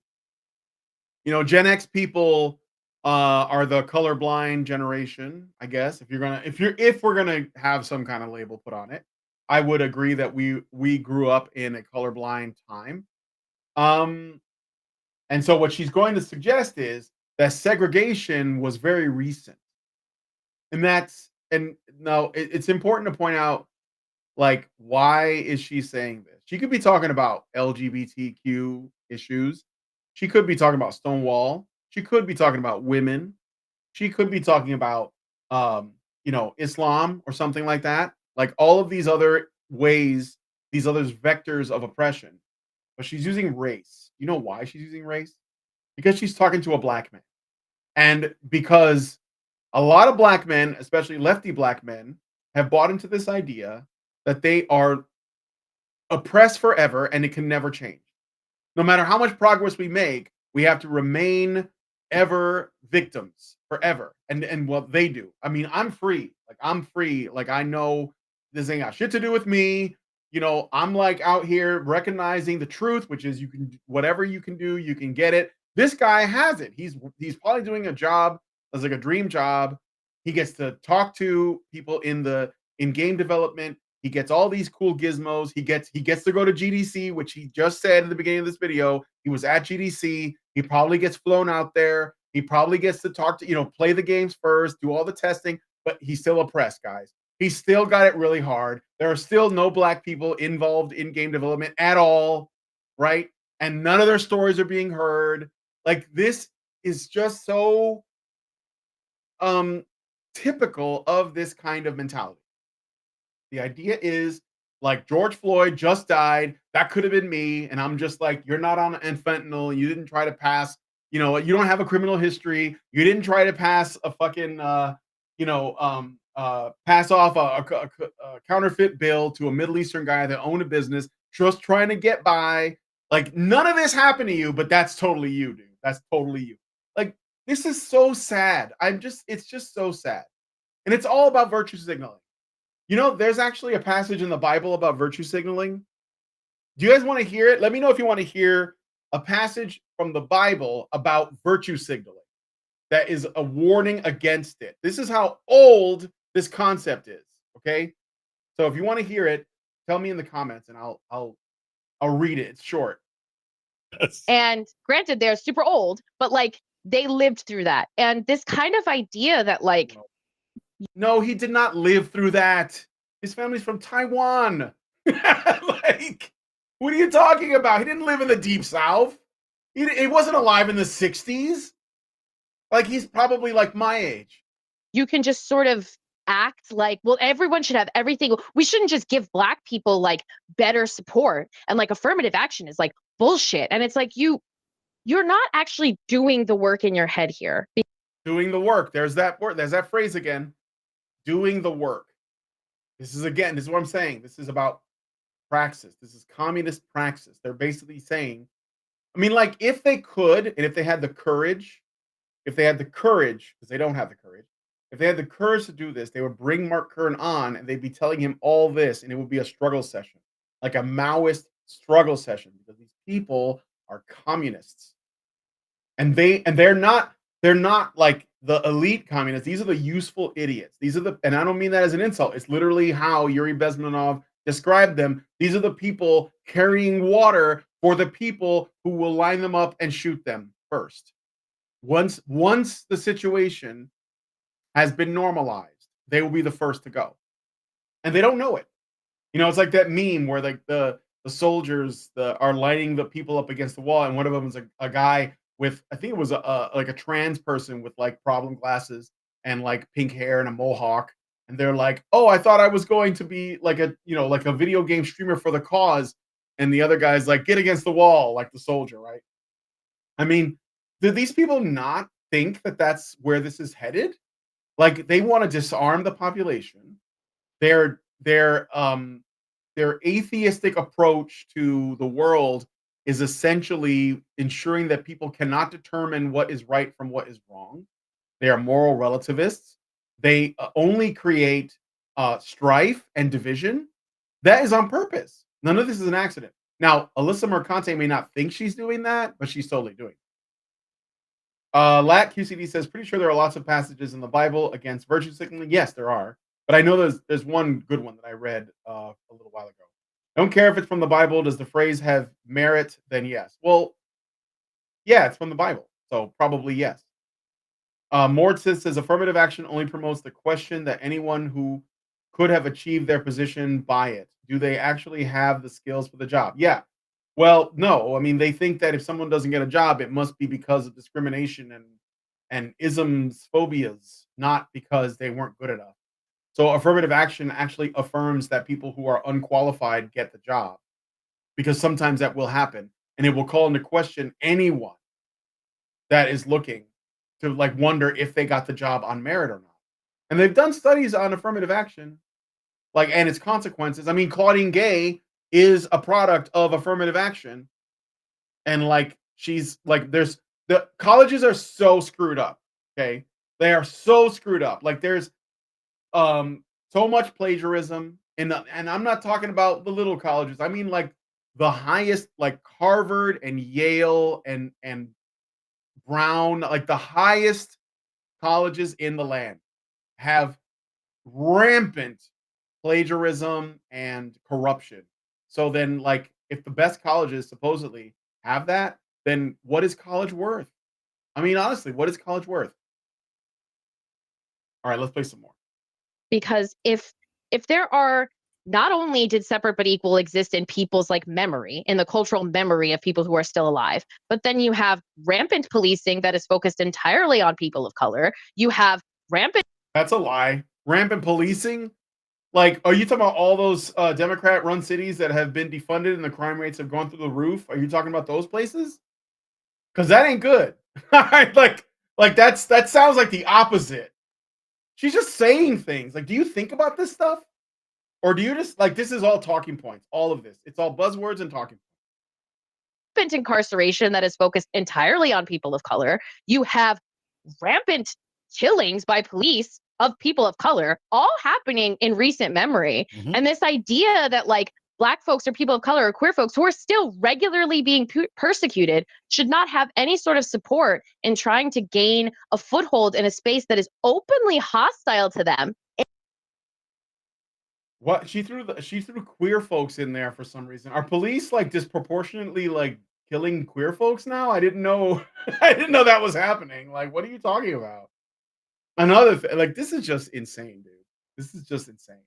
You know, Gen X people are the colorblind generation, I guess. If we're gonna have some kind of label put on it, I would agree that we grew up in a colorblind time. And so what she's going to suggest is that segregation was very recent. And now it's important to point out, like, why is she saying this? She could be talking about LGBTQ issues. She could be talking about Stonewall. She could be talking about women. She could be talking about, Islam or something like that. Like all of these other ways, these other vectors of oppression. But she's using race. You know why she's using race? Because she's talking to a Black man. And because a lot of Black men, especially lefty Black men, have bought into this idea that they are oppressed forever and it can never change. No matter how much progress we make, we have to remain ever victims forever. And what they do. I mean, I'm free. Like, I know this ain't got shit to do with me. You know, I'm like out here recognizing the truth, which is whatever you can do, you can get it. This guy has it. He's probably doing a job. It's like a dream job. He gets to talk to people in game development. He gets all these cool gizmos. He gets to go to GDC, which he just said in the beginning of this video. He was at GDC. He probably gets flown out there. He probably gets to talk to, play the games first, do all the testing, but he's still oppressed, guys. He's still got it really hard. There are still no Black people involved in game development at all, right? And none of their stories are being heard. Like, this is just so typical of this kind of mentality. The idea is Like George Floyd just died. That could have been me. And I'm just like, you're not on fentanyl. You didn't try to pass, you don't have a criminal history. You didn't try to pass a fucking, pass off a counterfeit bill to a Middle Eastern guy that owned a business, just trying to get by. Like, none of this happened to you, but that's totally you, dude. That's totally you. Like, this is so sad. It's just so sad. And it's all about virtue signaling. There's actually a passage in the Bible about virtue signaling. Do you guys want to hear it? Let me know if you want to hear a passage from the Bible about virtue signaling that is a warning against it. This is how old this concept is, okay? So if you want to hear it, tell me in the comments and I'll read it. It's short.
And granted, they're super old, but like they lived through that. And this kind of idea that like
no, he did not live through that. His family's from Taiwan. Like, what are you talking about? He didn't live in the Deep South. He wasn't alive in the 60s. Like, he's probably like my age.
You can just sort of act like, well, everyone should have everything. We shouldn't just give Black people like better support, and like affirmative action is like bullshit. And it's like you're not actually doing the work in your head here.
Doing the work. There's that word. There's that phrase again. Doing the work. This is what I'm saying. This is about praxis. This is communist praxis. They're basically saying, I mean, like, if they could, and if they had the courage, because they don't have the courage, if they had the courage to do this, they would bring Mark Kern on and they'd be telling him all this, and it would be a struggle session, like a Maoist struggle session, because these people are communists. And they're not like the elite communists. These are the useful idiots. And I don't mean that as an insult. It's literally how Yuri Bezmenov described them. These are the people carrying water for the people who will line them up and shoot them first. Once the situation has been normalized, they will be the first to go. And they don't know it. It's like that meme where like the soldiers are lining the people up against the wall, and one of them is a guy with, I think it was a trans person with like problem glasses and like pink hair and a mohawk, and they're like, "Oh, I thought I was going to be like a video game streamer for the cause," and the other guy's like, "Get against the wall," like the soldier, right? I mean, do these people not think that that's where this is headed? Like, they want to disarm the population. Their atheistic approach to the world is essentially ensuring that people cannot determine what is right from what is wrong. They are moral relativists. They only create strife and division. That is on purpose. None of this is an accident. Now, Alissa Mercante may not think she's doing that, but she's totally doing it. Lat QCD says, pretty sure there are lots of passages in the Bible against virtue signaling. Yes, there are. But I know there's one good one that I read a little while ago. Don't care if it's from the Bible. Does the phrase have merit? Then yes. Well, yeah, it's from the Bible. So probably yes. Mordsis says, affirmative action only promotes the question that anyone who could have achieved their position by it. Do they actually have the skills for the job? Yeah. Well, no. I mean, they think that if someone doesn't get a job, it must be because of discrimination and isms, phobias, not because they weren't good enough. So affirmative action actually affirms that people who are unqualified get the job, because sometimes that will happen, and it will call into question anyone that is looking to like wonder if they got the job on merit or not. And they've done studies on affirmative action, like, and its consequences. I mean, Claudine Gay is a product of affirmative action, and like, she's like, the colleges are so screwed up. Okay, they are so screwed up. Like, there's so much plagiarism, and I'm not talking about the little colleges. I mean, like, the highest, like Harvard and Yale and Brown, like the highest colleges in the land have rampant plagiarism and corruption. So then, like, if the best colleges supposedly have that, then what is college worth? I mean, honestly, what is college worth? All right, let's play some more.
Because if there are, not only did separate but equal exist in people's like memory, in the cultural memory of people who are still alive, but then you have rampant policing that is focused entirely on people of color. You have rampant.
That's a lie. Rampant policing. Like, are you talking about all those Democrat-run cities that have been defunded and the crime rates have gone through the roof? Are you talking about those places? Because that ain't good. like that sounds like the opposite. She's just saying things. Like, do you think about this stuff? Or do you just like this is all talking points? All of this. It's all buzzwords and talking points.
Rampant incarceration that is focused entirely on people of color. You have rampant killings by police of people of color, all happening in recent memory.
Mhm.
And this idea that like Black folks or people of color or queer folks who are still regularly being persecuted should not have any sort of support in trying to gain a foothold in a space that is openly hostile to them.
What she threw queer folks in there for some reason. Are police like disproportionately like killing queer folks now? I didn't know I didn't know that was happening. Like, what are you talking about? Another like this is just insane, dude. This is just insane.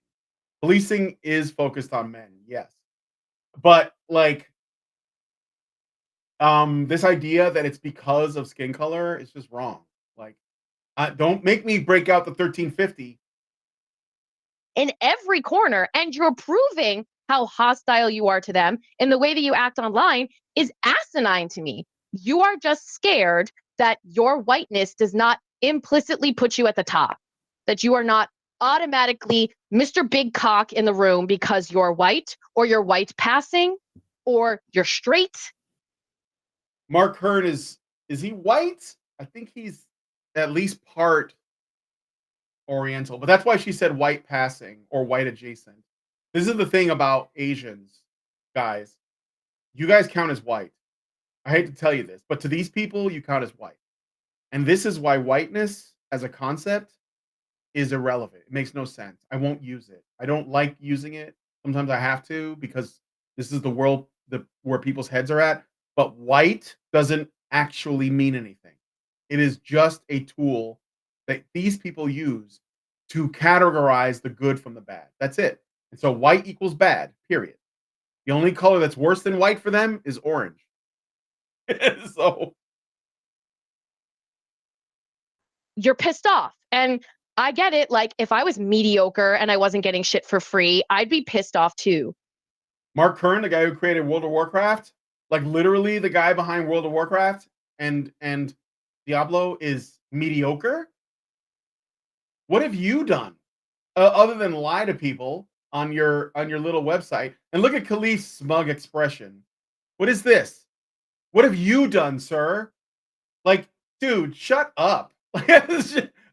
Policing is focused on men, yes. But like this idea that it's because of skin color is just wrong. Like don't make me break out the 1350.
In every corner, and you're proving how hostile you are to them in the way that you act online is asinine to me. You are just scared that your whiteness does not implicitly put you at the top, that you are not automatically Mr. Big Cock in the room because you're white or you're white passing or you're straight.
Mark Hearn is he white? I think he's at least part Oriental, but that's why she said white passing or white adjacent. This is the thing about Asians, guys. You guys count as white. I hate to tell you this, but to these people, you count as white. And this is why whiteness as a concept is irrelevant. It makes no sense. I won't use it. I don't like using it. Sometimes I have to because this is the world where people's heads are at. But white doesn't actually mean anything. It is just a tool that these people use to categorize the good from the bad. That's it. And so white equals bad, period. The only color that's worse than white for them is orange. So
you're pissed off. And I get it. Like, if I was mediocre and I wasn't getting shit for free, I'd be pissed off too.
Mark Kern, the guy who created World of Warcraft, like literally the guy behind World of Warcraft and Diablo is mediocre. What have you done other than lie to people on your little website? And look at Kahlief's smug expression. What is this? What have you done, sir? Like, dude, shut up.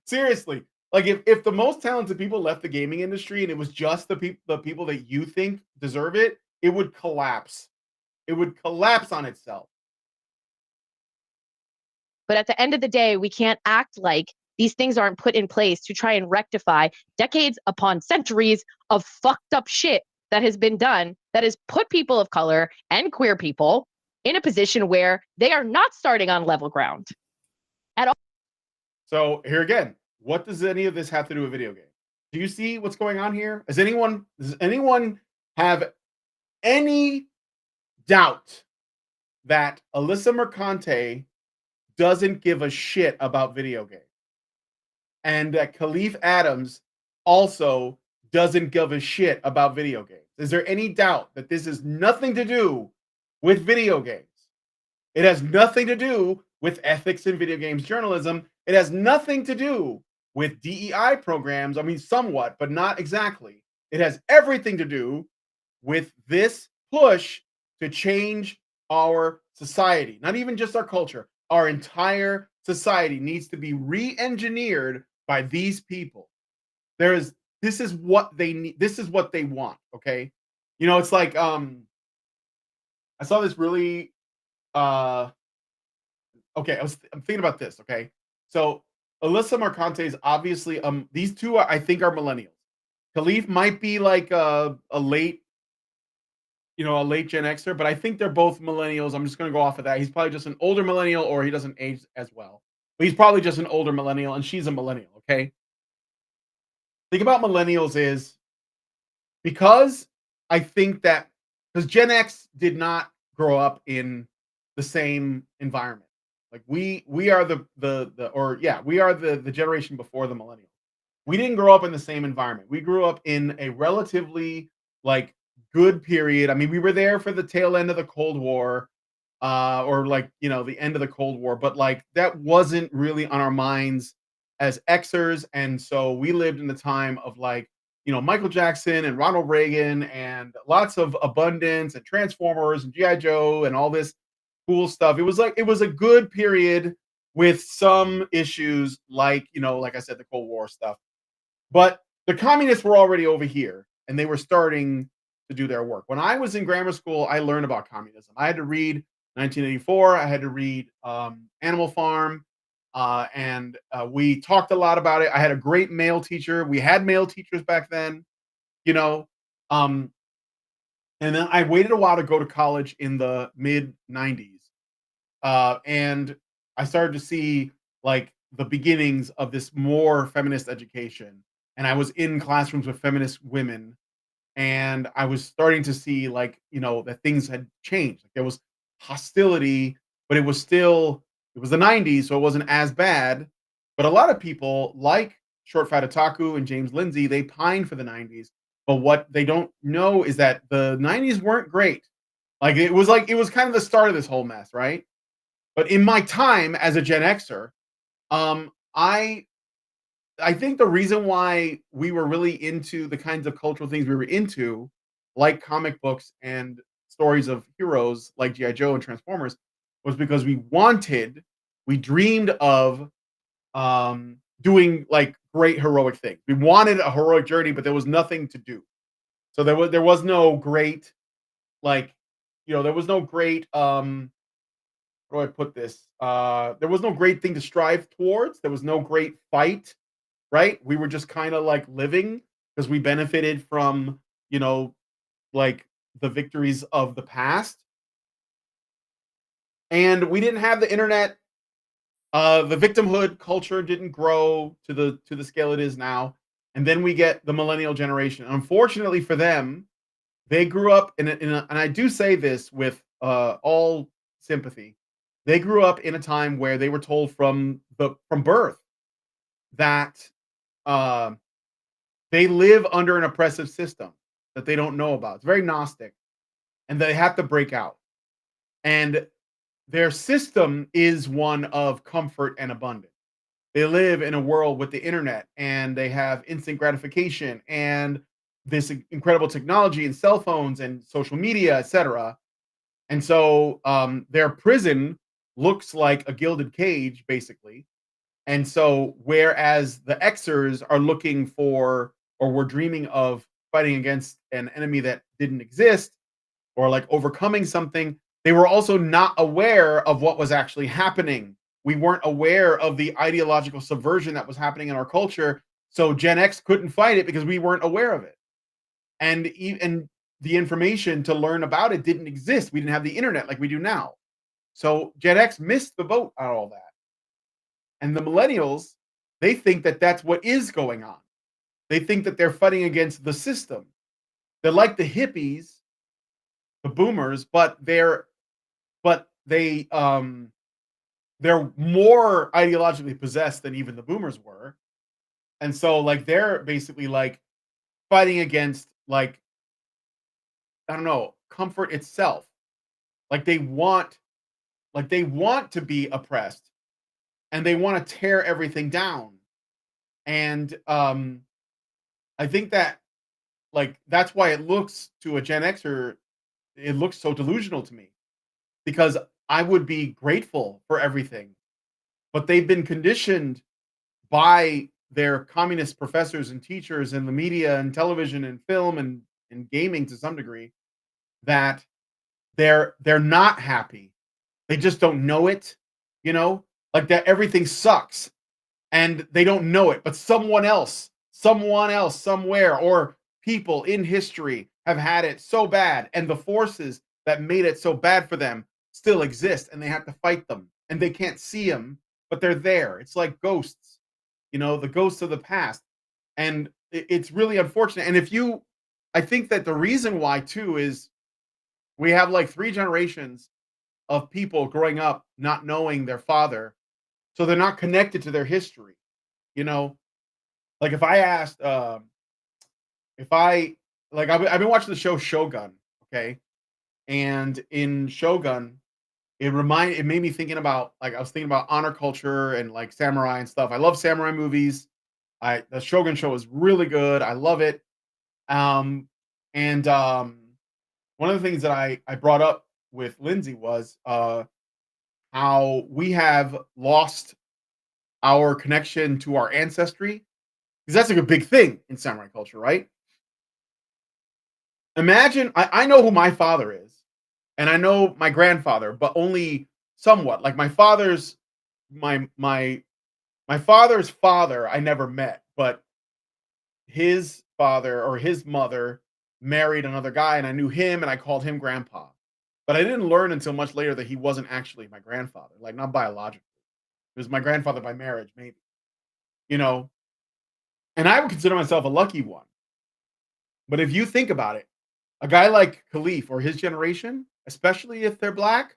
Seriously. Like, if the most talented people left the gaming industry and it was just the people that you think deserve it, it would collapse. It would collapse on itself.
But at the end of the day, we can't act like these things aren't put in place to try and rectify decades upon centuries of fucked up shit that has been done that has put people of color and queer people in a position where they are not starting on level ground at all.
So here again, what does any of this have to do with video games? Do you see what's going on here? Does anyone have any doubt that Alissa Mercante doesn't give a shit about video games? And that Kahlief Adams also doesn't give a shit about video games? Is there any doubt that this has nothing to do with video games? It has nothing to do with ethics in video games journalism. It has nothing to do with DEI programs. I mean, somewhat, but not exactly. It has everything to do with this push to change our society, not even just our culture. Our entire society needs to be re-engineered by these people. This is what they need. This is what they want. Okay. You know, it's like, I saw this really, okay. I'm thinking about this. Okay. So Alissa Mercante is obviously, these two I think are millennials. Kahlief might be like a late Gen Xer, but I think they're both millennials. I'm just going to go off of that. He's probably just an older millennial, or he doesn't age as well. But he's probably just an older millennial, and she's a millennial, okay? Thing about millennials is, because I think that, because Gen X did not grow up in the same environment. Like we are the generation before the millennials. we didn't grow up in the same environment. We grew up in a relatively like good period. I mean, we were there for the tail end of the Cold War, or like, you know, the end of the Cold War, but like that wasn't really on our minds as Xers. And so we lived in the time of like, you know, Michael Jackson and Ronald Reagan and lots of abundance and Transformers and G.I. Joe and all this cool stuff. It was like, it was a good period with some issues like, you know, like I said, the Cold War stuff. But the communists were already over here and they were starting to do their work. When I was in grammar school, I learned about communism. I had to read 1984. I had to read Animal Farm. And we talked a lot about it. I had a great male teacher. We had male teachers back then, you know. And then I waited a while to go to college in the mid 90s. And I started to see like the beginnings of this more feminist education. And I was in classrooms with feminist women. And I was starting to see like, you know, that things had changed. Like there was hostility, but it was still, it was the 90s, so it wasn't as bad. But a lot of people like Short Fat Otaku and James Lindsay, they pine for the 90s. But what they don't know is that the 90s weren't great. Like it was kind of the start of this whole mess, right? But in my time as a Gen Xer, I think the reason why we were really into the kinds of cultural things we were into, like comic books and stories of heroes like G.I. Joe and Transformers, was because we dreamed of doing like great heroic things. We wanted a heroic journey, but there was nothing to do. So there was no great, like, you know, there was no great, how do I put this? There was no great thing to strive towards. There was no great fight, right? We were just kind of like living because we benefited from, you know, like the victories of the past. And we didn't have the internet. The victimhood culture didn't grow to the scale it is now. And then we get the millennial generation. Unfortunately for them, they grew up in and I do say this with all sympathy. They grew up in a time where they were told from birth that they live under an oppressive system that they don't know about. It's very Gnostic, and they have to break out. And their system is one of comfort and abundance. They live in a world with the internet, and they have instant gratification and this incredible technology and cell phones and social media, etc. And so their prison looks like a gilded cage, basically. And so whereas the Xers are looking for, or were dreaming of fighting against an enemy that didn't exist, or like overcoming something, they were also not aware of what was actually happening. We weren't aware of the ideological subversion that was happening in our culture. So Gen X couldn't fight it because we weren't aware of it. And the information to learn about it didn't exist. We didn't have the internet like we do now. So Gen X missed the boat on all that. And the millennials, they think that that's what is going on. They think that they're fighting against the system. They're like the hippies, the boomers, but they're more ideologically possessed than even the boomers were. And so like they're basically like fighting against, like, I don't know, comfort itself. Like they want to be oppressed, and they want to tear everything down. And I think that like that's why it looks to a Gen Xer, it looks so delusional to me, because I would be grateful for everything, but they've been conditioned by their communist professors and teachers and the media and television and film and gaming to some degree, that they're not happy. They just don't know it, you know, like that everything sucks and they don't know it, but someone else somewhere, or people in history have had it so bad, and the forces that made it so bad for them still exist, and they have to fight them, and they can't see them, but they're there. It's like ghosts, you know, the ghosts of the past. And it's really unfortunate. And I think that the reason why too is we have like 3 generations of people growing up not knowing their father, so they're not connected to their history, you know. Like if I asked, if I like I've been watching the show Shogun, okay, and in Shogun, it made me thinking about like I was thinking about honor culture and like samurai and stuff. I love samurai movies. The Shogun show is really good. I love it. Um, and one of the things that I brought up with Lindsay was how we have lost our connection to our ancestry because that's like a big thing in samurai culture, right? Imagine I know who my father is, and I know my grandfather, but only somewhat. Like my father's father, I never met, but his father or his mother married another guy, and I knew him, and I called him grandpa. But I didn't learn until much later that he wasn't actually my grandfather, like not biologically. It was my grandfather by marriage, maybe. You know, and I would consider myself a lucky one. But if you think about it, a guy like Kahlief or his generation, especially if they're black,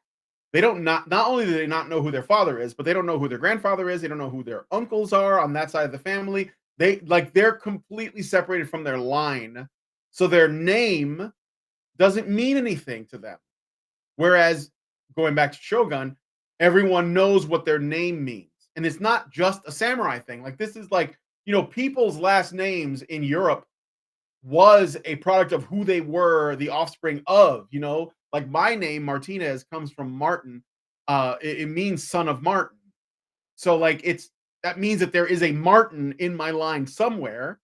they don't not only do they not know who their father is, but they don't know who their grandfather is. They don't know who their uncles are on that side of the family. They're completely separated from their line. So their name doesn't mean anything to them. Whereas going back to Shogun, everyone knows what their name means. And it's not just a samurai thing. Like this is like, people's last names in Europe was a product of who they were the offspring of, like my name Martinez comes from Martin. It means son of Martin. So like that means that there is a Martin in my line somewhere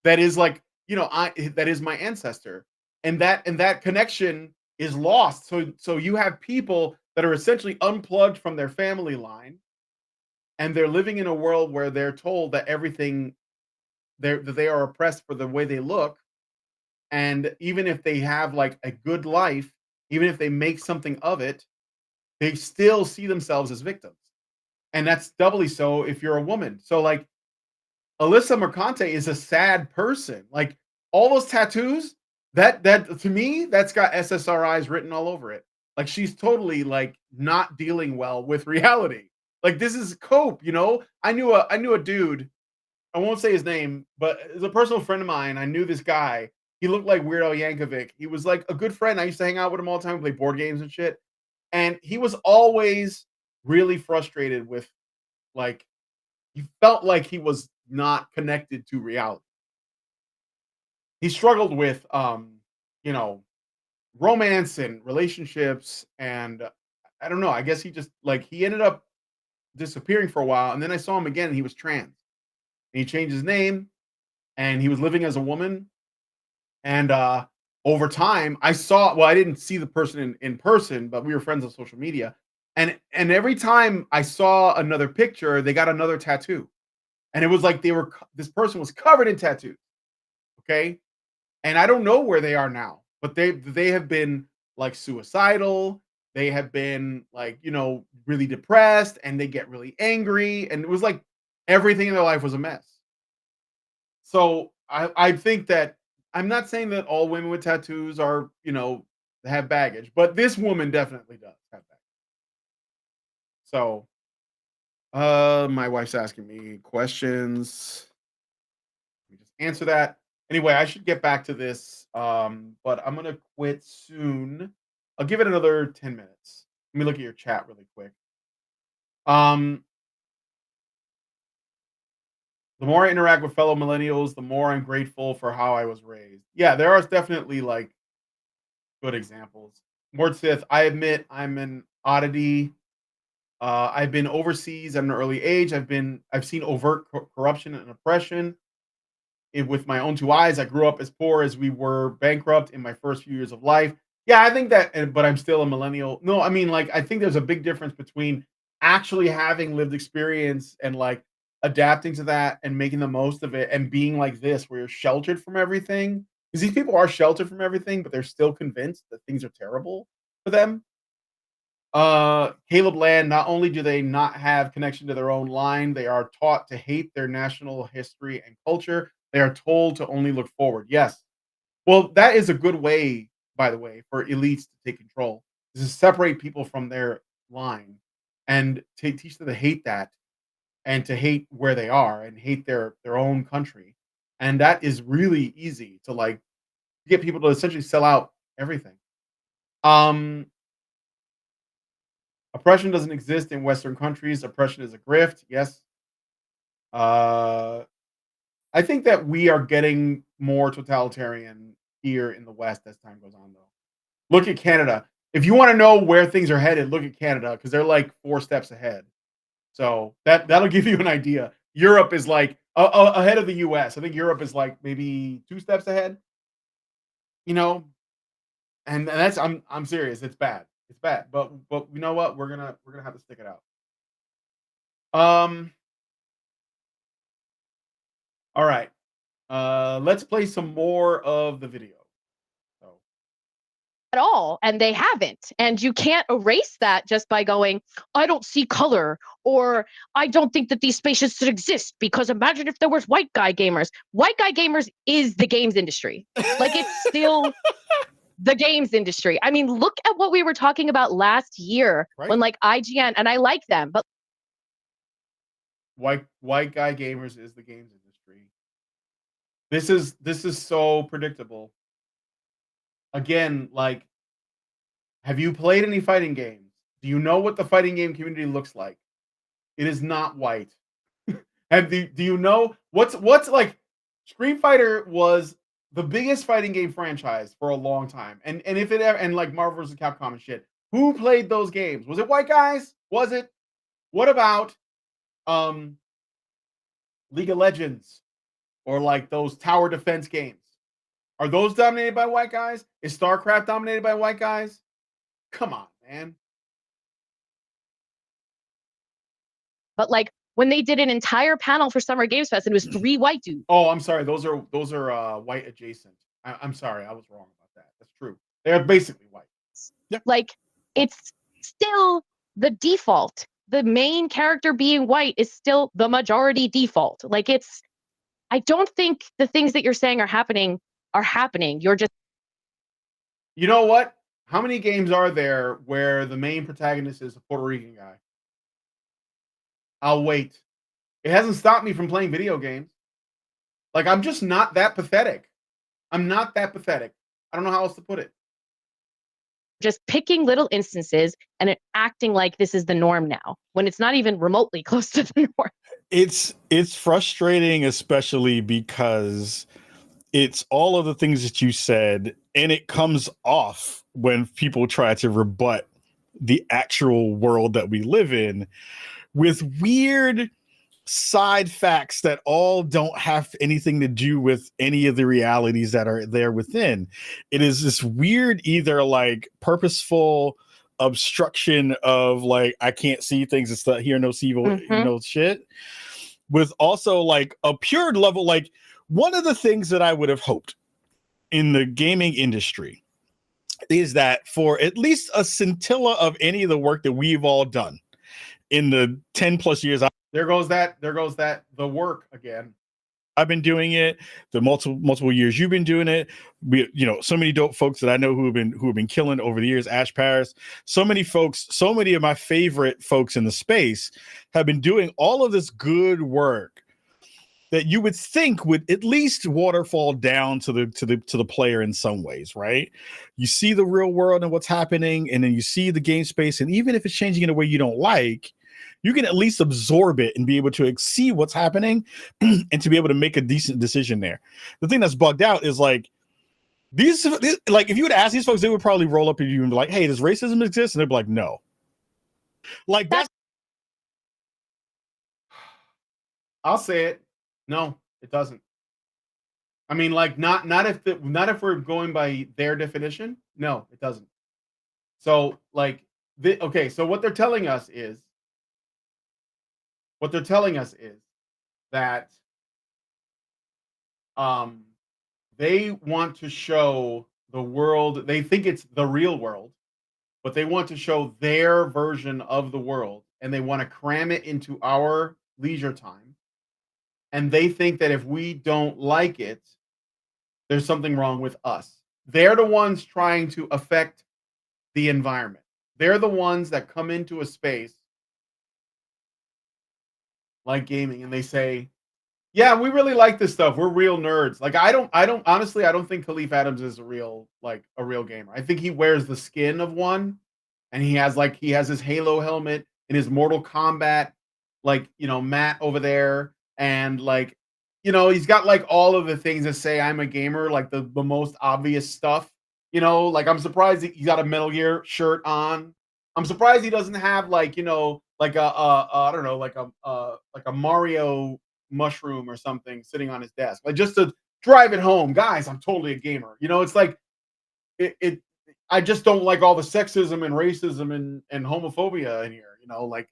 that is like, that is my ancestor. And that connection is lost. So you have people that are essentially unplugged from their family line, and they're living in a world where they're told that that they are oppressed for the way they look. And even if they have like a good life, even if they make something of it, they still see themselves as victims. And that's doubly so if you're a woman. So like Alissa Mercante is a sad person. Like all those tattoos, that to me, that's got SSRIs written all over it. Like she's totally like not dealing well with reality. Like this is cope, I knew a dude, I won't say his name, but as a personal friend of mine, I knew this guy. He looked like Weird Al Yankovic. He was like a good friend. I used to hang out with him all the time, play board games and shit. And he was always really frustrated with, like, he felt like he was not connected to reality. He struggled with, romance and relationships. And I don't know. I guess he just, like, he ended up disappearing for a while. And then I saw him again and he was trans. And he changed his name and he was living as a woman. And over time, I didn't see the person in person, but we were friends on social media. And every time I saw another picture, they got another tattoo. And it was like this person was covered in tattoos. Okay. And I don't know where they are now, but they have been like suicidal. They have been like, really depressed, and they get really angry. And it was like everything in their life was a mess. So I think that I'm not saying that all women with tattoos are, have baggage, but this woman definitely does have baggage. So, my wife's asking me questions. Let me just answer that. Anyway, I should get back to this, but I'm gonna quit soon. I'll give it another 10 minutes. Let me look at your chat really quick. The more I interact with fellow millennials, the more I'm grateful for how I was raised. Yeah, there are definitely like good examples. Mort Sith, I admit I'm an oddity. I've been overseas at an early age. I've seen overt corruption and oppression with my own two eyes. I grew up as poor as we were bankrupt in my first few years of life. Yeah, I think that, but I'm still a millennial. No, I mean, like, I think there's a big difference between actually having lived experience and like adapting to that and making the most of it and being like this, where you're sheltered from everything. Because these people are sheltered from everything, but they're still convinced that things are terrible for them. Caleb Land, not only do they not have connection to their own line, they are taught to hate their national history and culture. They are told to only look forward. Yes. Well, that is a good way, by the way, for elites to take control, is to separate people from their line and teach them to hate that and to hate where they are and hate their own country. And that is really easy to like get people to essentially sell out everything. Oppression doesn't exist in Western countries. Oppression is a grift. Yes. I think that we are getting more totalitarian here in the West as time goes on, though. Look at Canada. If you want to know where things are headed, look at Canada because they're like 4 steps ahead. So that'll give you an idea. Europe is like ahead of the US. I think Europe is like maybe 2 steps ahead. You know, and that's I'm serious. It's bad. It's bad. But you know what? We're gonna have to stick it out. All right. Let's play some more of the video.
At all, and they haven't. And you can't erase that just by going, I don't see color, or I don't think that these spaces should exist because imagine if there was white guy gamers. White guy gamers is the games industry. Like it's still the games industry. I mean, look at what we were talking about last year when like IGN, and I like them, but
white guy gamers is the games industry. This is so predictable. Again, like, have you played any fighting games? Do you know what the fighting game community looks like? It is not white. And do you know what's like? Street Fighter was the biggest fighting game franchise for a long time, and if it ever, and like Marvel vs. Capcom and shit. Who played those games? Was it white guys? Was it? What about League of Legends or like those tower defense games? Are those dominated by white guys? Is StarCraft dominated by white guys? Come on, man.
But like when they did an entire panel for Summer Games Fest and it was 3 white dudes.
Oh, I'm sorry. Those are white adjacent. I'm sorry. I was wrong about that. That's true. They're basically white.
Yeah. Like it's still the default. The main character being white is still the majority default. Like I don't think the things that you're saying are happening. You're just,
you know what? How many games are there where the main protagonist is a Puerto Rican guy? I'll wait. It hasn't stopped me from playing video games. Like, I'm just not that pathetic. I'm not that pathetic. I don't know how else to put it.
Just picking little instances and acting like this is the norm now when it's not even remotely close to the norm.
It's frustrating, especially because it's all of the things that you said, and it comes off when people try to rebut the actual world that we live in with weird side facts that all don't have anything to do with any of the realities that are there within. It is this weird, either like purposeful obstruction of like, I can't see things, it's the hear no see, shit, with also like a pure level, like, one of the things that I would have hoped in the gaming industry is that for at least a scintilla of any of the work that we've all done in the 10 plus years.
There goes the work again.
I've been doing it, the multiple years you've been doing it. We, so many dope folks that I know who have been killing over the years. Ash Paris, so many folks, so many of my favorite folks in the space have been doing all of this good work that you would think would at least waterfall down to the player in some ways, right? You see the real world and what's happening, and then you see the game space, and even if it's changing in a way you don't like, you can at least absorb it and be able to see what's happening and to be able to make a decent decision there. The thing that's bugged out is like these like, if you would ask these folks, they would probably roll up at you and be like, hey, does racism exist? And they'd be like, no. Like that's
I'll say it. No, it doesn't. I mean, like, not if we're going by their definition. No, it doesn't. So, like, okay. So what they're telling us is that they want to show the world. They think it's the real world, but they want to show their version of the world, and they want to cram it into our leisure time. And they think that if we don't like it, there's something wrong with us. They're the ones trying to affect the environment. They're the ones that come into a space like gaming and they say, yeah, we really like this stuff. We're real nerds. Like I don't honestly, I don't think Kahlief Adams is a real gamer. I think he wears the skin of one, and he has his Halo helmet and his Mortal Kombat, mat over there, and he's got all of the things that say I'm a gamer, like the most obvious stuff. I'm surprised he's got a Metal Gear shirt on. I'm surprised he doesn't have I don't know, like a Mario mushroom or something sitting on his desk, just to drive it home. Guys, I'm totally a gamer. It's I just don't like all the sexism and racism and homophobia in here.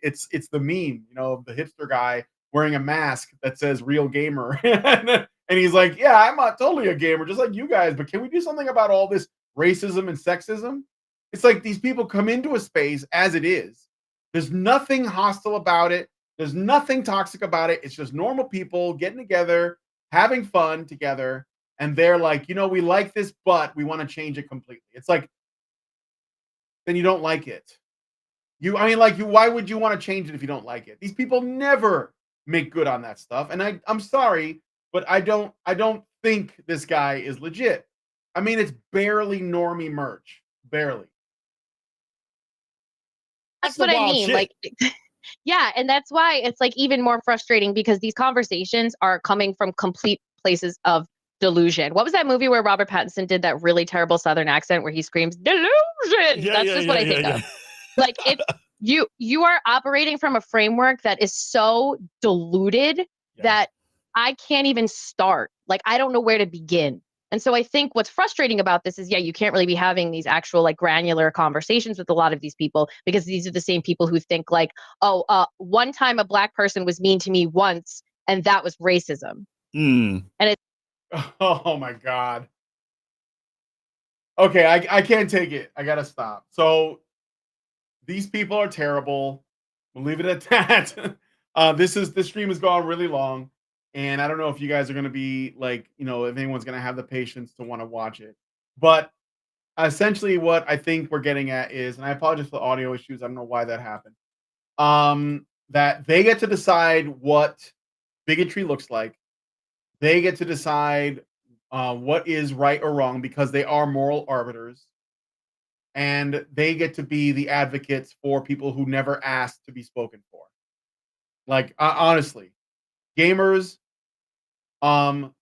It's the meme, of the hipster guy wearing a mask that says real gamer. And he's like, yeah, I'm not totally a gamer, just like you guys, but can we do something about all this racism and sexism? It's like these people come into a space as it is. There's nothing hostile about it. There's nothing toxic about it. It's just normal people getting together, having fun together. And they're like, we like this, but we want to change it completely. It's like, then you don't like it. Why would you want to change it if you don't like it? These people never make good on that stuff. And I'm sorry, but I don't think this guy is legit. It's barely normie merch. Barely.
That's what I mean.
Shit.
Yeah, and that's why it's even more frustrating, because these conversations are coming from complete places of delusion. What was that movie where Robert Pattinson did that really terrible Southern accent where he screams delusion? That's just what I think of. It's you are operating from a framework that is so diluted that I can't even start. I don't know where to begin. And so I think what's frustrating about this is, you can't really be having these actual granular conversations with a lot of these people, because these are the same people who think one time a black person was mean to me once and that was racism.
And
it's
oh my God. Okay, I can't take it. I gotta stop. So these people are terrible. We'll leave it at that. This stream has gone really long. And I don't know if you guys are going to be if anyone's going to have the patience to want to watch it. But essentially what I think we're getting at is, and I apologize for the audio issues, I don't know why that happened, that they get to decide what bigotry looks like. They get to decide what is right or wrong, because they are moral arbiters. And they get to be the advocates for people who never asked to be spoken for. Honestly, gamers,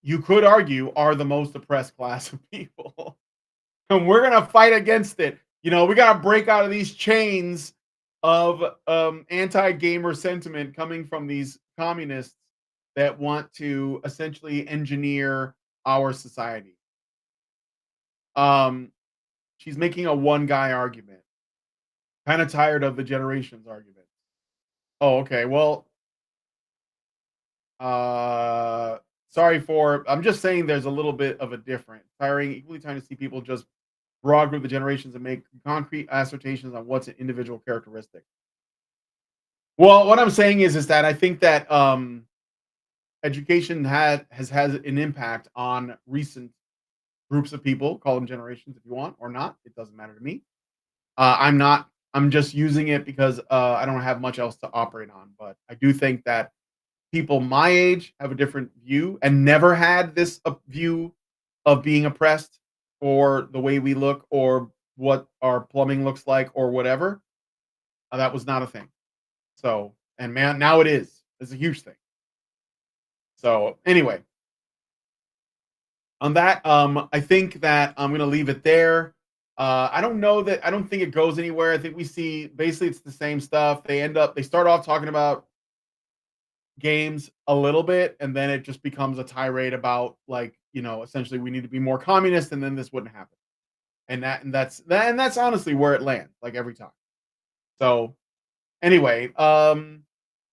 you could argue, are the most oppressed class of people. And we're going to fight against it. We got to break out of these chains of anti-gamer sentiment coming from these communists that want to essentially engineer our society. She's making a one guy argument. Kind of tired of the generations argument. Oh, okay. Well, I'm just saying there's a little bit of a difference. Equally tiring to see people just broad group the generations and make concrete assertions on what's an individual characteristic. Well, what I'm saying is that I think that education has an impact on recent groups of people. Call them generations if you want, or not. It doesn't matter to me. I'm just using it because I don't have much else to operate on. But I do think that people my age have a different view and never had this view of being oppressed for the way we look or what our plumbing looks like or whatever. That was not a thing. So, and man, now it is. It's a huge thing. So anyway, on that, I think that I'm going to leave it there. I don't think it goes anywhere. I think we see basically it's the same stuff. They start off talking about games a little bit, and then it just becomes a tirade about essentially we need to be more communist, and then this wouldn't happen. And that's honestly where it lands, every time. So anyway,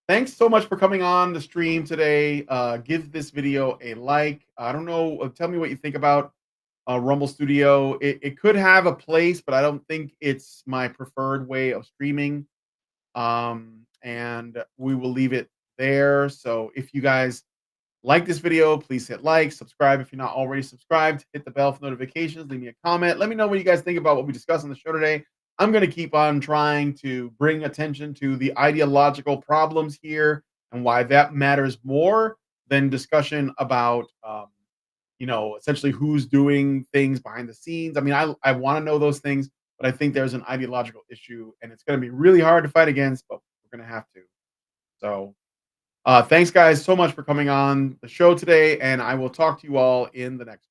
thanks so much for coming on the stream today. Give this video a like. I don't know. Tell me what you think about Rumble Studio. It could have a place, but I don't think it's my preferred way of streaming. And we will leave it there. So if you guys like this video, please hit like, subscribe if you're not already subscribed, hit the bell for notifications, leave me a comment. Let me know what you guys think about what we discussed on the show today. I'm going to keep on trying to bring attention to the ideological problems here and why that matters more than discussion about, essentially who's doing things behind the scenes. I mean, I want to know those things, but I think there's an ideological issue, and it's going to be really hard to fight against, but we're going to have to. So, thanks, guys, so much for coming on the show today, and I will talk to you all in the next one.